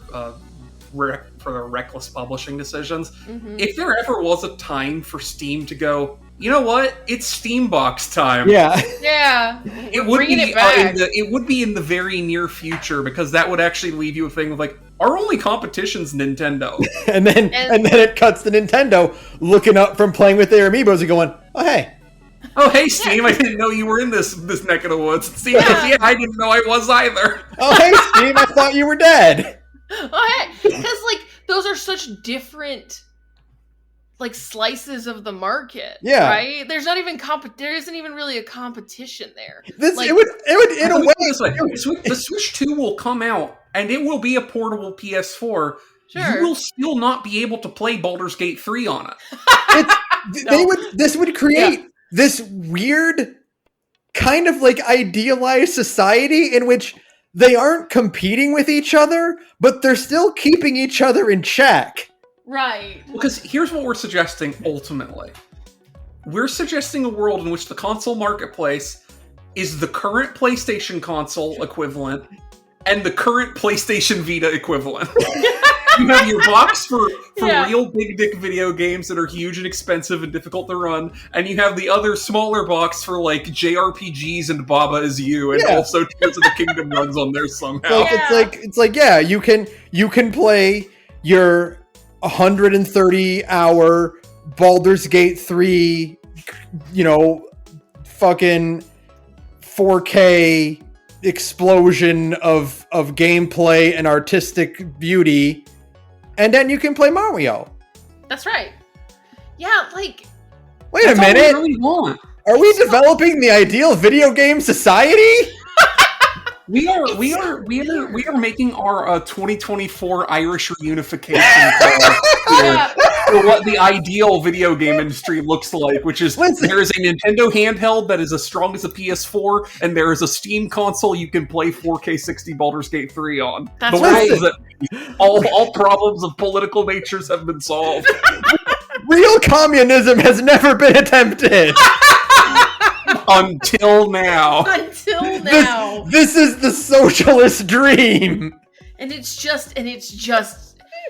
reckless publishing decisions. Mm-hmm. If there ever was a time for Steam to go, you know what? It's Steambox time. Yeah. Yeah. It would be in the very near future, because that would actually leave you a thing of like, our only competition's Nintendo. and then it cuts to Nintendo looking up from playing with their amiibos and going, oh hey Steam, I didn't know you were in this neck of the woods. Steam goes, I didn't know I was either. Oh hey Steam, I thought you were dead. Oh hey, because like those are such different like slices of the market. Yeah. Right? There's not even there isn't even really a competition there. It would in a way this way. The Switch 2 will come out and it will be a portable PS4. Sure. You will still not be able to play Baldur's Gate 3 on it. This would create this weird kind of like idealized society in which they aren't competing with each other, but they're still keeping each other in check. Right. Because here's what we're suggesting ultimately. We're suggesting a world in which the console marketplace is the current PlayStation console equivalent and the current PlayStation Vita equivalent. You have your box for real big dick video games that are huge and expensive and difficult to run, and you have the other smaller box for like JRPGs and Baba Is You, and also Tears of the Kingdom runs on there somehow. You can play your 130-hour Baldur's Gate 3, fucking 4K explosion of gameplay and artistic beauty. And then you can play Mario. That's right. Yeah, like... Wait a minute. Really want. Are we developing the ideal video game society? We are making our 2024 Irish reunification for what the ideal video game industry looks like, which is there is a Nintendo handheld that is as strong as a PS4, and there is a Steam console you can play 4K 60 Baldur's Gate 3 on. That's right. All problems of political natures have been solved. Real communism has never been attempted. Until now. This is the socialist dream. And it's just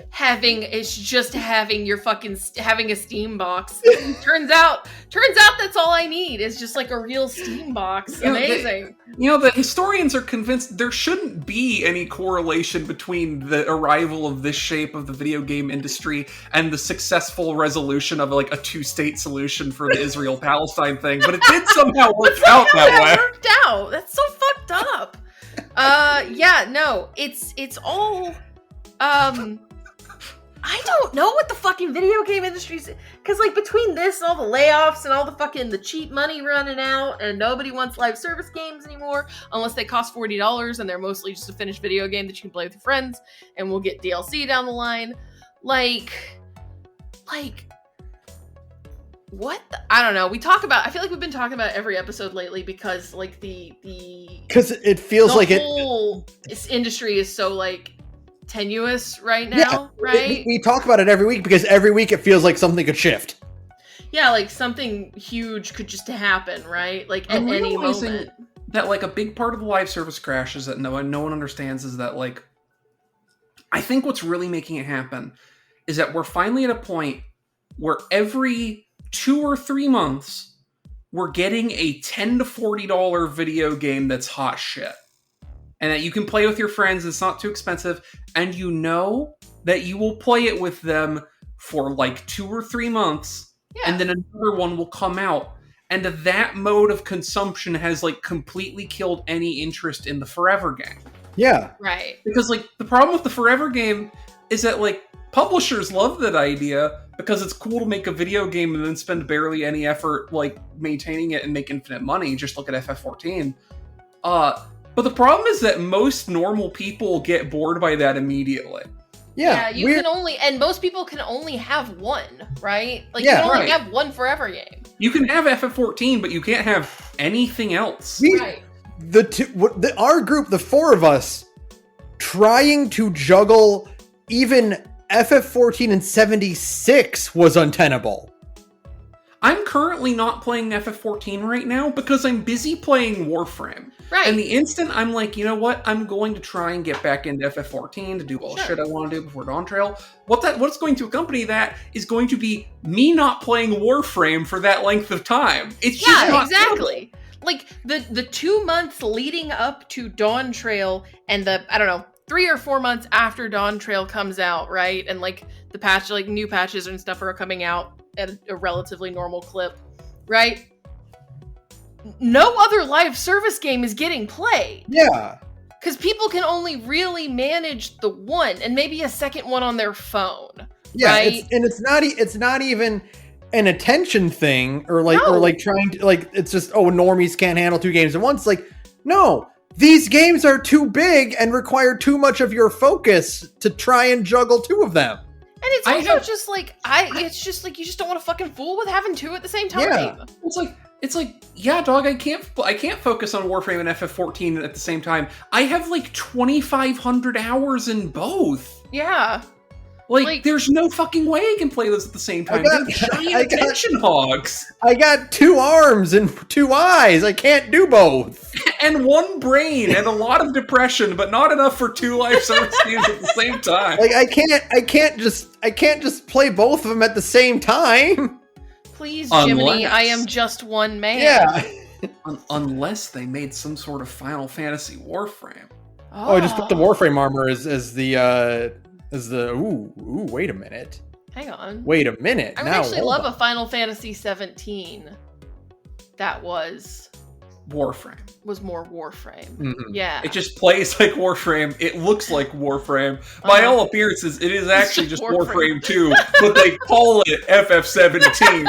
having your fucking having a Steam box. Turns out that's all I need is just like a real Steam box. Amazing. The historians are convinced there shouldn't be any correlation between the arrival of this shape of the video game industry and the successful resolution of like a two-state solution for the Israel-Palestine thing, but it did somehow work out that way. Worked out. That's so fucked up. It's all I don't know what the fucking video game industry's... Because, like, between this and all the layoffs and all the cheap money running out and nobody wants live service games anymore unless they cost $40 and they're mostly just a finished video game that you can play with your friends and we'll get DLC down the line. Like... What? I don't know. I feel like we've been talking about every episode lately because, like, because it feels like this industry is so, like... tenuous right now, right? We talk about it every week because every week it feels like something could shift. Yeah, like something huge could just happen, right? Like at any moment. That like a big part of the live service crash is that no one understands is that like I think what's really making it happen is that we're finally at a point where every 2 or 3 months we're getting a $10 to $40 video game that's hot shit. And that you can play with your friends, it's not too expensive, and you know that you will play it with them for like 2 or 3 months, and then another one will come out. And that mode of consumption has like completely killed any interest in the forever game. Yeah. Right. Because like the problem with the forever game is that like publishers love that idea because it's cool to make a video game and then spend barely any effort like maintaining it and make infinite money. Just look at FF14. But the problem is that most normal people get bored by that immediately. Yeah, and most people can only have one, right? Like, you can only have one forever game. You can have FF14, but you can't have anything else. Our group, the 4 of us, trying to juggle even FF14 and 76 was untenable. I'm currently not playing FF14 right now because I'm busy playing Warframe. Right. And the instant I'm like, you know what? I'm going to try and get back into FF14 to do all the shit I want to do before Dawn Trail. What's going to accompany that is going to be me not playing Warframe for that length of time. It's just not exactly. Like the 2 months leading up to Dawn Trail and the 3 or 4 months after Dawn Trail comes out, right? And like the patch, like new patches and stuff are coming out at a relatively normal clip, right? No other live service game is getting played. Yeah. Because people can only really manage the one and maybe a second one on their phone. Yeah, right? it's not even an attention thing or trying to like it's just normies can't handle 2 games at once. Like, no. These games are too big and require too much of your focus to try and juggle 2 of them. And it's also just like it's just like you just don't want to fucking fool with having 2 at the same time. Yeah. It's like, yeah, dog, I can't focus on Warframe and FF14 at the same time. I have like 2,500 hours in both. Yeah. Like, there's no fucking way I can play this at the same time. They're giant attention hogs. I got 2 arms and 2 eyes. I can't do both. And 1 brain and a lot of depression, but not enough for 2 life service games at the same time. Like I can't just play both of them at the same time. Please, Jiminy, I am just one man. Yeah. Unless they made some sort of Final Fantasy Warframe. Oh, just put the Warframe armor as the wait a minute. Hang on. Wait a minute. I would actually love a Final Fantasy 17 that was Warframe. Was more Warframe. Mm-hmm. Yeah. It just plays like Warframe. It looks like Warframe. By all appearances, it is actually just Warframe 2, but they call it FF17.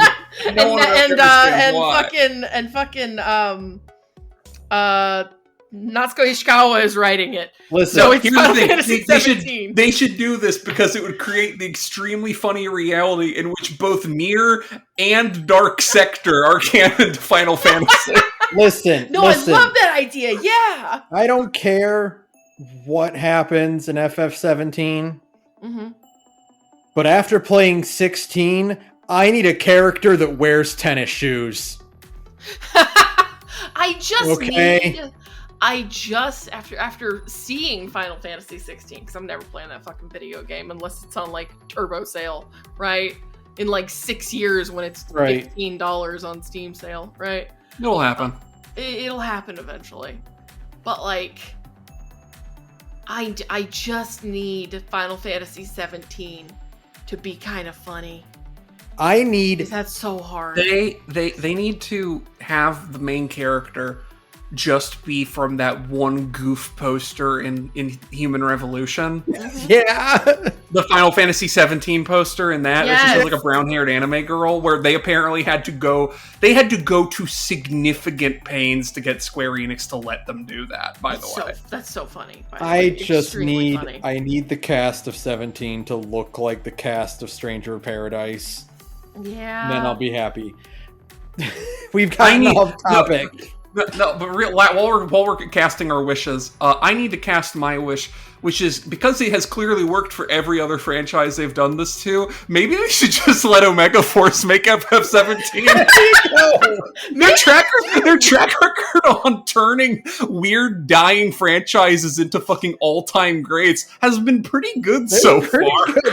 Natsuko Ishikawa is writing it. Listen, so it's here's Final the thing. Fantasy 17. They should do this because it would create the extremely funny reality in which both Nier and Dark Sector are canon to Final Fantasy. Listen. I love that idea. Yeah. I don't care what happens in FF17. Mm-hmm. But after playing 16, I need a character that wears tennis shoes. After seeing Final Fantasy 16, because I'm never playing that fucking video game unless it's on like turbo sale, right? In like 6 years when it's $15 on Steam sale, right? It'll happen. It'll happen eventually. But like, I just need Final Fantasy 17 to be kind of funny. That's so hard. They need to have the main character just be from that one goof poster in Human Revolution. Yeah. The Final Fantasy 17 poster in that. Yes. It's just like a brown-haired anime girl where they apparently had to go to significant pains to get Square Enix to let them do that, by the way. That's so funny. I need the cast of 17 to look like the cast of Stranger of Paradise. Yeah. And then I'll be happy. We've gotten off topic. No, but while we're casting our wishes, I need to cast my wish, which is because it has clearly worked for every other franchise they've done this to. Maybe they should just let Omega Force make FF17. Their track record on turning weird dying franchises into fucking all-time greats has been pretty good so far.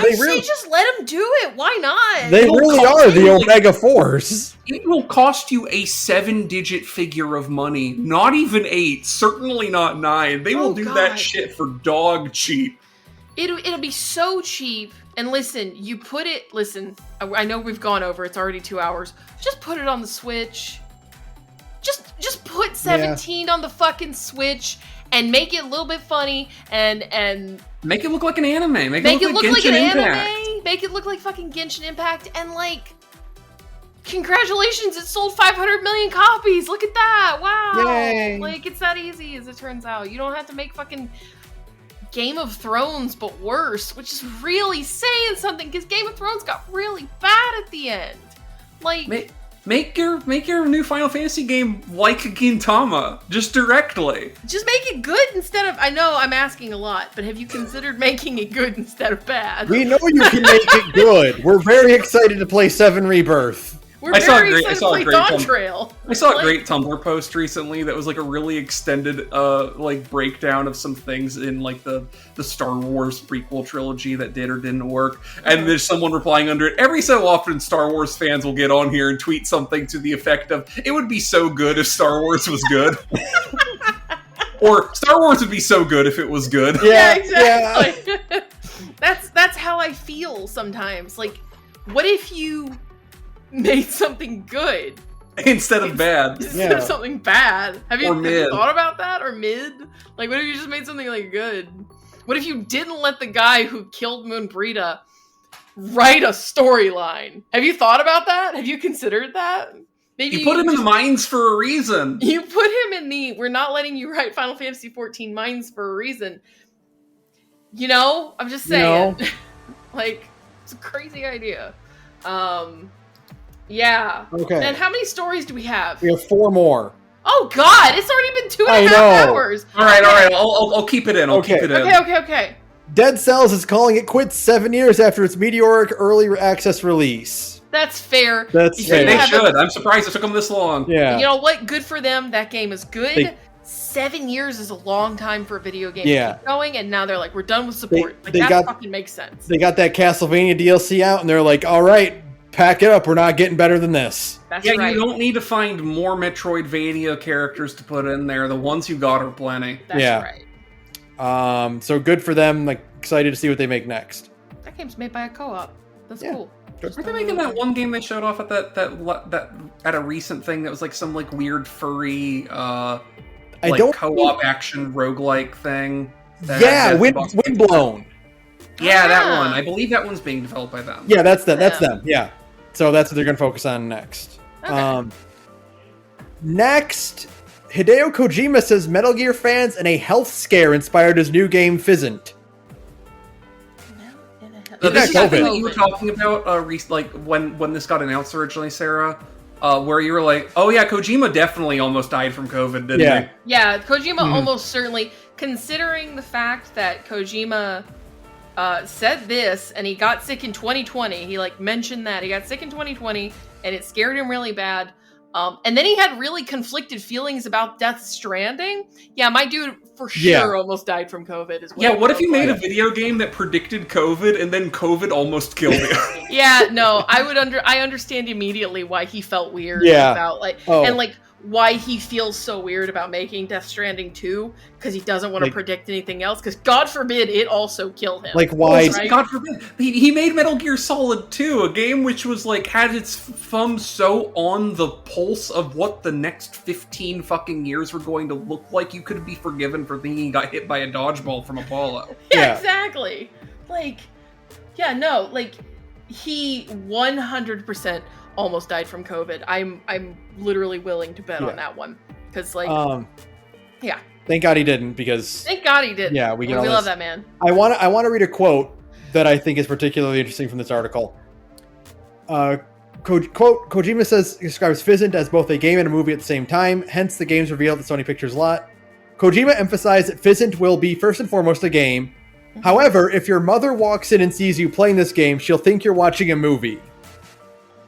Just let them do it. Why not? They really are the Omega Force. It will cost you a 7-digit figure of money. Not even 8. Certainly not 9. They will do that shit for dog cheap. It'll be so cheap. And listen, I know we've gone over. It's already 2 hours. Just put it on the Switch. Just put 17 on the fucking Switch and make it a little bit funny and make it look like an anime. Make it look like an Impact. anime. Make it look like fucking Genshin Impact and like. Congratulations, it sold 500 million copies. Look at that. Wow. Yay. Like, it's that easy as it turns out. You don't have to make fucking Game of Thrones, but worse, which is really saying something because Game of Thrones got really bad at the end. Like, make your new Final Fantasy game like Gintama, just directly. Just make it good instead of. I know I'm asking a lot, but have you considered making it good instead of bad? We know you can make it good. We're very excited to play 7 Rebirth. I saw a great Tumblr post recently that was like a really extended like breakdown of some things in like the Star Wars prequel trilogy that did or didn't work. And there's someone replying under it. Every so often Star Wars fans will get on here and tweet something to the effect of, it would be so good if Star Wars was good. Or Star Wars would be so good if it was good. Yeah, exactly. Yeah. That's how I feel sometimes. Like, what if you made something good instead of bad? Instead of something bad. Have you thought about that? Or mid? Like, what if you just made something like good? What if you didn't let the guy who killed Moonbrita write a storyline? Have you thought about that? Have you considered that? Maybe you put him in the mines for a reason. You put him in we're not letting you write Final Fantasy 14 mines for a reason. You know? I'm just saying. Like, it's a crazy idea. Yeah. Okay. And how many stories do we have? We have 4 more. Oh God! It's already been 2.5 hours. All right. I'll keep it in. I'll keep it in. Okay. Dead Cells is calling it quits 7 years after its meteoric early access release. That's fair. That's fair. They should. I'm surprised it took them this long. Yeah. You know what? Good for them. That game is good. 7 years is a long time for a video game to keep going, and now they're like, we're done with support. That fucking makes sense. They got that Castlevania DLC out, and they're like, all right, pack it up. We're not getting better than this. That's right. You don't need to find more Metroidvania characters to put in there. The ones you got are plenty. That's right. So good for them. Like, excited to see what they make next. That game's made by a co-op. That's cool. Aren't they making that one game they showed off at that at a recent thing that was like some like weird furry co-op action roguelike thing? Windblown. Yeah, that one. I believe that one's being developed by them. Yeah, that's them. Yeah. So that's what they're going to focus on next. Okay. Next, Hideo Kojima says Metal Gear fans and a health scare inspired his new game Fizzant. This is something that you were talking about, like when this got announced originally, Sarah, where you were like, "Oh yeah, Kojima definitely almost died from COVID, didn't he?" Yeah, Kojima almost certainly. Considering the fact that Kojima said this and he got sick in 2020, he like mentioned that he got sick in 2020 and it scared him really bad. And then he had really conflicted feelings about Death Stranding. Yeah, my dude for sure almost died from COVID as well. Yeah, what if you made a video game that predicted COVID and then COVID almost killed you? Yeah, no, I understand immediately why he felt weird about and like why he feels so weird about making Death Stranding 2, because he doesn't want to predict anything else, because God forbid it also kill him. Like, why? Right? God forbid. He made Metal Gear Solid 2, a game which was like, had its thumb so on the pulse of what the next 15 fucking years were going to look like, you could be forgiven for thinking he got hit by a dodgeball from Apollo. Yeah, exactly. Like, yeah, no, like, he 100% almost died from COVID. I'm literally willing to bet on that one, because like, Thank God he didn't, because thank God he didn't. Yeah, we love that man. I want to read a quote that I think is particularly interesting from this article. Kojima describes Fizzant as both a game and a movie at the same time. Hence, the game's revealed at Sony Pictures lot. Kojima emphasized that Fizzant will be first and foremost a game. However, if your mother walks in and sees you playing this game, she'll think you're watching a movie.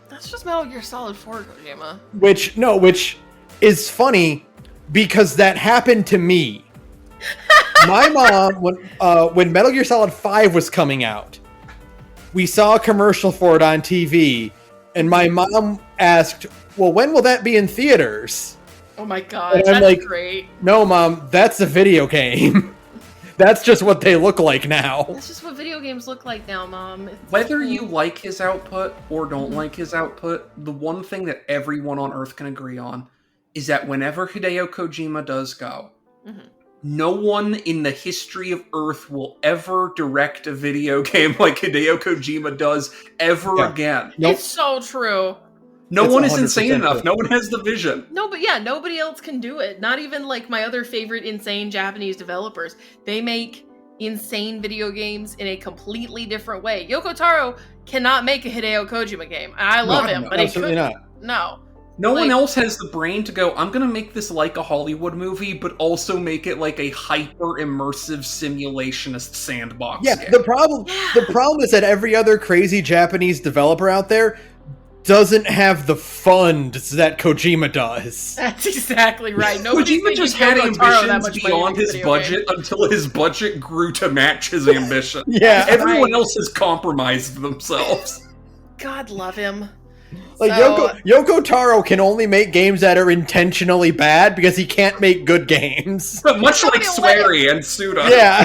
That's just Metal Gear Solid 4, Kojima. Which is funny, because that happened to me. My mom, when Metal Gear Solid 5 was coming out, we saw a commercial for it on TV, and my mom asked, well, when will that be in theaters? Oh my god, that's great. No, Mom, that's a video game. That's just what they look like now. That's just what video games look like now, Mom. Whether you like his output or don't like his output, the one thing that everyone on Earth can agree on is that whenever Hideo Kojima does go, no one in the history of Earth will ever direct a video game like Hideo Kojima does ever again. It's so true. No one is insane enough. No one has the vision. No, but yeah, nobody else can do it. Not even like my other favorite insane Japanese developers. They make insane video games in a completely different way. Yoko Taro cannot make a Hideo Kojima game. And I love him, but he couldn't. Not. No one else has the brain to go, I'm going to make this like a Hollywood movie, but also make it like a hyper-immersive simulationist sandbox game. The problem is that every other crazy Japanese developer out there doesn't have the funds that Kojima does. That's exactly right. Kojima just had ambitions beyond his budget until his budget grew to match his ambition. Everyone else has compromised themselves. God love him. Like Yoko Taro can only make games that are intentionally bad because he can't make good games. But much like Swery and Suda. Yeah.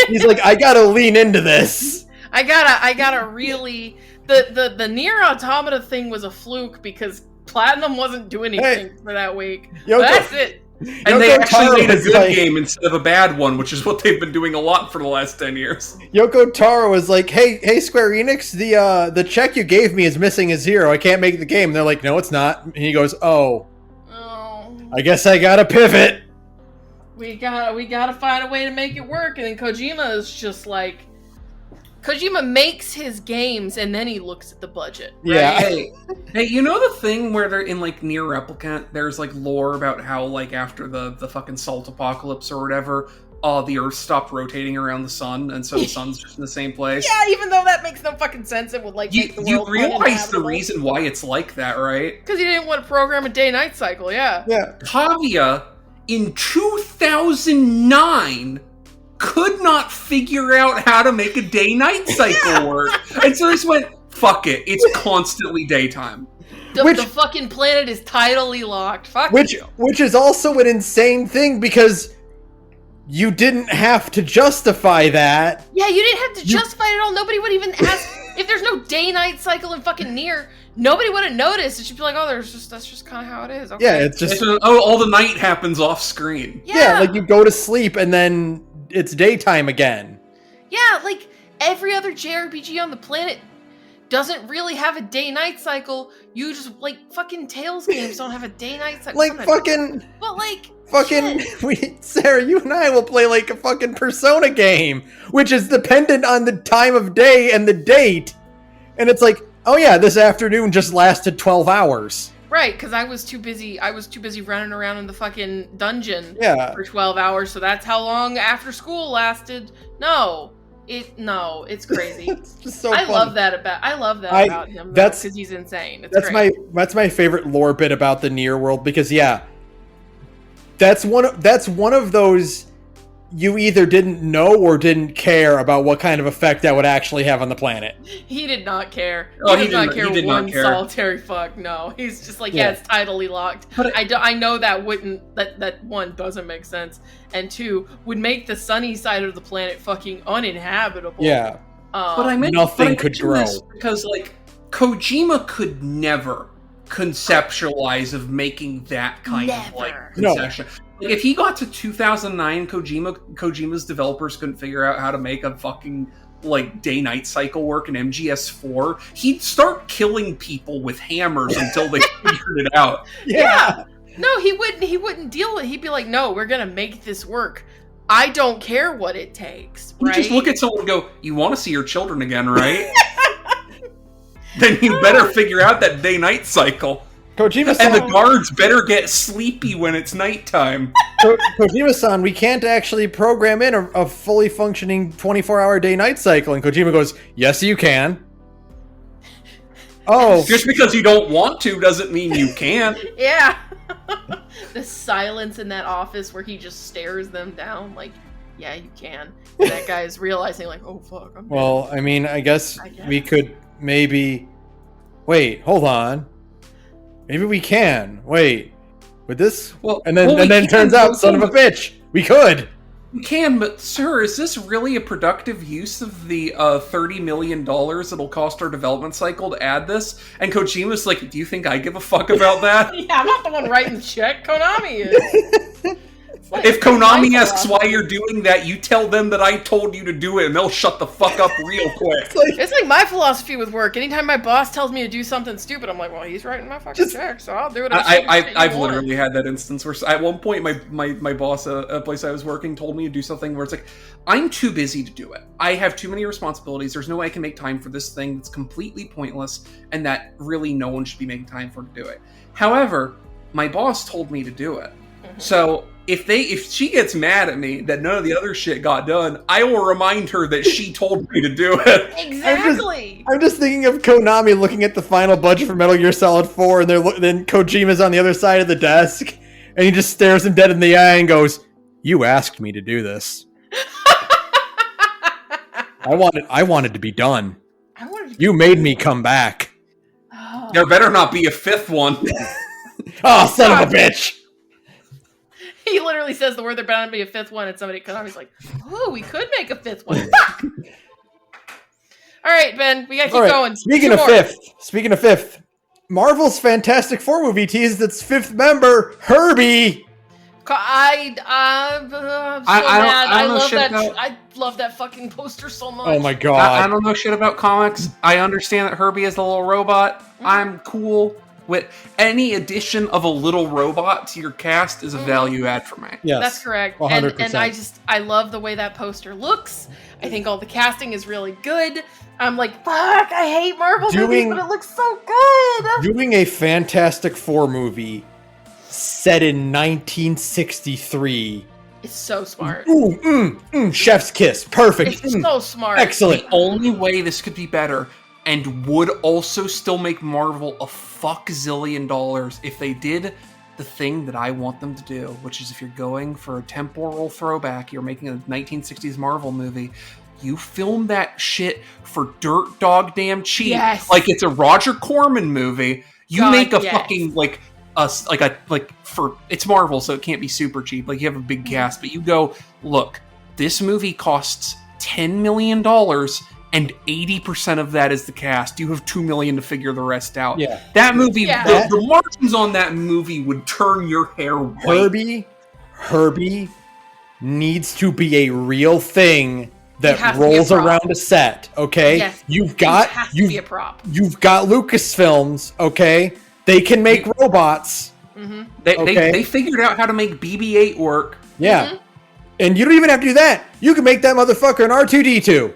He's like, I gotta lean into this. I gotta really... The Nier Automata thing was a fluke because Platinum wasn't doing anything for that week. That's it. And they actually made a good game instead of a bad one, which is what they've been doing a lot for the last 10 years. Yoko Taro was like, hey Square Enix, the check you gave me is missing a zero. I can't make the game. And they're like, no, it's not. And he goes, oh. I guess I gotta pivot. We gotta find a way to make it work. And then Kojima is just like... Kojima makes his games and then he looks at the budget. Right? Yeah. Hey, you know the thing where they're in like Nier Replicant, there's like lore about how like after the fucking Salt Apocalypse or whatever, the Earth stopped rotating around the sun, and so the sun's just in the same place. Yeah, even though that makes no fucking sense, it would, like, make the world You realize the uninhabitable. reason why it's like that, right? Because he didn't want to program a day-night cycle, yeah. Yeah. Pavia, in 2009, could not figure out how to make a day-night cycle work. And so he just went, fuck it, it's constantly daytime. The fucking planet is tidally locked. Fuck you. Which is also an insane thing, because you didn't have to justify that. Yeah, you didn't have to justify it at all. Nobody would even ask. If there's no day-night cycle in fucking Nier, nobody would have noticed. It should be like, oh, that's just kind of how it is. Okay. Yeah, it's just... all the night happens off screen. Yeah, like you go to sleep and then it's daytime again. Yeah, like every other JRPG on the planet doesn't really have a day-night cycle. You just, like, fucking Tales games don't have a day-night cycle. Like, fucking... But, like... Fucking... Sarah, you and I will play, like, a fucking Persona game, which is dependent on the time of day and the date. And it's like, oh yeah, this afternoon just lasted 12 hours. Right, because I was too busy running around in the fucking dungeon Yeah. for 12 hours, so that's how long after school lasted. No, it's crazy. It's just so I funny. love that about him. That's- because he's insane. It's That's great. that's my favorite lore bit about the Nier world, because yeah, that's one of those you either didn't know or didn't care about what kind of effect that would actually have on the planet. He did not care. Oh, He he did not did care not one care. solitary fuck. No, he's just like, Yeah. yeah, it's tidally locked. But I know that that one doesn't make sense, and two would make the sunny side of the planet fucking uninhabitable. Yeah. But I meant Nothing could grow. this because, like, Kojima could never conceptualize of making that kind of, like, No. concession. Like, if he got to 2009, Kojima's developers couldn't figure out how to make a fucking, like, day-night cycle work in MGS4, he'd start killing people with hammers until they figured it out. Yeah. No, he wouldn't deal with it. He'd be like, no, we're gonna make this work. I don't care what it takes. You Right? just look at someone and go, you want to see your children again, right? Then you better figure out that day-night cycle. Kojima-san, And the guards better get sleepy when it's nighttime. Kojima-san, we can't actually program in a fully functioning 24-hour day-night cycle. And Kojima goes, yes, you can. Oh. Just because you don't want to doesn't mean you can't. Yeah. The silence in that office where he just stares them down, like, yeah, you can. And that guy is realizing, like, oh fuck. I'm dead. Well, I mean, I guess we could maybe... Wait, hold on. Maybe we can. Wait. With this? Well, and then we it turns can, out, son of a bitch, we could. We can, but sir, is this really a productive use of the $30 million it'll cost our development cycle to add this? And Kojima's like, do you think I give a fuck about that? Yeah, I'm not the one writing the check. Konami is. Like, If Konami my asks philosophy. why you're doing that, you tell them that I told you to do it, and they'll shut the fuck up real quick. It's like my philosophy with work. Anytime my boss tells me to do something stupid, I'm like, well, he's writing my fucking check, so I'll do it. I've literally had that instance where at one point my boss at a place I was working told me to do something where it's like, I'm too busy to do it. I have too many responsibilities. There's no way I can make time for this thing that's completely pointless and that really no one should be making time for to do it. However, my boss told me to do it. Mm-hmm. So if she gets mad at me that none of the other shit got done, I will remind her that she told me to do it. Exactly. I'm just thinking of Konami looking at the final budget for Metal Gear Solid 4, and then Kojima's on the other side of the desk, and he just stares him dead in the eye and goes, "You asked me to do this. I wanted to be done. You made me come back. Oh. There better not be a fifth one." Oh, son of a bitch! He literally says the word there better be a fifth one, and somebody at Konami's like, oh, we could make a fifth one. Fuck! Alright, Ben, we gotta keep going. Speaking of fifth, Marvel's Fantastic Four movie teased its fifth member, Herbie. I love that fucking poster so much. Oh my god. I don't know shit about comics. I understand that Herbie is a little robot. I'm cool with any addition of a little robot to your cast is a value add for me. Yes, that's correct. 100%. And I love the way that poster looks. I think all the casting is really good. I'm like, fuck, I hate Marvel movies, but it looks so good. Doing a Fantastic Four movie set in 1963 It's so smart. Ooh, chef's kiss. Perfect. It's so smart. Excellent. The only way this could be better and would also still make Marvel a fuck zillion dollars if they did the thing that I want them to do, which is if you're going for a temporal throwback, you're making a 1960s Marvel movie, you film that shit for dirt dog damn cheap. Yes. Like it's a Roger Corman movie. You God, make a yes. fucking it's Marvel, so it can't be super cheap. Like you have a big cast, but you go, look, this movie costs $10 million and 80% of that is the cast. You have $2 million to figure the rest out. Yeah. That movie, Yeah. the margins on that movie would turn your hair white. Herbie needs to be a real thing that has to be a rolls prop. around a set, okay? Yes. You've got It has to be a prop. You've got Lucasfilms, okay? They can make robots. Mm-hmm. They figured out how to make BB-8 work. Yeah. Mm-hmm. And you don't even have to do that. You can make that motherfucker an R2-D2.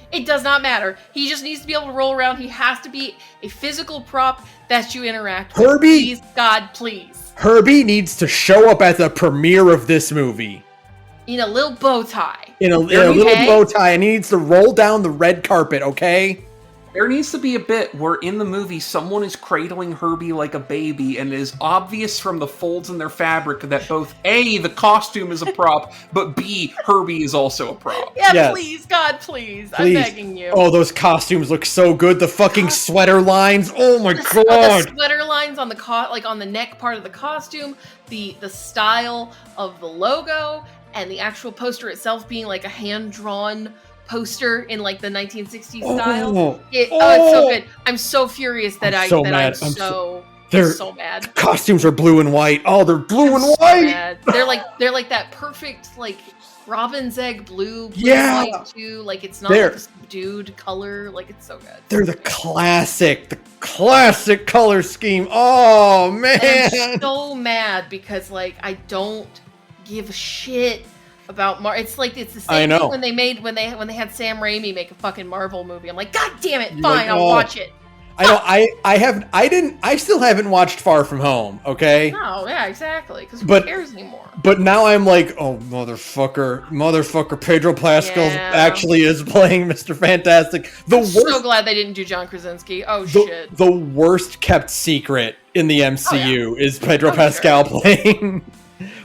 It does not matter. He just needs to be able to roll around. He has to be a physical prop that you interact with. Herbie? Please, God, please. Herbie needs to show up at the premiere of this movie. In a little bow tie. In a little bow tie, and he needs to roll down the red carpet, okay? There needs to be a bit where in the movie someone is cradling Herbie like a baby, and it is obvious from the folds in their fabric that both A, the costume is a prop, but B, Herbie is also a prop. Yeah, Yes. please, God, please. I'm begging you. Oh, those costumes look so good. The fucking sweater lines. Oh my The god. sweater lines on the on the neck part of the costume, the style of the logo, and the actual poster itself being like a hand-drawn poster in like the 1960s style. It's so good. I'm so furious that I'm so mad. Costumes are blue and white. Oh, they're blue and white. Mad. They're like that perfect like robin's egg blue Yeah. and white too. Like it's not like a subdued color. Like it's so good. They're the classic color scheme. Oh man. And I'm so mad because like I don't give a shit about It's like it's the same thing when they had Sam Raimi make a fucking Marvel movie. I'm like, God damn it, fine, I'll watch it. I know. I still haven't watched Far From Home. Okay. No, yeah, exactly. Because who cares anymore? But now I'm like, oh motherfucker, Pedro Pascal actually is playing Mr. Fantastic. I'm so glad they didn't do John Krasinski. Shit. The worst kept secret in the MCU is Pedro Pascal playing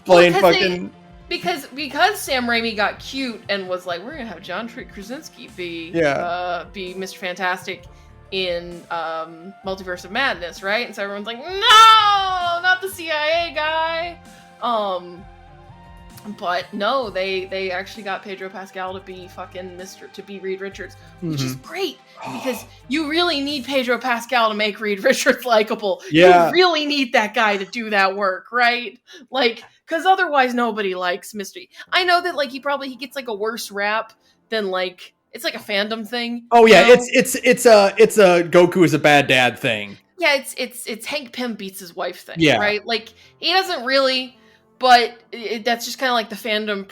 fucking. Because Sam Raimi got cute and was like, we're gonna have John Krasinski be Mr. Fantastic in Multiverse of Madness, right? And so everyone's like, no, not the CIA guy. But no, they actually got Pedro Pascal to be Reed Richards, which is great because you really need Pedro Pascal to make Reed Richards likable. Yeah. You really need that guy to do that work, right? Like, because otherwise nobody likes Mystery. I know that like he gets like a worse rap than like it's like a fandom thing. Oh yeah, you know? it's a Goku is a bad dad thing. Yeah, it's Hank Pym beats his wife thing. Yeah. Right. Like he doesn't really. But that's just kind of like the fandom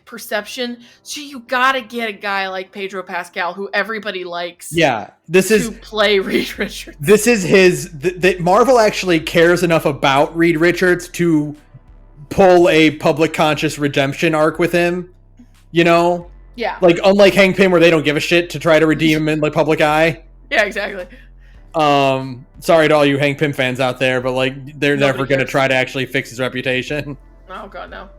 perception. So you gotta get a guy like Pedro Pascal, who everybody likes. Yeah, to play Reed Richards. This is his. Marvel actually cares enough about Reed Richards to pull a public conscious redemption arc with him. You know. Yeah. Like unlike Hank Pym, where they don't give a shit to try to redeem him in the public eye. Yeah, exactly. Sorry to all you Hank Pym fans out there, but like they're never going to try to actually fix his reputation. Oh god, no.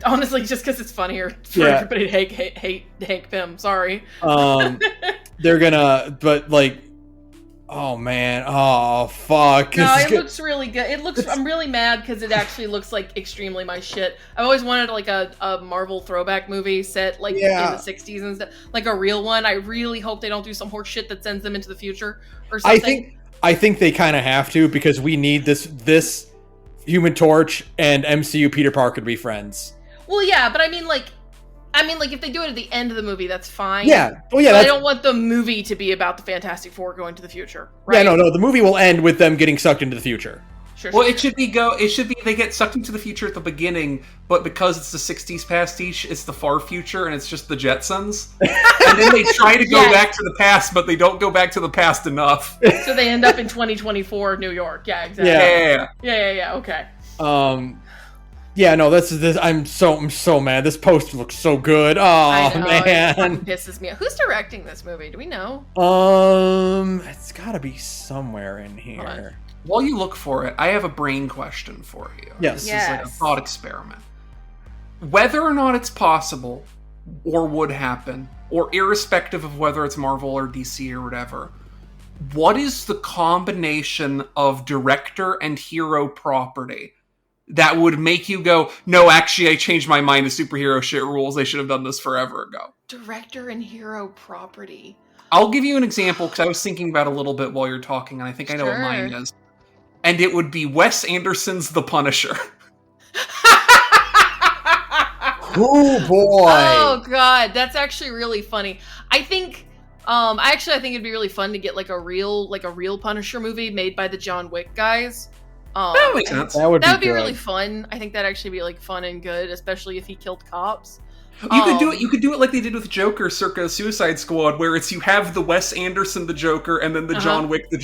Honestly, just because it's funnier for everybody to hate Hank Pym. Sorry. They're gonna, but like, oh man, oh fuck. No, it looks really good. I'm really mad because it actually looks like extremely my shit. I've always wanted like a Marvel throwback movie set like in the 60s and stuff, like a real one. I really hope they don't do some horse shit that sends them into the future or something. I think they kind of have to because we need this Human Torch and MCU Peter Parker to be friends. Well, yeah, but I mean, if they do it at the end of the movie, that's fine. Yeah. Well, yeah. But I don't want the movie to be about the Fantastic Four going to the future. Right? Yeah, no. The movie will end with them getting sucked into the future. Sure. It should be they get sucked into the future at the beginning, but because it's the 60s pastiche, it's the far future and it's just the Jetsons. And then they try to go back to the past, but they don't go back to the past enough. So they end up in 2024 New York. Yeah, exactly. Yeah. Okay. Yeah, no, this. I'm so mad. This poster looks so good. Oh man, it pisses me off. Who's directing this movie? Do we know? It's got to be somewhere in here. While you look for it, I have a brain question for you. Yes. This is like a thought experiment. Whether or not it's possible, or would happen, or irrespective of whether it's Marvel or DC or whatever, what is the combination of director and hero property that would make you go, no, actually, I changed my mind. The superhero shit rules. They should have done this forever ago. Director and hero property. I'll give you an example, because I was thinking about it a little bit while you're talking, and I think I know what mine is. And it would be Wes Anderson's The Punisher. Oh boy! Oh god, that's actually really funny. I think it'd be really fun to get like a real Punisher movie made by the John Wick guys. That makes sense. That would be really fun. I think that'd actually be like fun and good, especially if he killed cops. You could do it. You could do it like they did with Joker, circa Suicide Squad, where it's you have the Wes Anderson the Joker, and then the John Wick the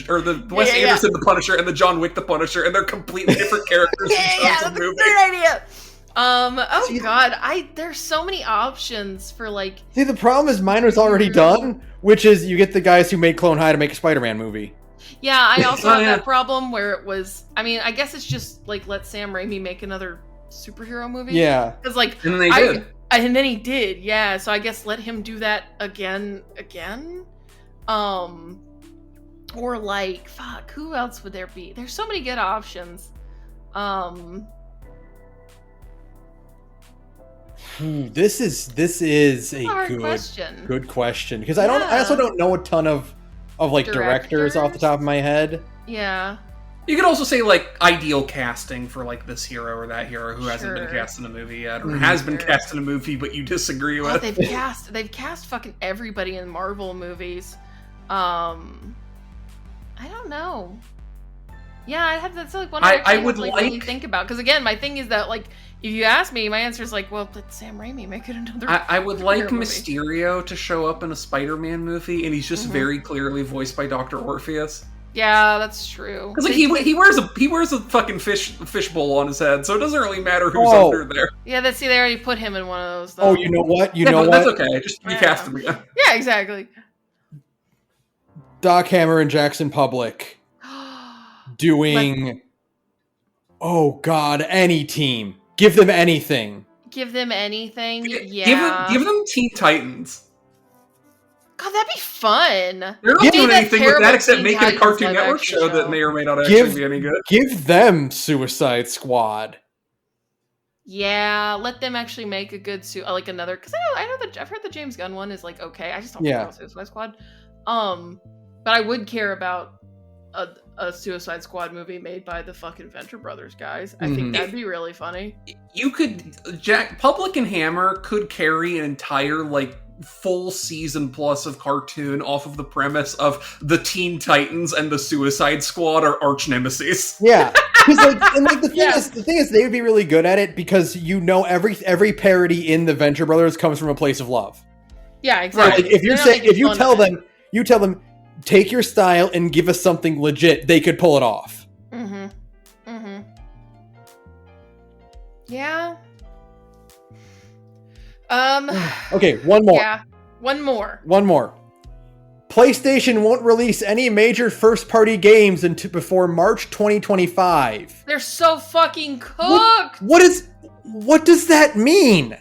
Wes Anderson the Punisher, and the John Wick the Punisher, and they're completely different characters. That's a great idea. God, there's so many options for like. See, the problem is mine was already done, which is you get the guys who made Clone High to make a Spider-Man movie. Yeah, I also have that problem where it was. I mean, I guess it's just like let Sam Raimi make another superhero movie. Yeah, because like, and then they did. And then he did, yeah. So I guess let him do that again. Or like, fuck, who else would there be? There's so many good options. This is a good question. Good question, because I also don't know a ton of like directors off the top of my head. Yeah. You could also say, like, ideal casting for, like, this hero or that hero who hasn't been cast in a movie yet, or has been cast in a movie but you disagree with. They've cast fucking everybody in Marvel movies. I don't know. Yeah, that's like one I would really think about. Because again, my thing is that, like, if you ask me, my answer is like, well, let Sam Raimi make it another I would like Mysterio to show up in a Spider-Man movie, and he's just very clearly voiced by Dr. Orpheus. Yeah, that's true. Because like he wears a fucking fishbowl on his head, so it doesn't really matter who's under there. Yeah, they already put him in one of those. Though. Oh, you know what? That's okay. Just recast him again. Yeah, exactly. Doc Hammer and Jackson Public doing. Oh God, any team. Give them anything. Give them anything. Yeah. Give them Teen Titans. God, that'd be fun. They're not doing anything with that except making a Cartoon Network show that may or may not actually be any good. Give them Suicide Squad. Yeah, let them actually make a good like another. Because I've heard the James Gunn one is like okay. I just don't care about Suicide Squad. But I would care about a Suicide Squad movie made by the fucking Venture Brothers guys. I think that'd be really funny. You could Public and Hammer could carry an entire like full season plus of cartoon off of the premise of the Teen Titans and the Suicide Squad are arch nemesis. Yeah, the thing is they would be really good at it because every parody in the Venture Brothers comes from a place of love. Yeah, exactly. Like, if you tell them take your style and give us something legit, they could pull it off. Yeah. Okay, one more. Yeah, one more. PlayStation won't release any major first-party games before March 2025. They're so fucking cooked. What does that mean?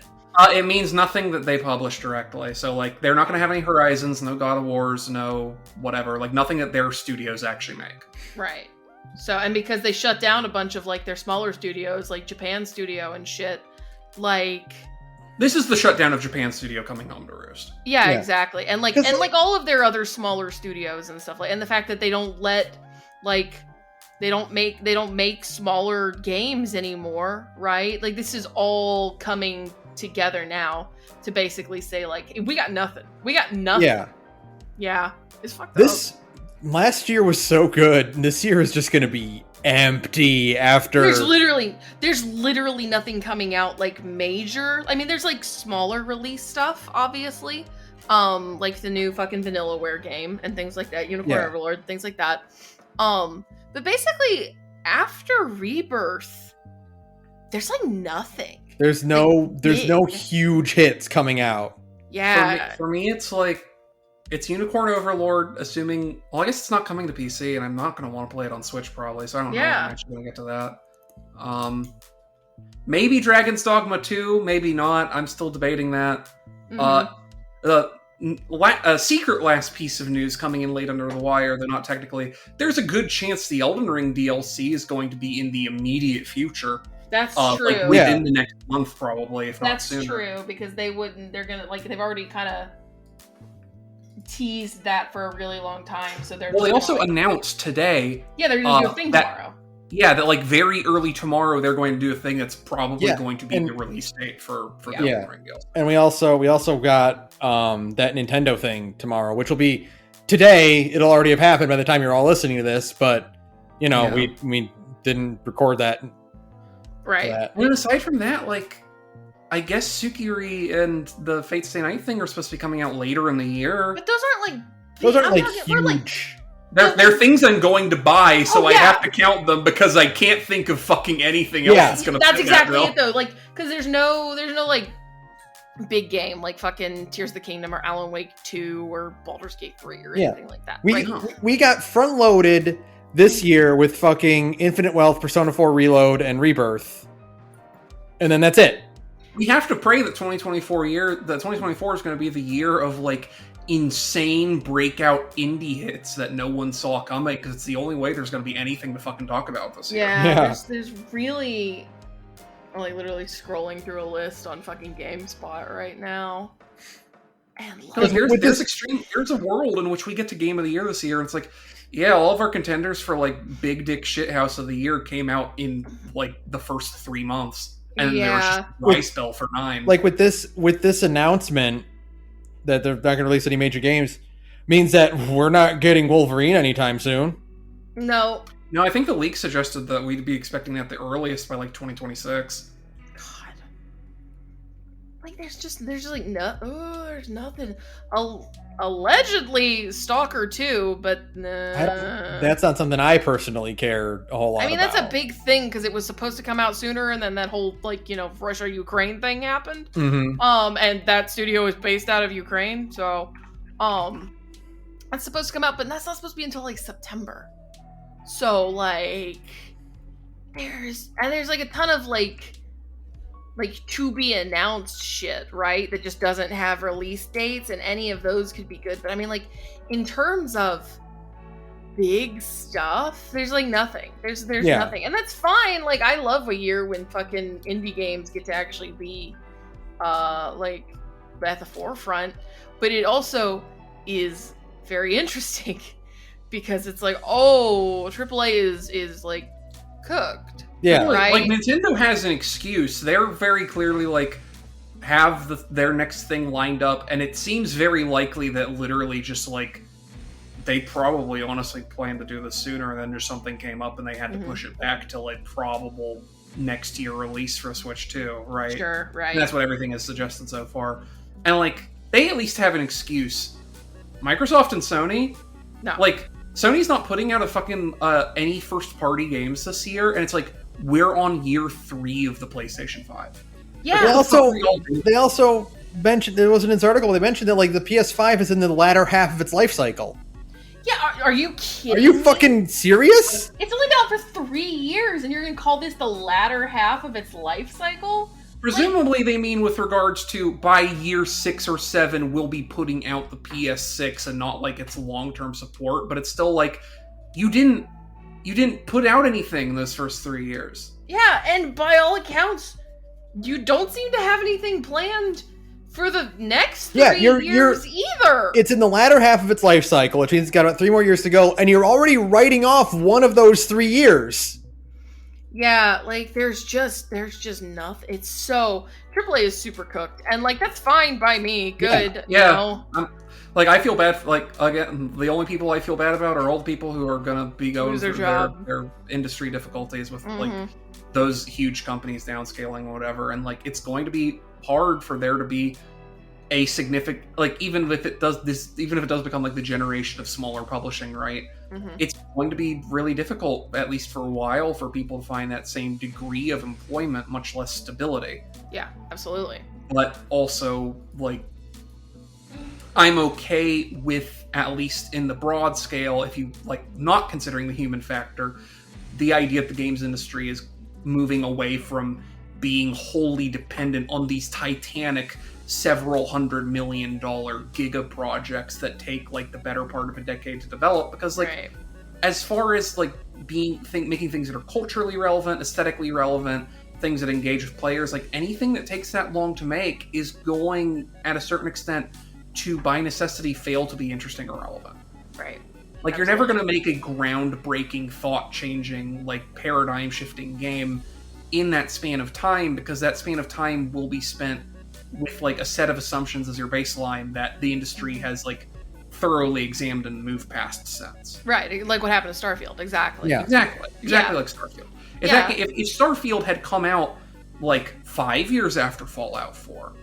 It means nothing that they publish directly. So, like, they're not going to have any Horizons, no God of Wars, no whatever. Like, nothing that their studios actually make. Right. So, and because they shut down a bunch of, like, their smaller studios, like Japan Studio and shit, like... This is the shutdown of Japan Studio coming home to roost. Yeah, exactly. And, like, all of their other smaller studios and stuff, like, and the fact that they don't they don't make smaller games anymore, right? Like, this is all coming together now to basically say, like, we got nothing. Yeah, it's fucked up. Last year was so good, and this year is just gonna be empty after. There's literally nothing coming out like major. I mean, there's like smaller release stuff, obviously, like the new fucking Vanillaware game and things like that, Unicorn Overlord, things like that. But basically, after Rebirth, there's like nothing. There's no huge hits coming out. Yeah. For me, it's like, it's Unicorn Overlord, assuming... Well, I guess it's not coming to PC, and I'm not going to want to play it on Switch, probably, so I don't know if I'm actually going to get to that. Maybe Dragon's Dogma 2, maybe not. I'm still debating that. Secret last piece of news coming in late under the wire, though not technically. There's a good chance the Elden Ring DLC is going to be in the immediate future. That's true. Like within the next month, probably, if not sooner. That's true, because they're gonna, like, they've already kind of teased that for a really long time, so they're... Well, they also announced today... Yeah, they're gonna do a thing tomorrow. Yeah, that like very early tomorrow they're going to do a thing that's probably going to be the release date for the Elden Ring DLC. And we also got that Nintendo thing tomorrow, which will be today. It'll already have happened by the time you're all listening to this, but you know, we didn't record that. Right. And aside from that, like, I guess Tsukiri and the Fate Stay Night thing are supposed to be coming out later in the year. But those aren't huge. They're things I'm going to buy, so I have to count them because I can't think of fucking anything else that's going to. That's exactly it, though. Like, because there's no like big game like fucking Tears of the Kingdom or Alan Wake 2 or Baldur's Gate 3 or anything like that. We got front loaded this year with fucking Infinite Wealth, Persona 4 Reload, and Rebirth, and then that's it. We have to pray that 2024 is going to be the year of like insane breakout indie hits that no one saw coming, because it's the only way there's going to be anything to fucking talk about this year. Yeah. There's really, I'm like literally scrolling through a list on fucking GameSpot right now. And like, there's a world in which we get to Game of the Year this year, and it's like, yeah, all of our contenders for like Big Dick Shithouse of the Year came out in like the first 3 months, and there was just a dry spell for 9. Like with this announcement that they're not going to release any major games, means that we're not getting Wolverine anytime soon. No, I think the leak suggested that we'd be expecting that the earliest by like 2026. God, like there's like there's nothing. Allegedly Stalker 2, but that's not something I personally care a whole lot about. I mean, that's a big thing because it was supposed to come out sooner, and then that whole like Russia-Ukraine thing happened. Mm-hmm. And that studio is based out of Ukraine, so that's supposed to come out, but that's not supposed to be until like September. So like there's like a ton of like to be announced shit, right? That just doesn't have release dates, and any of those could be good. But I mean, like, in terms of big stuff, there's like nothing. There's nothing. And that's fine. Like, I love a year when fucking indie games get to actually be like at the forefront. But it also is very interesting because it's like, oh, AAA is like cooked. Yeah, right? Like Nintendo has an excuse. They're very clearly like have their next thing lined up, and it seems very likely that literally just like they probably honestly planned to do this sooner, and then just something came up and they had to push it back to like probable next year release for Switch 2, right? Sure, right. And that's what everything has suggested so far. And like they at least have an excuse. Microsoft and Sony, no, like Sony's not putting out a fucking any first party games this year, and it's like we're on year 3 of the PlayStation 5. Yeah. They also mentioned, there was in this article, they mentioned that like the PS5 is in the latter half of its life cycle. Yeah, are you kidding? Are you fucking serious? It's only been out for 3 years, and you're gonna call this the latter half of its life cycle? Presumably they mean with regards to by year 6 or 7 we'll be putting out the PS6 and not like its long-term support, but it's still like you didn't put out anything in those first 3 years. Yeah, and by all accounts, you don't seem to have anything planned for the next 3 years either. It's in the latter half of its life cycle, which means it's got about 3 more years to go, and you're already writing off one of those 3 years. Yeah, like there's just nothing. It's so AAA is super cooked, and like that's fine by me. Good, yeah. You know? Like I feel bad. Like again, the only people I feel bad about are all the people who are gonna be going through their industry difficulties with like those huge companies downscaling or whatever. And like it's going to be hard for there to be a significant, like, even if it does become like the generation of smaller publishing, right? Mm-hmm. It's going to be really difficult, at least for a while, for people to find that same degree of employment, much less stability. Yeah, absolutely. But also, like, I'm okay with, at least in the broad scale, if you, like, not considering the human factor, the idea that the games industry is moving away from being wholly dependent on these titanic several $100 million giga projects that take like the better part of a decade to develop, because like Right. as far as like making things that are culturally relevant, aesthetically relevant, things that engage with players, like anything that takes that long to make is going at a certain extent to by necessity fail to be interesting or relevant. Right. Like Absolutely. You're never going to make a groundbreaking, thought-changing, like paradigm-shifting game in that span of time, because that span of time will be spent with like a set of assumptions as your baseline that the industry has like thoroughly examined and moved past since. Right, like what happened to Starfield, exactly. Yeah, exactly like Starfield. If Starfield had come out like 5 years after Fallout 4,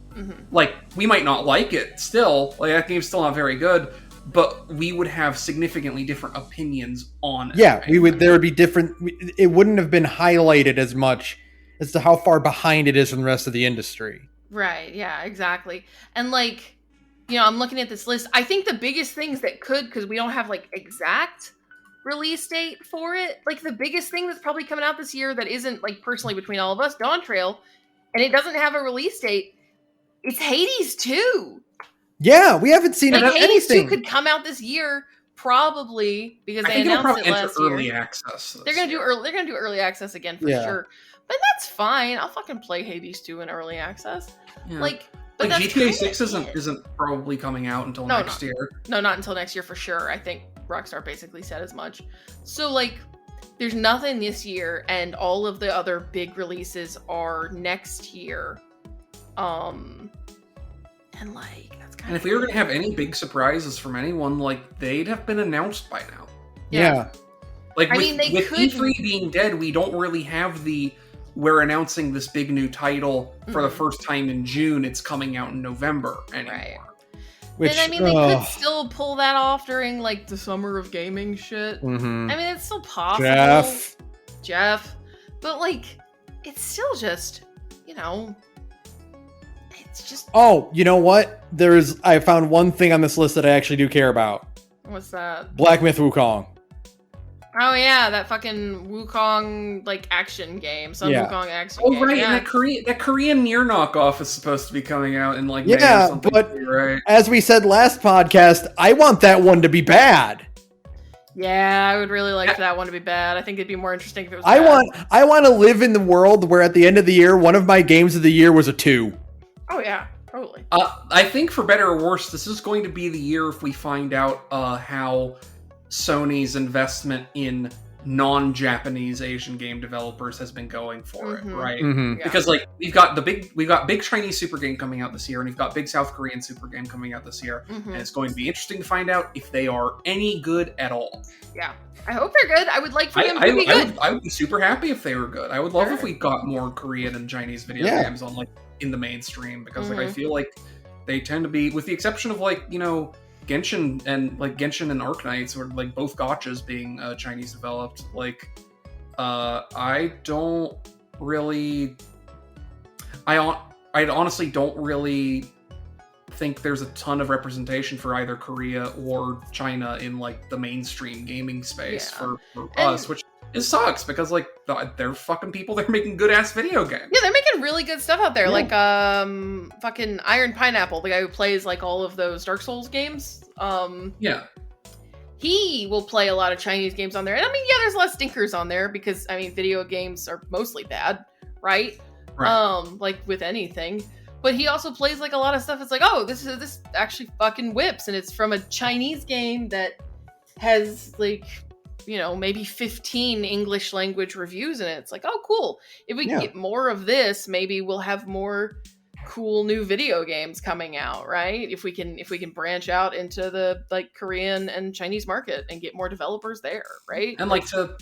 like we might not like it still, like that game's still not very good, but we would have significantly different opinions on it. Yeah, there would be different. It wouldn't have been highlighted as much as to how far behind it is from the rest of the industry. Right, yeah, exactly. And like, you know, I'm looking at this list. I think the biggest things that could, because we don't have like exact release date for it, like the biggest thing that's probably coming out this year that isn't like personally between all of us, Dawn Trail, and it doesn't have a release date, it's Hades 2. Yeah, we haven't seen like anything. Hades 2 could come out this year, probably, because they announced it last year. Early access. They're gonna do early access again for sure. But that's fine. I'll fucking play Hades 2 in early access. Yeah. But like that's GTA 6 isn't probably coming out until next year. No, not until next year for sure. I think Rockstar basically said as much. So like, there's nothing this year, and all of the other big releases are next year. And like, that's kind of. And if we were gonna have any big surprises from anyone, like they'd have been announced by now. Yeah. Like with E3 being dead, we don't really have we're announcing this big new title for the first time in June. It's coming out in November anymore. Right. And I mean, they could still pull that off during like the summer of gaming shit. Mm-hmm. I mean, it's still possible. Jeff. But like, it's still just, you know, it's just. Oh, you know what? I found one thing on this list that I actually do care about. What's that? Black Myth Wukong. Oh yeah, that fucking Wukong like action game, Wukong action game. Oh right, yeah. and that Korean Nier knockoff is supposed to be coming out in like May or something. But right. As we said last podcast, I want that one to be bad. Yeah, I would really like for that one to be bad. I think it'd be more interesting if it was. I want to live in the world where at the end of the year, one of my games of the year was a 2. Oh yeah, totally. I think for better or worse, this is going to be the year if we find out how Sony's investment in non-Japanese Asian game developers has been going for it, right? Mm-hmm. Yeah. Because like we've got big Chinese super game coming out this year, and we've got big South Korean super game coming out this year, and it's going to be interesting to find out if they are any good at all. Yeah, I hope they're good. I would like for them to be good. I would be super happy if they were good. I would love if we got more Korean and Chinese video games on like in the mainstream, because like I feel like they tend to be, with the exception of like, you know, Genshin and Arknights, or like both gotchas being Chinese developed, like I honestly don't really think there's a ton of representation for either Korea or China in like the mainstream gaming space for us, which it sucks, because like they're fucking people, they're making good ass video games. Yeah, they're making really good stuff out there. Like fucking Iron Pineapple, the guy who plays like all of those Dark Souls games. He will play a lot of Chinese games on there. And I mean, yeah, there's a lot of stinkers on there, because I mean, video games are mostly bad, right? Like with anything. But he also plays like a lot of stuff. It's like, oh, this actually fucking whips, and it's from a Chinese game that has like, you know, maybe 15 English language reviews in it. It's like, oh, cool. If we can get more of this, maybe we'll have more cool new video games coming out, right? If we can branch out into the like Korean and Chinese market and get more developers there, right? And like to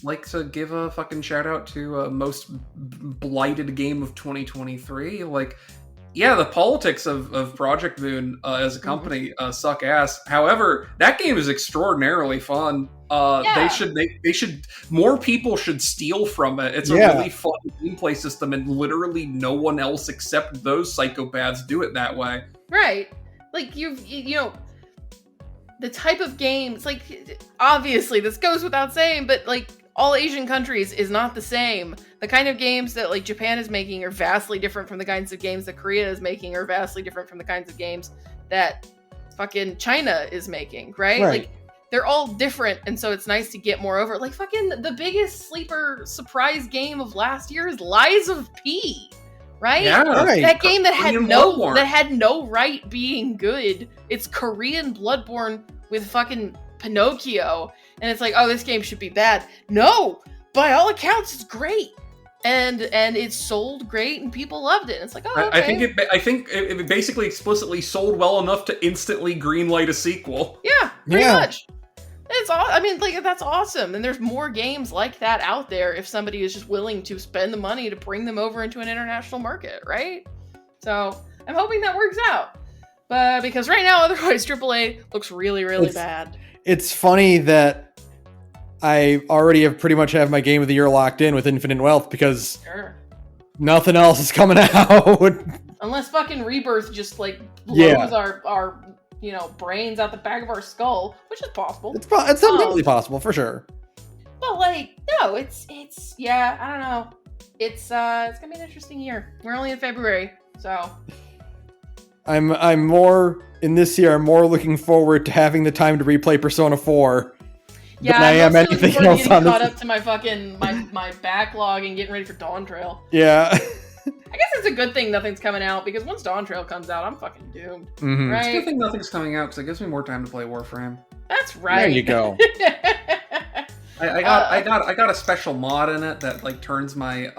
give a fucking shout out to most blighted game of 2023. Like, Yeah, the politics of Project Moon as a company suck ass. However, that game is extraordinarily fun. They should more people should steal from it. It's a really fun gameplay system, and literally no one else except those psychopaths do it that way. Right. Like you know, the type of games, like, obviously this goes without saying, but like all Asian countries is not the same. The kind of games that like Japan is making are vastly different from the kinds of games that Korea is making, are vastly different from the kinds of games that fucking China is making, right? Like, they're all different, and so it's nice to get more over. Like, fucking the biggest sleeper surprise game of last year is Lies of P, right? Yeah, that game that had no right being good. It's Korean Bloodborne with fucking Pinocchio, and it's like, oh, this game should be bad. No, by all accounts, it's great, and it sold great, and people loved it. And it's like, oh, okay. I think it basically explicitly sold well enough to instantly greenlight a sequel. Yeah, pretty much. It's all. I mean, like, that's awesome, and there's more games like that out there if somebody is just willing to spend the money to bring them over into an international market, right? So I'm hoping that works out, but because right now, otherwise, AAA looks really, really bad. It's funny that I already pretty much have my game of the year locked in with Infinite Wealth because nothing else is coming out. Unless fucking Rebirth just like blows our brains out the back of our skull, which is possible. It's definitely possible for sure. But like, no, it's I don't know. It's gonna be an interesting year. We're only in February, so I'm more in this year. I'm more looking forward to having the time to replay Persona 4 than I am anything else on this. Caught up to my fucking my backlog and getting ready for Dawn Trail. Yeah. I guess it's a good thing nothing's coming out, because once Dawn Trail comes out, I'm fucking doomed. Mm-hmm. Right? It's a good thing nothing's coming out, because it gives me more time to play Warframe. That's right. There you go. I got a special mod in it that like turns my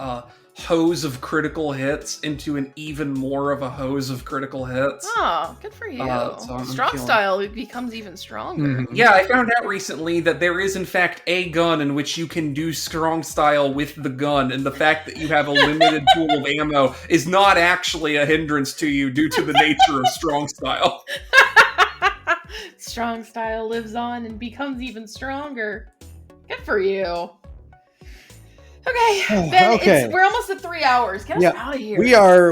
hose of critical hits into an even more of a hose of critical hits. Oh, good for you. So Strong style, it becomes even stronger. Mm-hmm. Yeah, I found out recently that there is in fact a gun in which you can do strong style with the gun, and the fact that you have a limited pool of ammo is not actually a hindrance to you due to the nature of strong style. Strong style lives on and becomes even stronger. Good for you. Okay, Ben, we're almost at 3 hours. Get us out of here.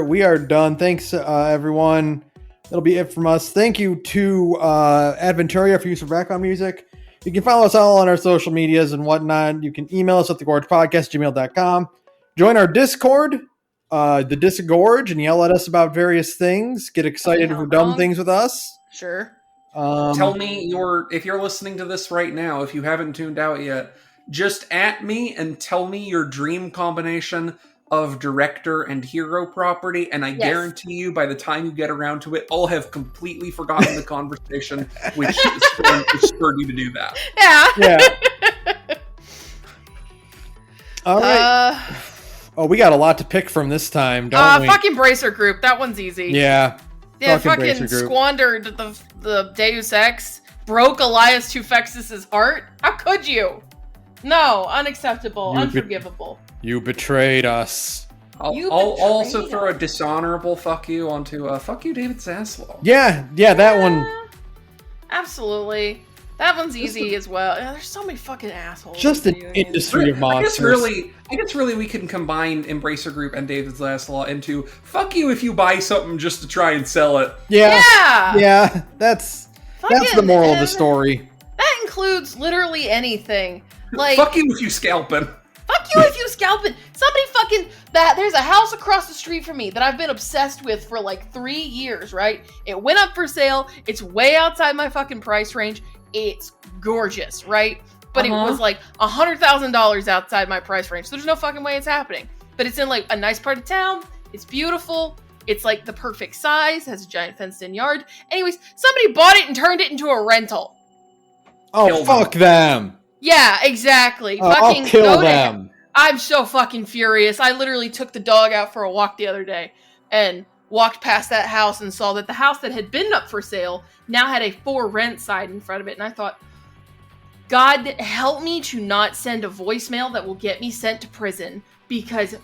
We are done. Thanks, everyone. That'll be it from us. Thank you to Adventuria for use of background music. You can follow us all on our social medias and whatnot. You can email us at thegorgepodcast.gmail.com. Join our Discord, the Disgorge, and yell at us about various things. Get excited for dumb things with us. Sure. Tell me if you're listening to this right now, if you haven't tuned out yet, just at me and tell me your dream combination of director and hero property, and I guarantee you by the time you get around to it, I'll have completely forgotten the conversation, which is spurred you to do that. Yeah. All right. We got a lot to pick from this time, don't we? Fucking Bracer Group. That one's easy. Yeah. Yeah, fucking squandered the Deus Ex, broke Elias Tufexis' heart. How could you? No, unacceptable, unforgivable. You betrayed us. I'll also throw a dishonorable fuck you onto fuck you, David Zaslav. Yeah, that one. Absolutely. That one's easy as well. There's so many fucking assholes. Just an industry of monsters. I guess really we can combine Embracer Group and David Zaslav into fuck you if you buy something just to try and sell it. Yeah. That's the moral of the story. That includes literally anything. Like, fuck you if you scalping. Fuck you if you scalping. Somebody fucking there's a house across the street from me that I've been obsessed with for like 3 years, right? It went up for sale. It's way outside my fucking price range. It's gorgeous, right? But it was like $100,000 outside my price range. So there's no fucking way it's happening. But it's in like a nice part of town. It's beautiful. It's like the perfect size. Has a giant fenced-in yard. Anyways, somebody bought it and turned it into a rental. Oh, fuck them. Yeah, exactly. Fucking I'll kill them. I'm so fucking furious. I literally took the dog out for a walk the other day and walked past that house and saw that the house that had been up for sale now had a for rent sign in front of it. And I thought, God help me to not send a voicemail that will get me sent to prison, because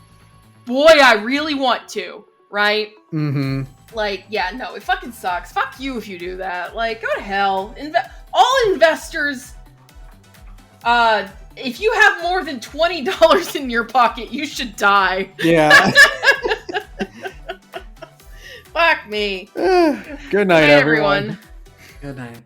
boy, I really want to. right? Mm-hmm. Like, yeah, no, it fucking sucks. Fuck you if you do that. Like, go to hell. All investors, if you have more than $20 in your pocket, you should die. Yeah. Fuck me. Good night, everyone. Good night.